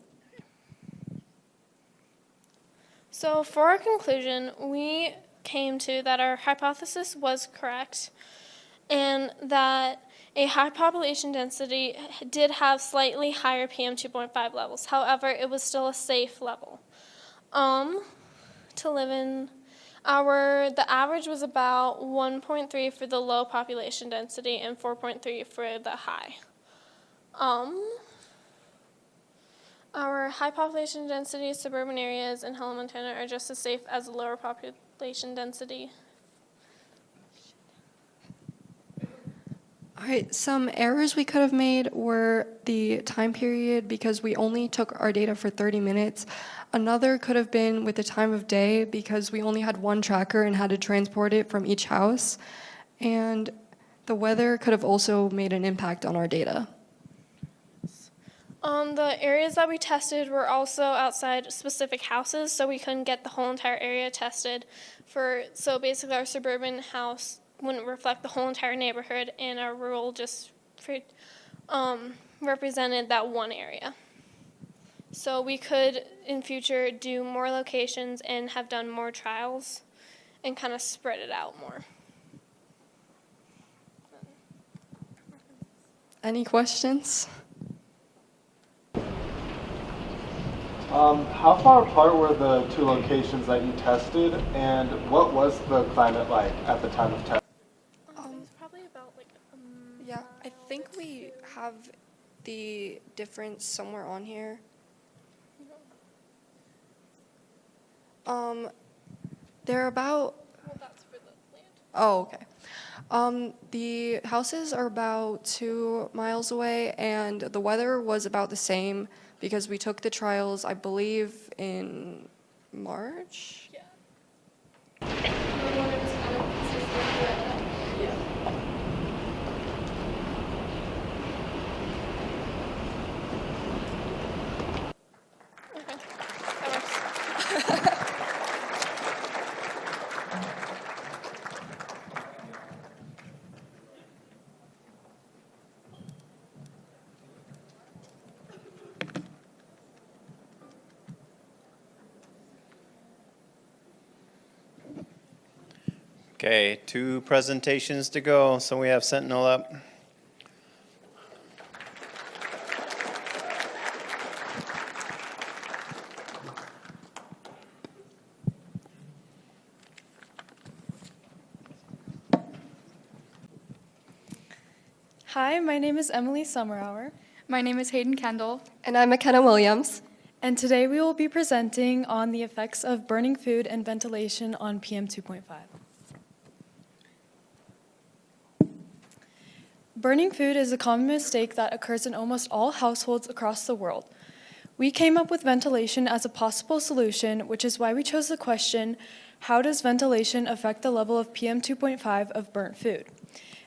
S22: So for our conclusion, we came to that our hypothesis was correct and that a high population density did have slightly higher PM 2.5 levels. However, it was still a safe level to live in. The average was about 1.3 for the low population density and 4.3 for the high. Our high population density suburban areas in Helena, Montana are just as safe as the lower population density.
S23: All right, some errors we could have made were the time period, because we only took our data for 30 minutes. Another could have been with the time of day, because we only had one tracker and had to transport it from each house. And the weather could have also made an impact on our data.
S22: The areas that we tested were also outside specific houses, so we couldn't get the whole entire area tested. So basically our suburban house wouldn't reflect the whole entire neighborhood, and our rural just represented that one area. So we could, in future, do more locations and have done more trials and kind of spread it out more.
S23: Any questions?
S10: How far apart were the 2 locations that you tested, and what was the climate like at the time of testing?
S22: It's probably about like
S23: Yeah, I think we have the difference somewhere on here. They're about.
S22: Well, that's for the land.
S23: Oh, okay. The houses are about 2 miles away, and the weather was about the same because we took the trials, I believe, in March.
S22: Yeah.
S1: Okay, 2 presentations to go. So we have Sentinel up.
S9: Hi, my name is Emily Summerhour.
S11: My name is Hayden Kendall.
S9: And I'm McKenna Williams. And today we will be presenting on the effects of burning food and ventilation on PM 2.5. Burning food is a common mistake that occurs in almost all households across the world. We came up with ventilation as a possible solution, which is why we chose the question, how does ventilation affect the level of PM 2.5 of burnt food?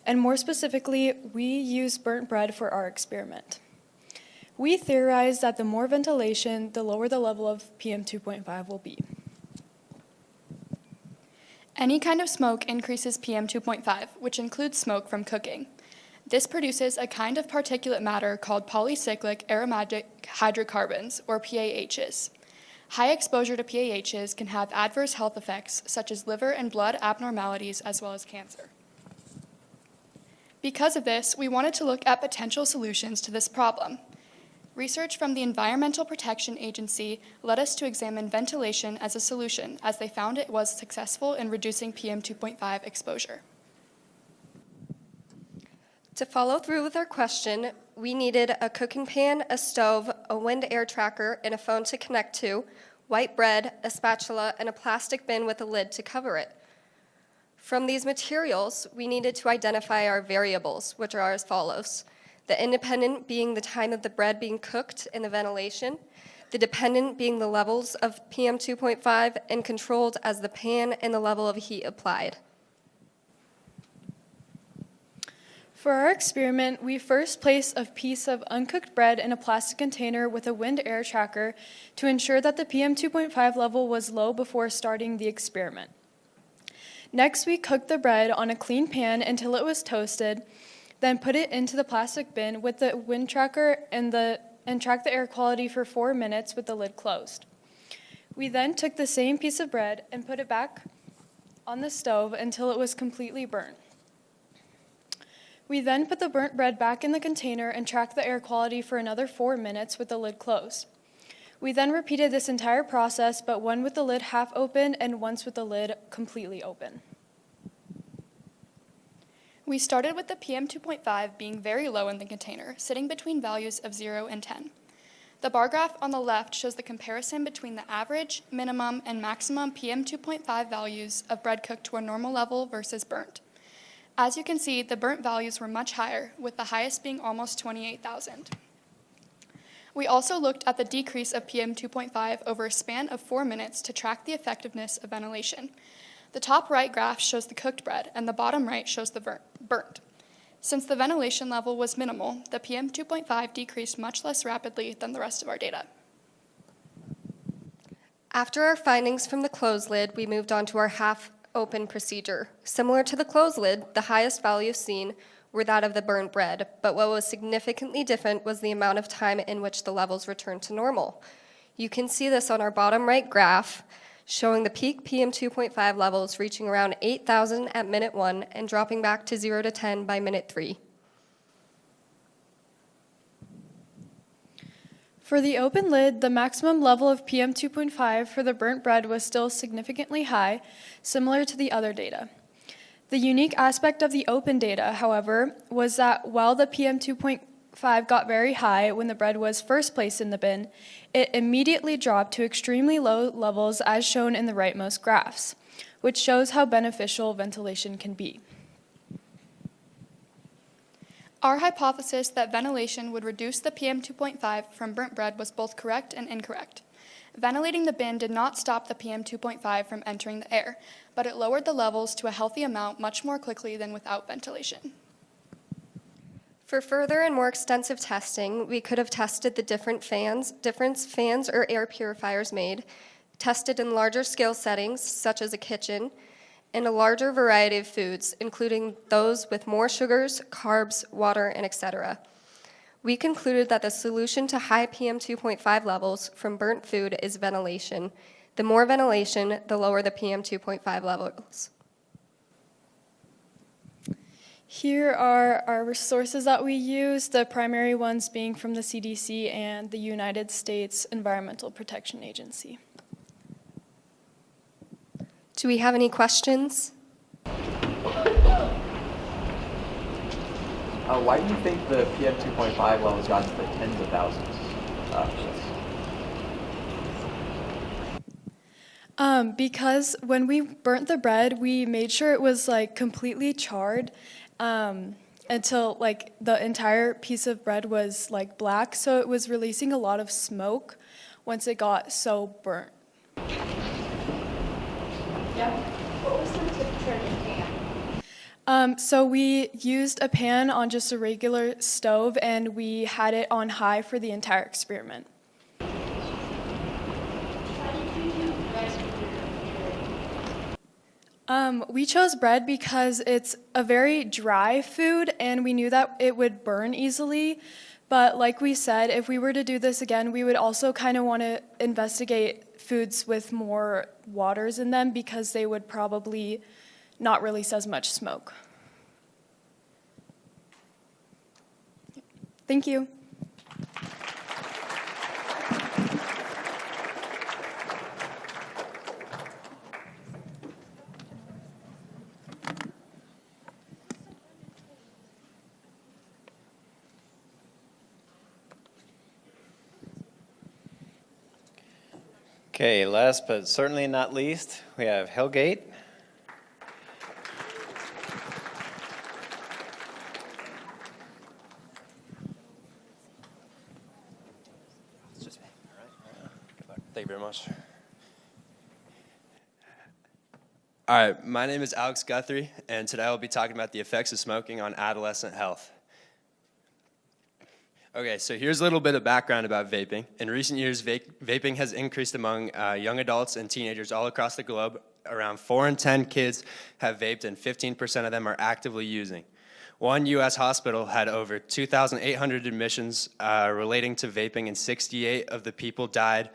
S9: And more specifically, we used burnt bread for our experiment. We theorized that the more ventilation, the lower the level of PM 2.5 will be.
S11: Any kind of smoke increases PM 2.5, which includes smoke from cooking. This produces a kind of particulate matter called polycyclic aromatic hydrocarbons, or PAHs. High exposure to PAHs can have adverse health effects such as liver and blood abnormalities as well as cancer. Because of this, we wanted to look at potential solutions to this problem. Research from the Environmental Protection Agency led us to examine ventilation as a solution, as they found it was successful in reducing PM 2.5 exposure.
S4: To follow through with our question, we needed a cooking pan, a stove, a wind air tracker, and a phone to connect to, white bread, a spatula, and a plastic bin with a lid to cover it. From these materials, we needed to identify our variables, which are as follows. The independent being the time of the bread being cooked and the ventilation, the dependent being the levels of PM 2.5, and controlled as the pan and the level of heat applied.
S9: For our experiment, we first placed a piece of uncooked bread in a plastic container with a wind air tracker to ensure that the PM 2.5 level was low before starting the experiment. Next, we cooked the bread on a clean pan until it was toasted, then put it into the plastic bin with the wind tracker and tracked the air quality for 4 minutes with the lid closed. We then took the same piece of bread and put it back on the stove until it was completely burnt. We then put the burnt bread back in the container and tracked the air quality for another 4 minutes with the lid closed. We then repeated this entire process, but one with the lid half open and once with the lid completely open.
S11: We started with the PM 2.5 being very low in the container, sitting between values of 0 and 10. The bar graph on the left shows the comparison between the average, minimum, and maximum PM 2.5 values of bread cooked to a normal level versus burnt. As you can see, the burnt values were much higher, with the highest being almost 28,000. We also looked at the decrease of PM 2.5 over a span of 4 minutes to track the effectiveness of ventilation. The top right graph shows the cooked bread, and the bottom right shows the burnt. Since the ventilation level was minimal, the PM 2.5 decreased much less rapidly than the rest of our data.
S4: After our findings from the closed lid, we moved on to our half-open procedure. Similar to the closed lid, the highest values seen were that of the burnt bread, but what was significantly different was the amount of time in which the levels returned to normal. You can see this on our bottom right graph, showing the peak PM 2.5 levels reaching around 8,000 at minute 1 and dropping back to 0 to 10 by minute 3.
S9: For the open lid, the maximum level of PM 2.5 for the burnt bread was still significantly high, similar to the other data. The unique aspect of the open data, however, was that while the PM 2.5 got very high when the bread was first placed in the bin, it immediately dropped to extremely low levels as shown in the rightmost graphs, which shows how beneficial ventilation can be.
S11: Our hypothesis that ventilation would reduce the PM 2.5 from burnt bread was both correct and incorrect. Ventilating the bin did not stop the PM 2.5 from entering the air, but it lowered the levels to a healthy amount much more quickly than without ventilation.
S4: For further and more extensive testing, we could have tested the different fans or air purifiers made, tested in larger scale settings, such as a kitchen, and a larger variety of foods, including those with more sugars, carbs, water, and etc. We concluded that the solution to high PM 2.5 levels from burnt food is ventilation. The more ventilation, the lower the PM 2.5 levels.
S9: Here are our resources that we use, the primary ones being from the CDC and the United States Environmental Protection Agency.
S4: Do we have any questions?
S5: Why do you think the PM 2.5 levels got to the tens of thousands?
S9: Because when we burnt the bread, we made sure it was like completely charred until like the entire piece of bread was like black. So it was releasing a lot of smoke once it got so burnt.
S6: Yeah. What was the temperature in the pan?
S9: So we used a pan on just a regular stove, and we had it on high for the entire experiment. We chose bread because it's a very dry food, and we knew that it would burn easily. But like we said, if we were to do this again, we would also kind of want to investigate foods with more waters in them because they would probably not release as much smoke.
S11: Thank you.
S1: Okay, last but certainly not least, we have Hellgate.
S16: Thank you very much. All right, my name is Alex Guthrie, and today I'll be talking about the effects of smoking on adolescent health. Okay, so here's a little bit of background about vaping. In recent years, vaping has increased among young adults and teenagers all across the globe. Around 4 in 10 kids have vaped, and 15% of them are actively using. One U.S. hospital had over 2,800 admissions relating to vaping, and 68 of the people died,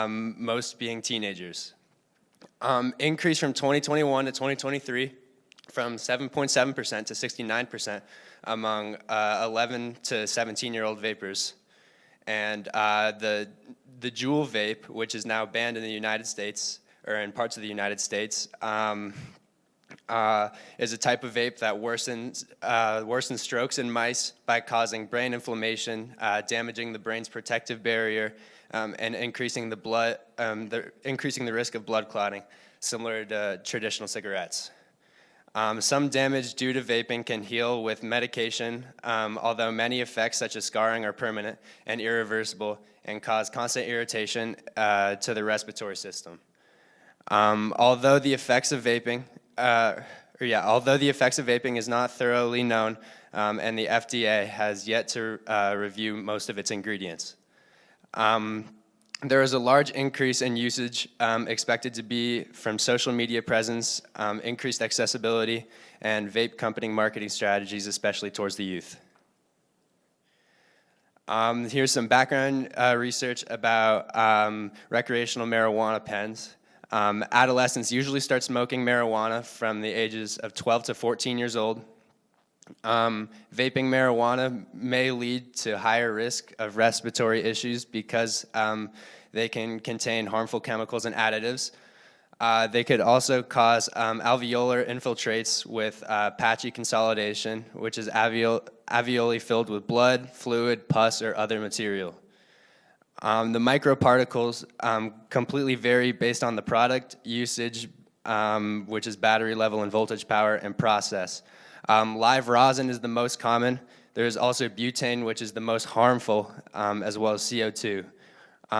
S16: most being teenagers. Increase from 2021 to 2023 from 7.7% to 69% among 11 to 17-year-old vapers. And the Juul vape, which is now banned in the United States, or in parts of the United States, is a type of vape that worsens strokes in mice by causing brain inflammation, damaging the brain's protective barrier, and increasing the risk of blood clotting, similar to traditional cigarettes. Some damage due to vaping can heal with medication, although many effects such as scarring are permanent and irreversible and cause constant irritation to the respiratory system. Although the effects of vaping is not thoroughly known, and the FDA has yet to review most of its ingredients. There is a large increase in usage expected to be from social media presence, increased accessibility, and vape company marketing strategies, especially towards the youth. Here's some background research about recreational marijuana pens. Adolescents usually start smoking marijuana from the ages of 12 to 14 years old. Vaping marijuana may lead to higher risk of respiratory issues because they can contain harmful chemicals and additives. They could also cause alveolar infiltrates with patchy consolidation, which is alveoli filled with blood, fluid, pus, or other material. The microparticles completely vary based on the product, usage, which is battery level and voltage power, and process. Live rosin is the most common. There is also butane, which is the most harmful, as well as CO2.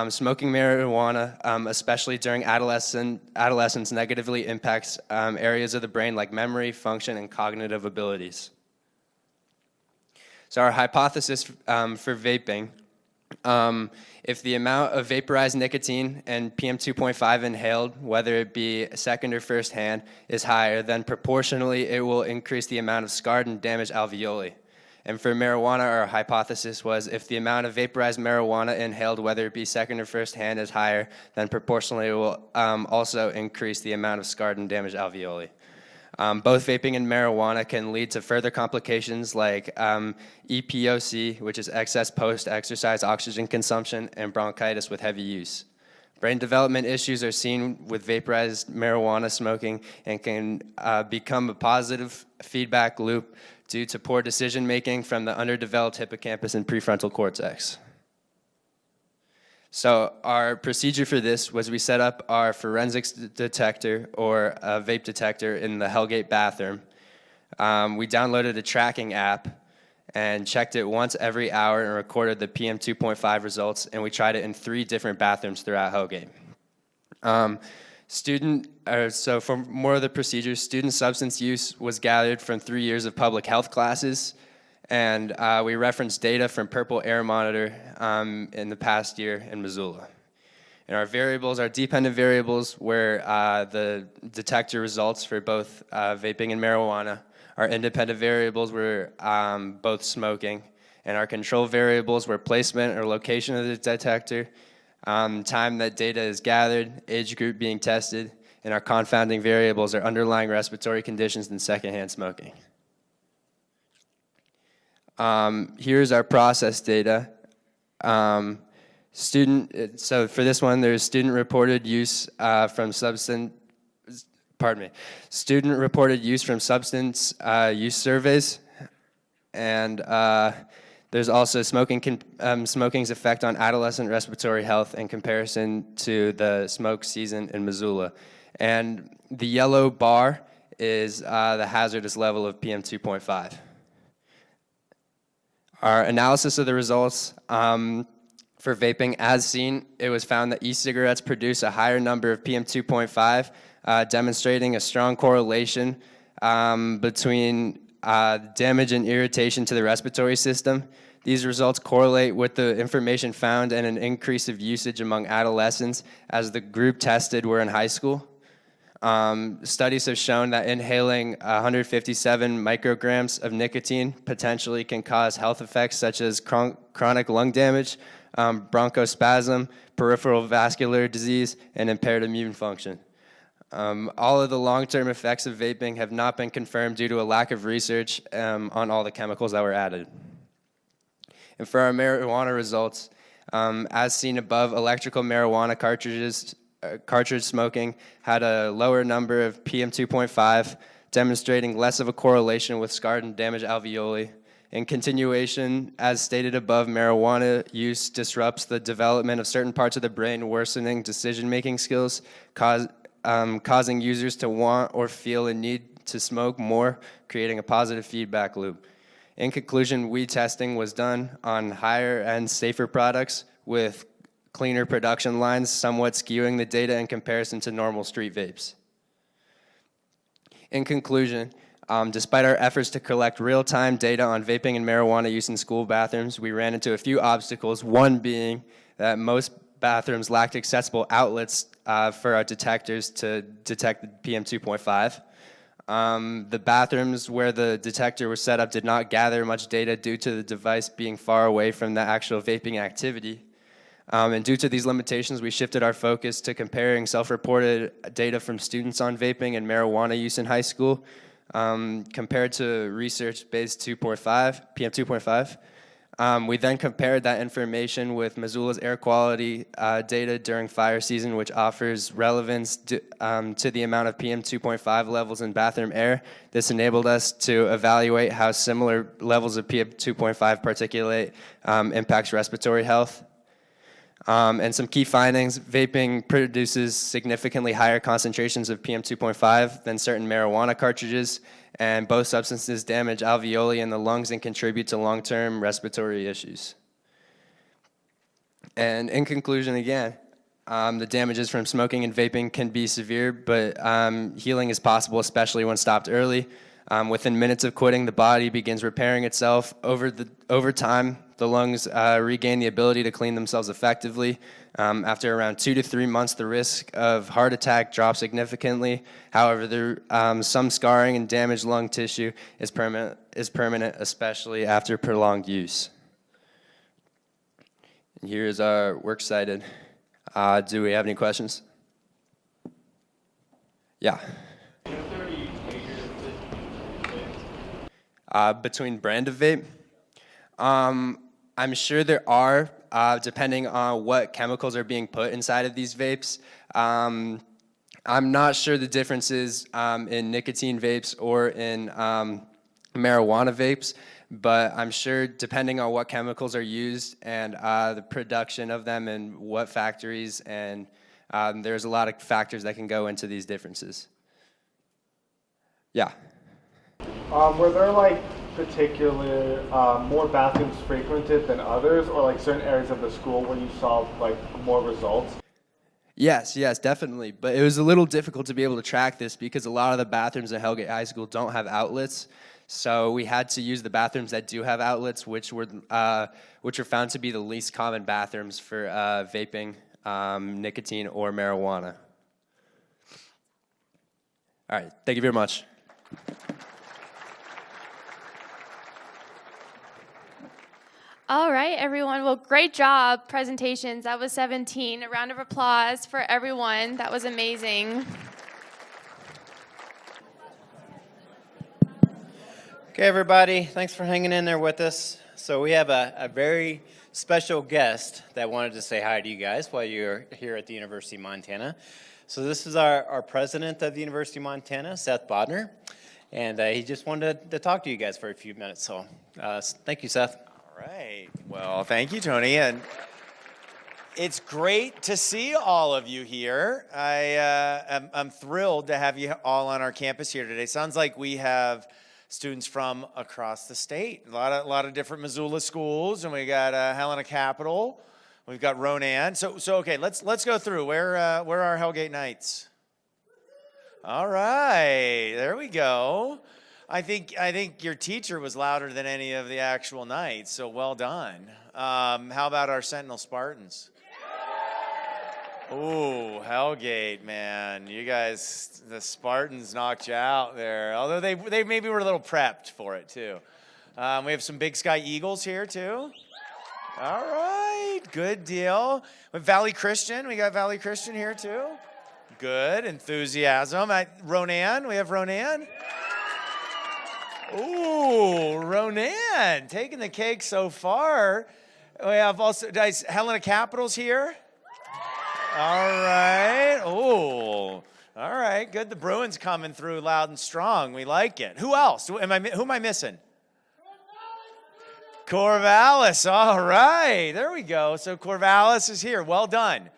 S16: Smoking marijuana, especially during adolescence, negatively impacts areas of the brain like memory, function, and cognitive abilities. So our hypothesis for vaping, if the amount of vaporized nicotine and PM2.5 inhaled, whether it be second or first hand, is higher, then proportionally it will increase the amount of scarred and damaged alveoli. And for marijuana, our hypothesis was if the amount of vaporized marijuana inhaled, whether it be second or first hand, is higher, then proportionally it will also increase the amount of scarred and damaged alveoli. Both vaping and marijuana can lead to further complications like EPOC, which is excess post-exercise oxygen consumption, and bronchitis with heavy use. Brain development issues are seen with vaporized marijuana smoking and can become a positive feedback loop due to poor decision-making from the underdeveloped hippocampus and prefrontal cortex. So our procedure for this was we set up our forensics detector or a vape detector in the Hellgate bathroom. We downloaded a tracking app and checked it once every hour and recorded the PM2.5 results, and we tried it in 3 different bathrooms throughout Hellgate. So for more of the procedures, student substance use was gathered from 3 years of public health classes, and we referenced data from Purple Air Monitor in the past year in Missoula. And our variables, our dependent variables, were the detector results for both vaping and marijuana. Our independent variables were both smoking, and our control variables were placement or location of the detector, time that data is gathered, age group being tested, and our confounding variables are underlying respiratory conditions and secondhand smoking. Here's our process data. So for this one, there's student-reported use from substance use surveys, and there's also smoking's effect on adolescent respiratory health in comparison to the smoke season in Missoula. And the yellow bar is the hazardous level of PM 2.5. Our analysis of the results for vaping, as seen, it was found that e-cigarettes produce a higher number of PM 2.5, demonstrating a strong correlation between damage and irritation to the respiratory system. These results correlate with the information found and an increase of usage among adolescents as the group tested were in high school. Studies have shown that inhaling 157 micrograms of nicotine potentially can cause health effects such as chronic lung damage, bronchospasm, peripheral vascular disease, and impaired immune function. All of the long-term effects of vaping have not been confirmed due to a lack of research on all the chemicals that were added. And for our marijuana results, as seen above, electrical marijuana cartridge smoking had a lower number of PM 2.5, demonstrating less of a correlation with scarred and damaged alveoli. In continuation, as stated above, marijuana use disrupts the development of certain parts of the brain, worsening decision-making skills, causing users to want or feel a need to smoke more, creating a positive feedback loop. In conclusion, weed testing was done on higher and safer products with cleaner production lines, somewhat skewing the data in comparison to normal street vapes. In conclusion, despite our efforts to collect real-time data on vaping and marijuana use in school bathrooms, we ran into a few obstacles, one being that most bathrooms lacked accessible outlets for our detectors to detect the PM 2.5. The bathrooms where the detector was set up did not gather much data due to the device being far away from the actual vaping activity. And due to these limitations, we shifted our focus to comparing self-reported data from students on vaping and marijuana use in high school compared to research-based PM 2.5. We then compared that information with Missoula's air quality data during fire season, which offers relevance to the amount of PM 2.5 levels in bathroom air. This enabled us to evaluate how similar levels of PM 2.5 particulate impacts respiratory health. And some key findings: vaping produces significantly higher concentrations of PM 2.5 than certain marijuana cartridges, and both substances damage alveoli in the lungs and contribute to long-term respiratory issues. And in conclusion, again, the damages from smoking and vaping can be severe, but healing is possible, especially when stopped early. Within minutes of quitting, the body begins repairing itself. Over time, the lungs regain the ability to clean themselves effectively. After around 2 to 3 months, the risk of heart attack drops significantly. However, some scarring and damaged lung tissue is permanent, especially after prolonged use. And here is our works cited. Do we have any questions? Yeah. Between brand of vape? I'm sure there are, depending on what chemicals are being put inside of these vapes. I'm not sure the differences in nicotine vapes or in marijuana vapes, but I'm sure depending on what chemicals are used and the production of them and what factories, and there's a lot of factors that can go into these differences. Yeah.
S10: Were there like particular more bathrooms frequented than others, or like certain areas of the school where you saw like more results?
S16: Yes, definitely. But it was a little difficult to be able to track this because a lot of the bathrooms at Hellgate High School don't have outlets. So we had to use the bathrooms that do have outlets, which were found to be the least common bathrooms for vaping, nicotine, or marijuana. All right, thank you very much.
S12: All right, everyone. Well, great job, presentations. That was 17. A round of applause for everyone. That was amazing.
S1: Okay, everybody, thanks for hanging in there with us. So we have a very special guest that wanted to say hi to you guys while you're here at the University of Montana. So this is our president of the University of Montana, Seth Bodner, and he just wanted to talk to you guys for a few minutes. So thank you, Seth.
S17: All right. Well, thank you, Tony. And it's great to see all of you here. I'm thrilled to have you all on our campus here today. Sounds like we have students from across the state. A lot of different Missoula schools, and we got Helena Capital. We've got Ronan. So okay, let's go through. Where are Hellgate Knights? All right, there we go. I think your teacher was louder than any of the actual Knights, so well done. How about our Sentinel Spartans? Ooh, Hellgate, man. You guys, the Spartans knocked you out there. Although they maybe were a little prepped for it, too. We have some Big Sky Eagles here, too. All right, good deal. With Valley Christian, we got Valley Christian here, too. Good, enthusiasm. Ronan, we have Ronan. Ooh, Ronan, taking the cake so far. We have also, Helena Capital's here. All right. Oh, all right. Good. The Bruins coming through loud and strong. We like it. Who else? Who am I missing? Corvallis. All right. There we go. So Corvallis is here. Well done.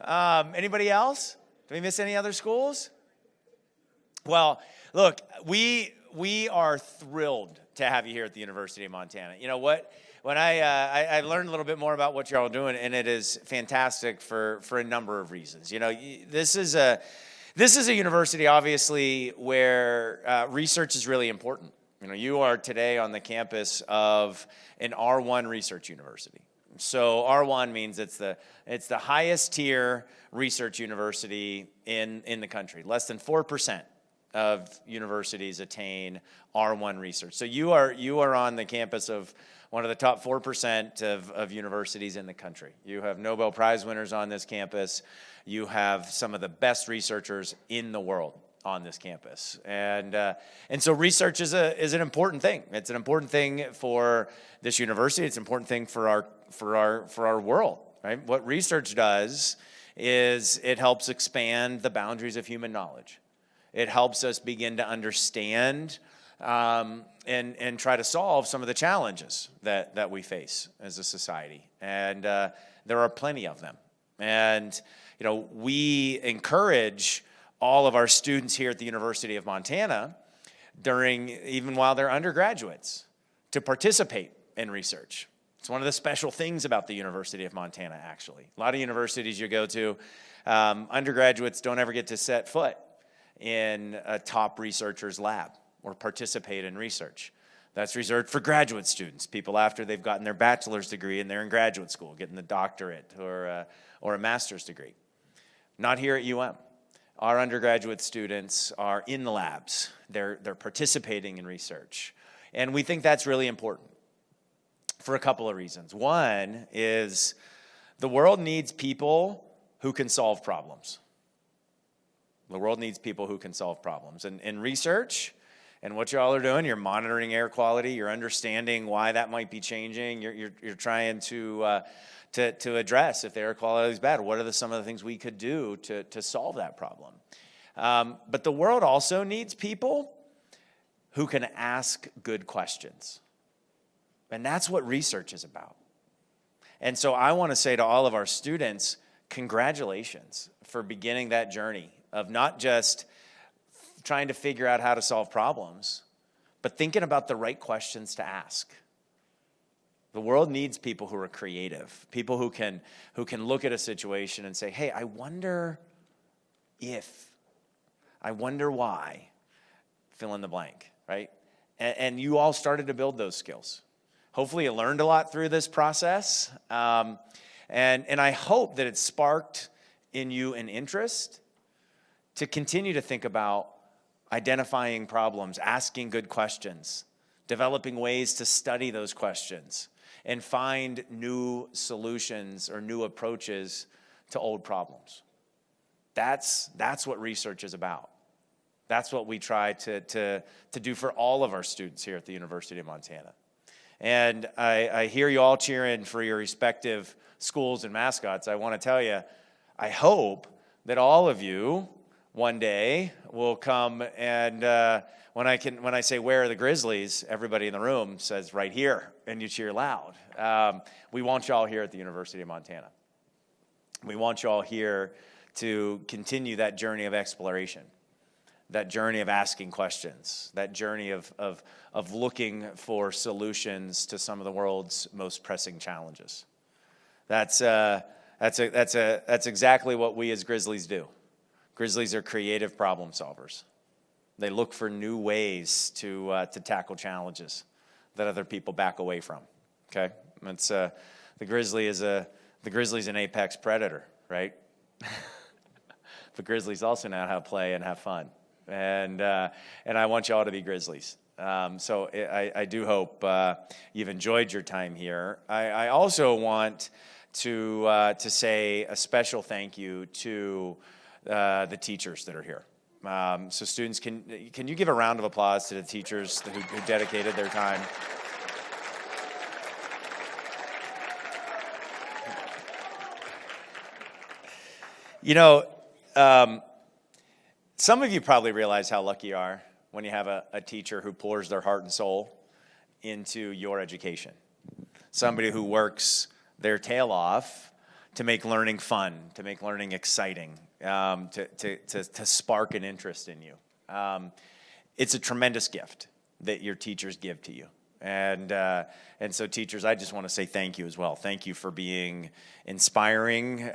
S17: Anybody else? Did we miss any other schools? Well, look, we are thrilled to have you here at the University of Montana. You know what? When I learned a little bit more about what you're all doing, and it is fantastic for a number of reasons. You know, this is a university, obviously, where research is really important. You know, you are today on the campus of an R1 research university. So R1 means it's the highest tier research university in the country. Less than 4% of universities attain R1 research. So you are on the campus of one of the top 4% of universities in the country. You have Nobel Prize winners on this campus. You have some of the best researchers in the world on this campus. And so research is an important thing. It's an important thing for this university. It's an important thing for our world, right? What research does is it helps expand the boundaries of human knowledge. It helps us begin to understand and try to solve some of the challenges that we face as a society. And there are plenty of them. And, you know, we encourage all of our students here at the University of Montana even while they're undergraduates to participate in research. It's one of the special things about the University of Montana, actually. A lot of universities you go to, undergraduates don't ever get to set foot in a top researcher's lab or participate in research. That's reserved for graduate students, people after they've gotten their bachelor's degree and they're in graduate school, getting the doctorate or a master's degree. Not here at UM. Our undergraduate students are in the labs. They're participating in research. And we think that's really important for a couple of reasons. One is the world needs people who can solve problems. The world needs people who can solve problems. And in research, and what y'all are doing, you're monitoring air quality, you're understanding why that might be changing, you're trying to address if the air quality is bad. What are some of the things we could do to solve that problem? But the world also needs people who can ask good questions. And that's what research is about. And so I want to say to all of our students, congratulations for beginning that journey of not just trying to figure out how to solve problems, but thinking about the right questions to ask. The world needs people who are creative, people who can look at a situation and say, hey, I wonder why, fill in the blank, right? And you all started to build those skills. Hopefully you learned a lot through this process. And I hope that it sparked in you an interest to continue to think about identifying problems, asking good questions, developing ways to study those questions, and find new solutions or new approaches to old problems. That's what research is about. That's what we try to do for all of our students here at the University of Montana. And I hear you all cheering for your respective schools and mascots. I want to tell you, I hope that all of you one day will come and when I say where are the Grizzlies, everybody in the room says right here, and you cheer loud. We want you all here at the University of Montana. We want you all here to continue that journey of exploration, that journey of asking questions, that journey of looking for solutions to some of the world's most pressing challenges. That's exactly what we as Grizzlies do. Grizzlies are creative problem solvers. They look for new ways to tackle challenges that other people back away from. Okay, it's the Grizzly's an apex predator, right? But Grizzlies also know how to play and have fun, and I want you all to be Grizzlies. So I do hope you've enjoyed your time here. I also want to say a special thank you to the teachers that are here. So students, can you give a round of applause to the teachers who dedicated their time? You know, some of you probably realize how lucky you are when you have a teacher who pours their heart and soul into your education. Somebody who works their tail off to make learning fun, to make learning exciting, to spark an interest in you. It's a tremendous gift that your teachers give to you. And so teachers, I just want to say thank you as well. Thank you for being inspiring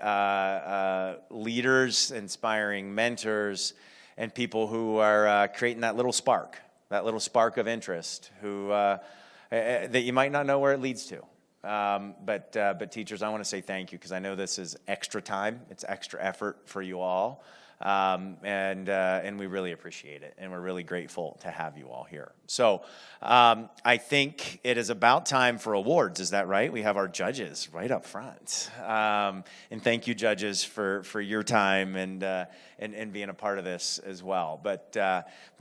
S17: leaders, inspiring mentors, and people who are creating that little spark of interest that you might not know where it leads to. But teachers, I want to say thank you because I know this is extra time. It's extra effort for you all. And we really appreciate it, and we're really grateful to have you all here. So I think it is about time for awards. Is that right? We have our judges right up front. And thank you, judges, for your time and being a part of this as well. But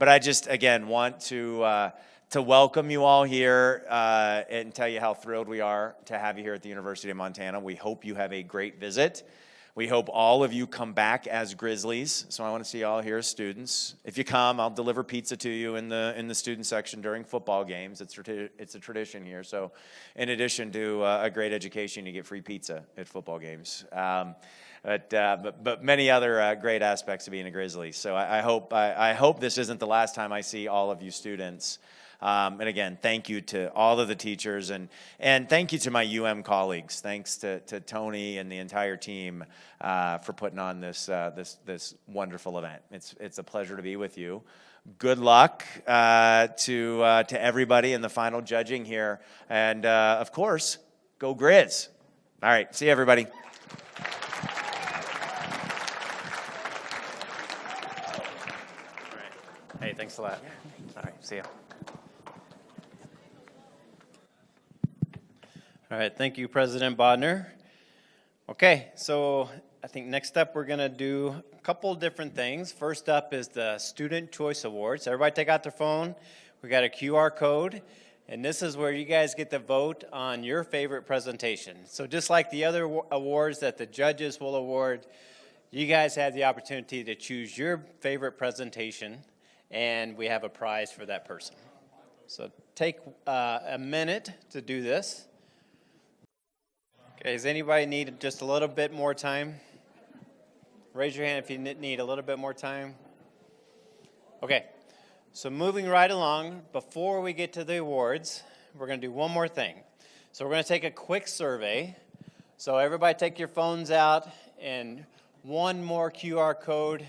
S17: I just again want to welcome you all here and tell you how thrilled we are to have you here at the University of Montana. We hope you have a great visit. We hope all of you come back as Grizzlies. So I want to see you all here as students. If you come, I'll deliver pizza to you in the student section during football games. It's a tradition here. So in addition to a great education, you get free pizza at football games. But many other great aspects of being a Grizzly. So I hope this isn't the last time I see all of you students. And again, thank you to all of the teachers and thank you to my colleagues. Thanks to Tony and the entire team for putting on this wonderful event. It's a pleasure to be with you. Good luck to everybody in the final judging here. And of course, go Grizz. All right, see you everybody. Hey, thanks a lot. All right, see ya.
S1: All right, thank you, President Bodner. Okay, so I think next up we're going to do a couple different things. First up is the Student Choice Awards. Everybody take out their phone. We got a QR code, and this is where you guys get to vote on your favorite presentation. So just like the other awards that the judges will award, you guys have the opportunity to choose your favorite presentation, and we have a prize for that person. So take a minute to do this. Okay, does anybody need just a little bit more time? Raise your hand if you need a little bit more time. Okay, so moving right along, before we get to the awards, we're going to do one more thing. So we're going to take a quick survey. So everybody take your phones out, and one more QR code.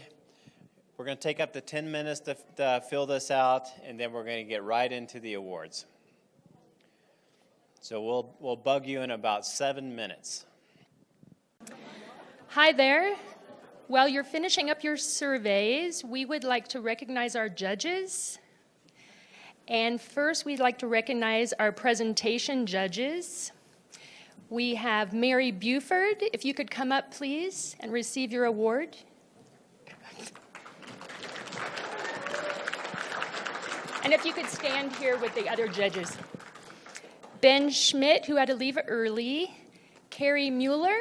S1: We're going to take up to 10 minutes to fill this out, and then we're going to get right into the awards. So we'll bug you in about 7 minutes.
S14: Hi there. While you're finishing up your surveys, we would like to recognize our judges. And first, we'd like to recognize our presentation judges. We have Mary Buford. If you could come up, please, and receive your award. And if you could stand here with the other judges. Ben Schmidt, who had to leave early. Carrie Mueller.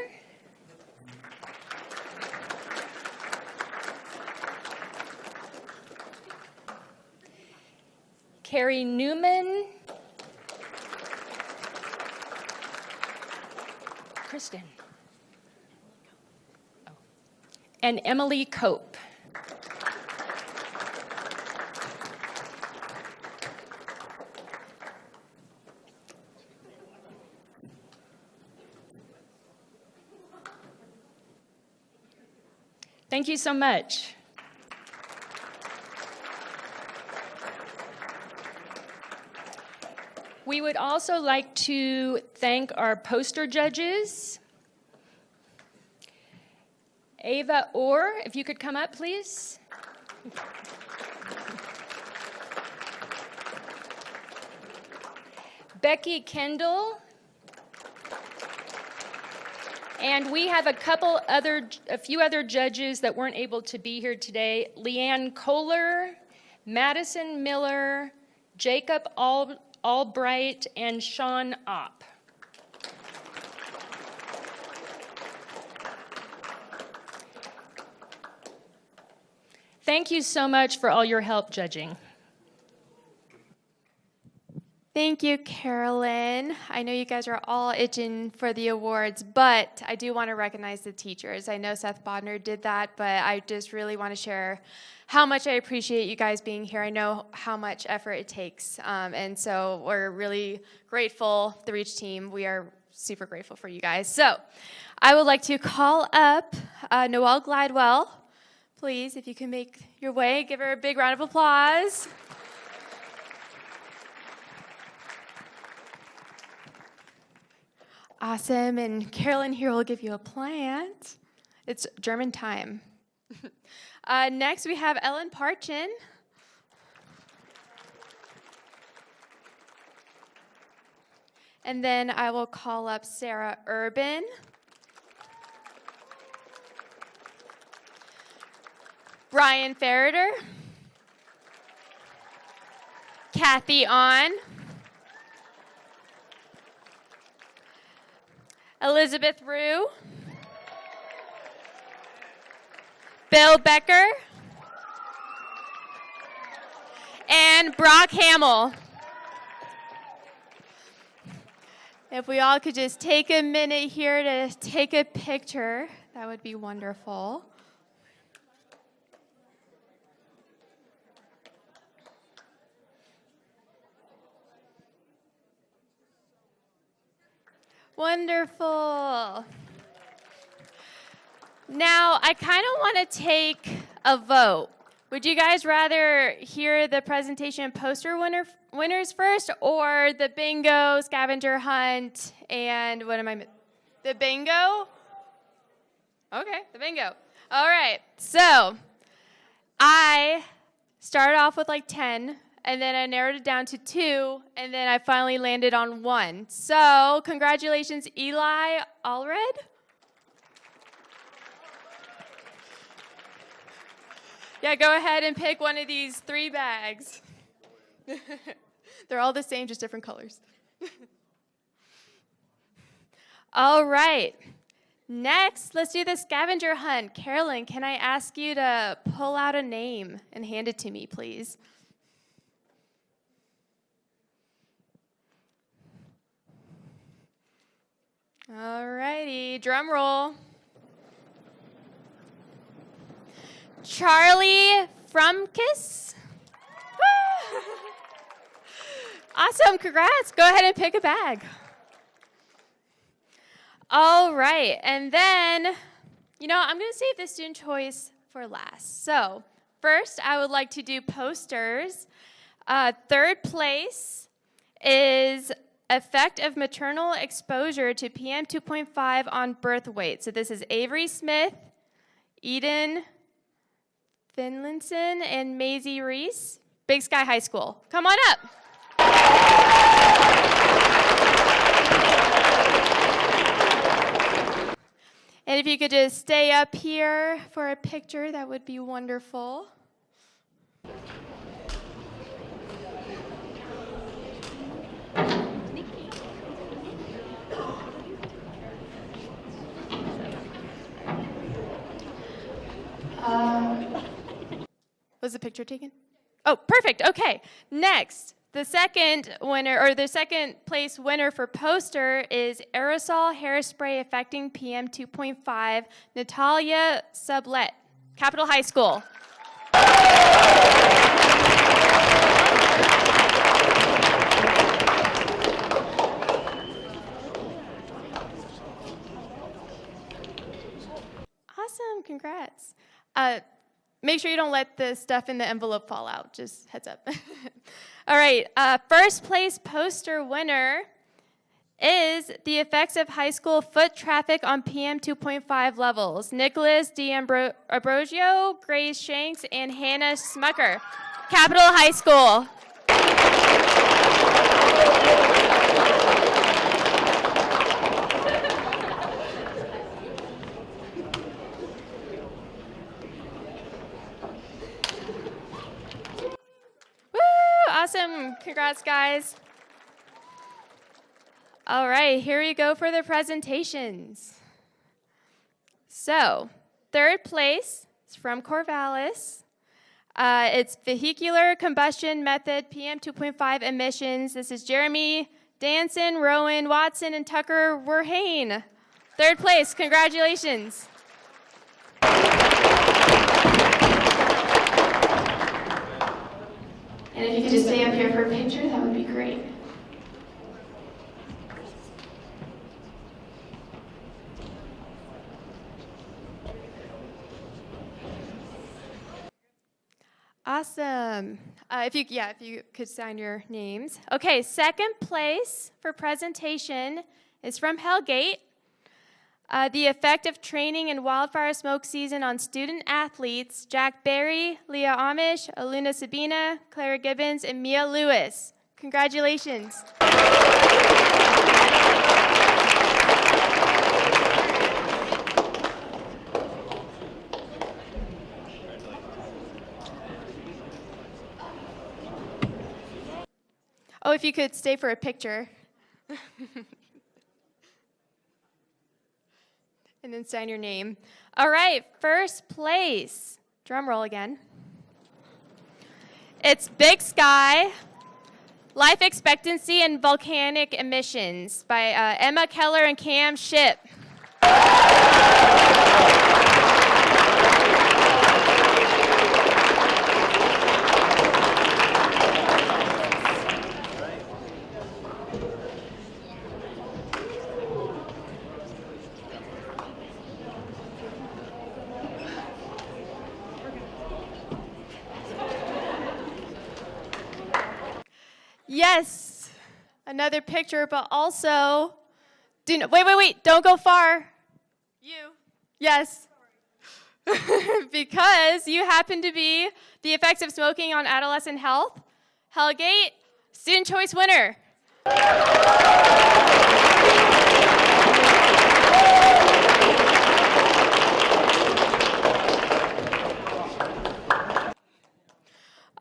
S14: Carrie Newman. Kristen. Oh. And Emily Cope. Thank you so much. We would also like to thank our poster judges. Ava Orr, if you could come up, please. Becky Kendall. And we have a few other judges that weren't able to be here today. Leanne Kohler, Madison Miller, Jacob Albright, and Sean Opp. Thank you so much for all your help judging.
S12: Thank you, Carolyn. I know you guys are all itching for the awards, but I do want to recognize the teachers. I know Seth Bodner did that, but I just really want to share how much I appreciate you guys being here. I know how much effort it takes, and so we're really grateful, the REACH team. We are super grateful for you guys. So I would like to call up Noelle Glidewell. Please, if you can make your way, give her a big round of applause. Awesome, and Carolyn here will give you a plant. It's German time. Next, we have Ellen Parchin. And then I will call up Sarah Urban. Brian Ferreter. Kathy On. Elizabeth Rue. Bill Becker. And Brock Hamill. If we all could just take a minute here to take a picture, that would be wonderful. Wonderful. Now, I kind of want to take a vote. Would you guys rather hear the presentation poster winners first, or the bingo, scavenger hunt, and the bingo? Okay, the bingo. All right, so I started off with like 10, and then I narrowed it down to 2, and then I finally landed on 1. So congratulations, Eli Allred. Yeah, go ahead and pick one of these 3 bags. They're all the same, just different colors. All right. Next, let's do the scavenger hunt. Carolyn, can I ask you to pull out a name and hand it to me, please? All righty, drum roll. Charlie Frumkiss. Awesome, congrats. Go ahead and pick a bag. All right, and then, I'm going to save the student choice for last. So first, I would like to do posters. Third place is effect of maternal exposure to PM 2.5 on birth weight. So this is Avery Smith, Eden Finlinson, and Maisie Reese, Big Sky High School. Come on up. And if you could just stay up here for a picture, that would be wonderful. Was the picture taken? Oh, perfect. Okay. Next, the second winner, or the second place winner for poster is Aerosol Hairspray Affecting PM 2.5, Natalia Sublet, Capitol High School. Awesome, congrats. Make sure you don't let the stuff in the envelope fall out, just heads up. All right, first place poster winner is The Effects of High School Foot Traffic on PM 2.5 Levels. Nicholas D'Ambrosio, Grace Shanks, and Hannah Smucker, Capitol High School. Awesome. Congrats, guys. All right, here we go for the presentations. So, third place is from Corvallis. It's Vehicular Combustion Method, PM 2.5 emissions. This is Jeremy, Danson, Rowan, Watson, and Tucker Werhane. Third place. Congratulations.
S18: And if you could just stay up here for a picture, that would be great.
S12: Awesome. If you could sign your names. Okay, second place for presentation is from Hellgate. The effect of training in wildfire smoke season on student athletes, Jack Berry, Leah Amish, Aluna Sabina, Clara Gibbons, and Mia Lewis. Congratulations. Oh, if you could stay for a picture. And then sign your name. All right, first place. Drum roll again. It's Big Sky, Life Expectancy and Volcanic Emissions by Emma Keller and Cam Ship. Yes, another picture, but also, wait, don't go far. You. Yes. Because you happen to be the effects of smoking on adolescent health, Hellgate, student choice winner.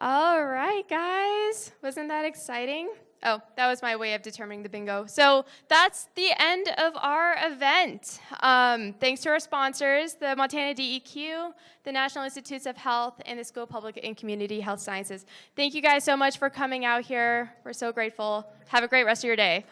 S12: All right, guys. Wasn't that exciting? Oh, that was my way of determining the bingo. So that's the end of our event. Thanks to our sponsors, the Montana DEQ, the National Institutes of Health, and the School of Public and Community Health Sciences. Thank you guys so much for coming out here. We're so grateful. Have a great rest of your day.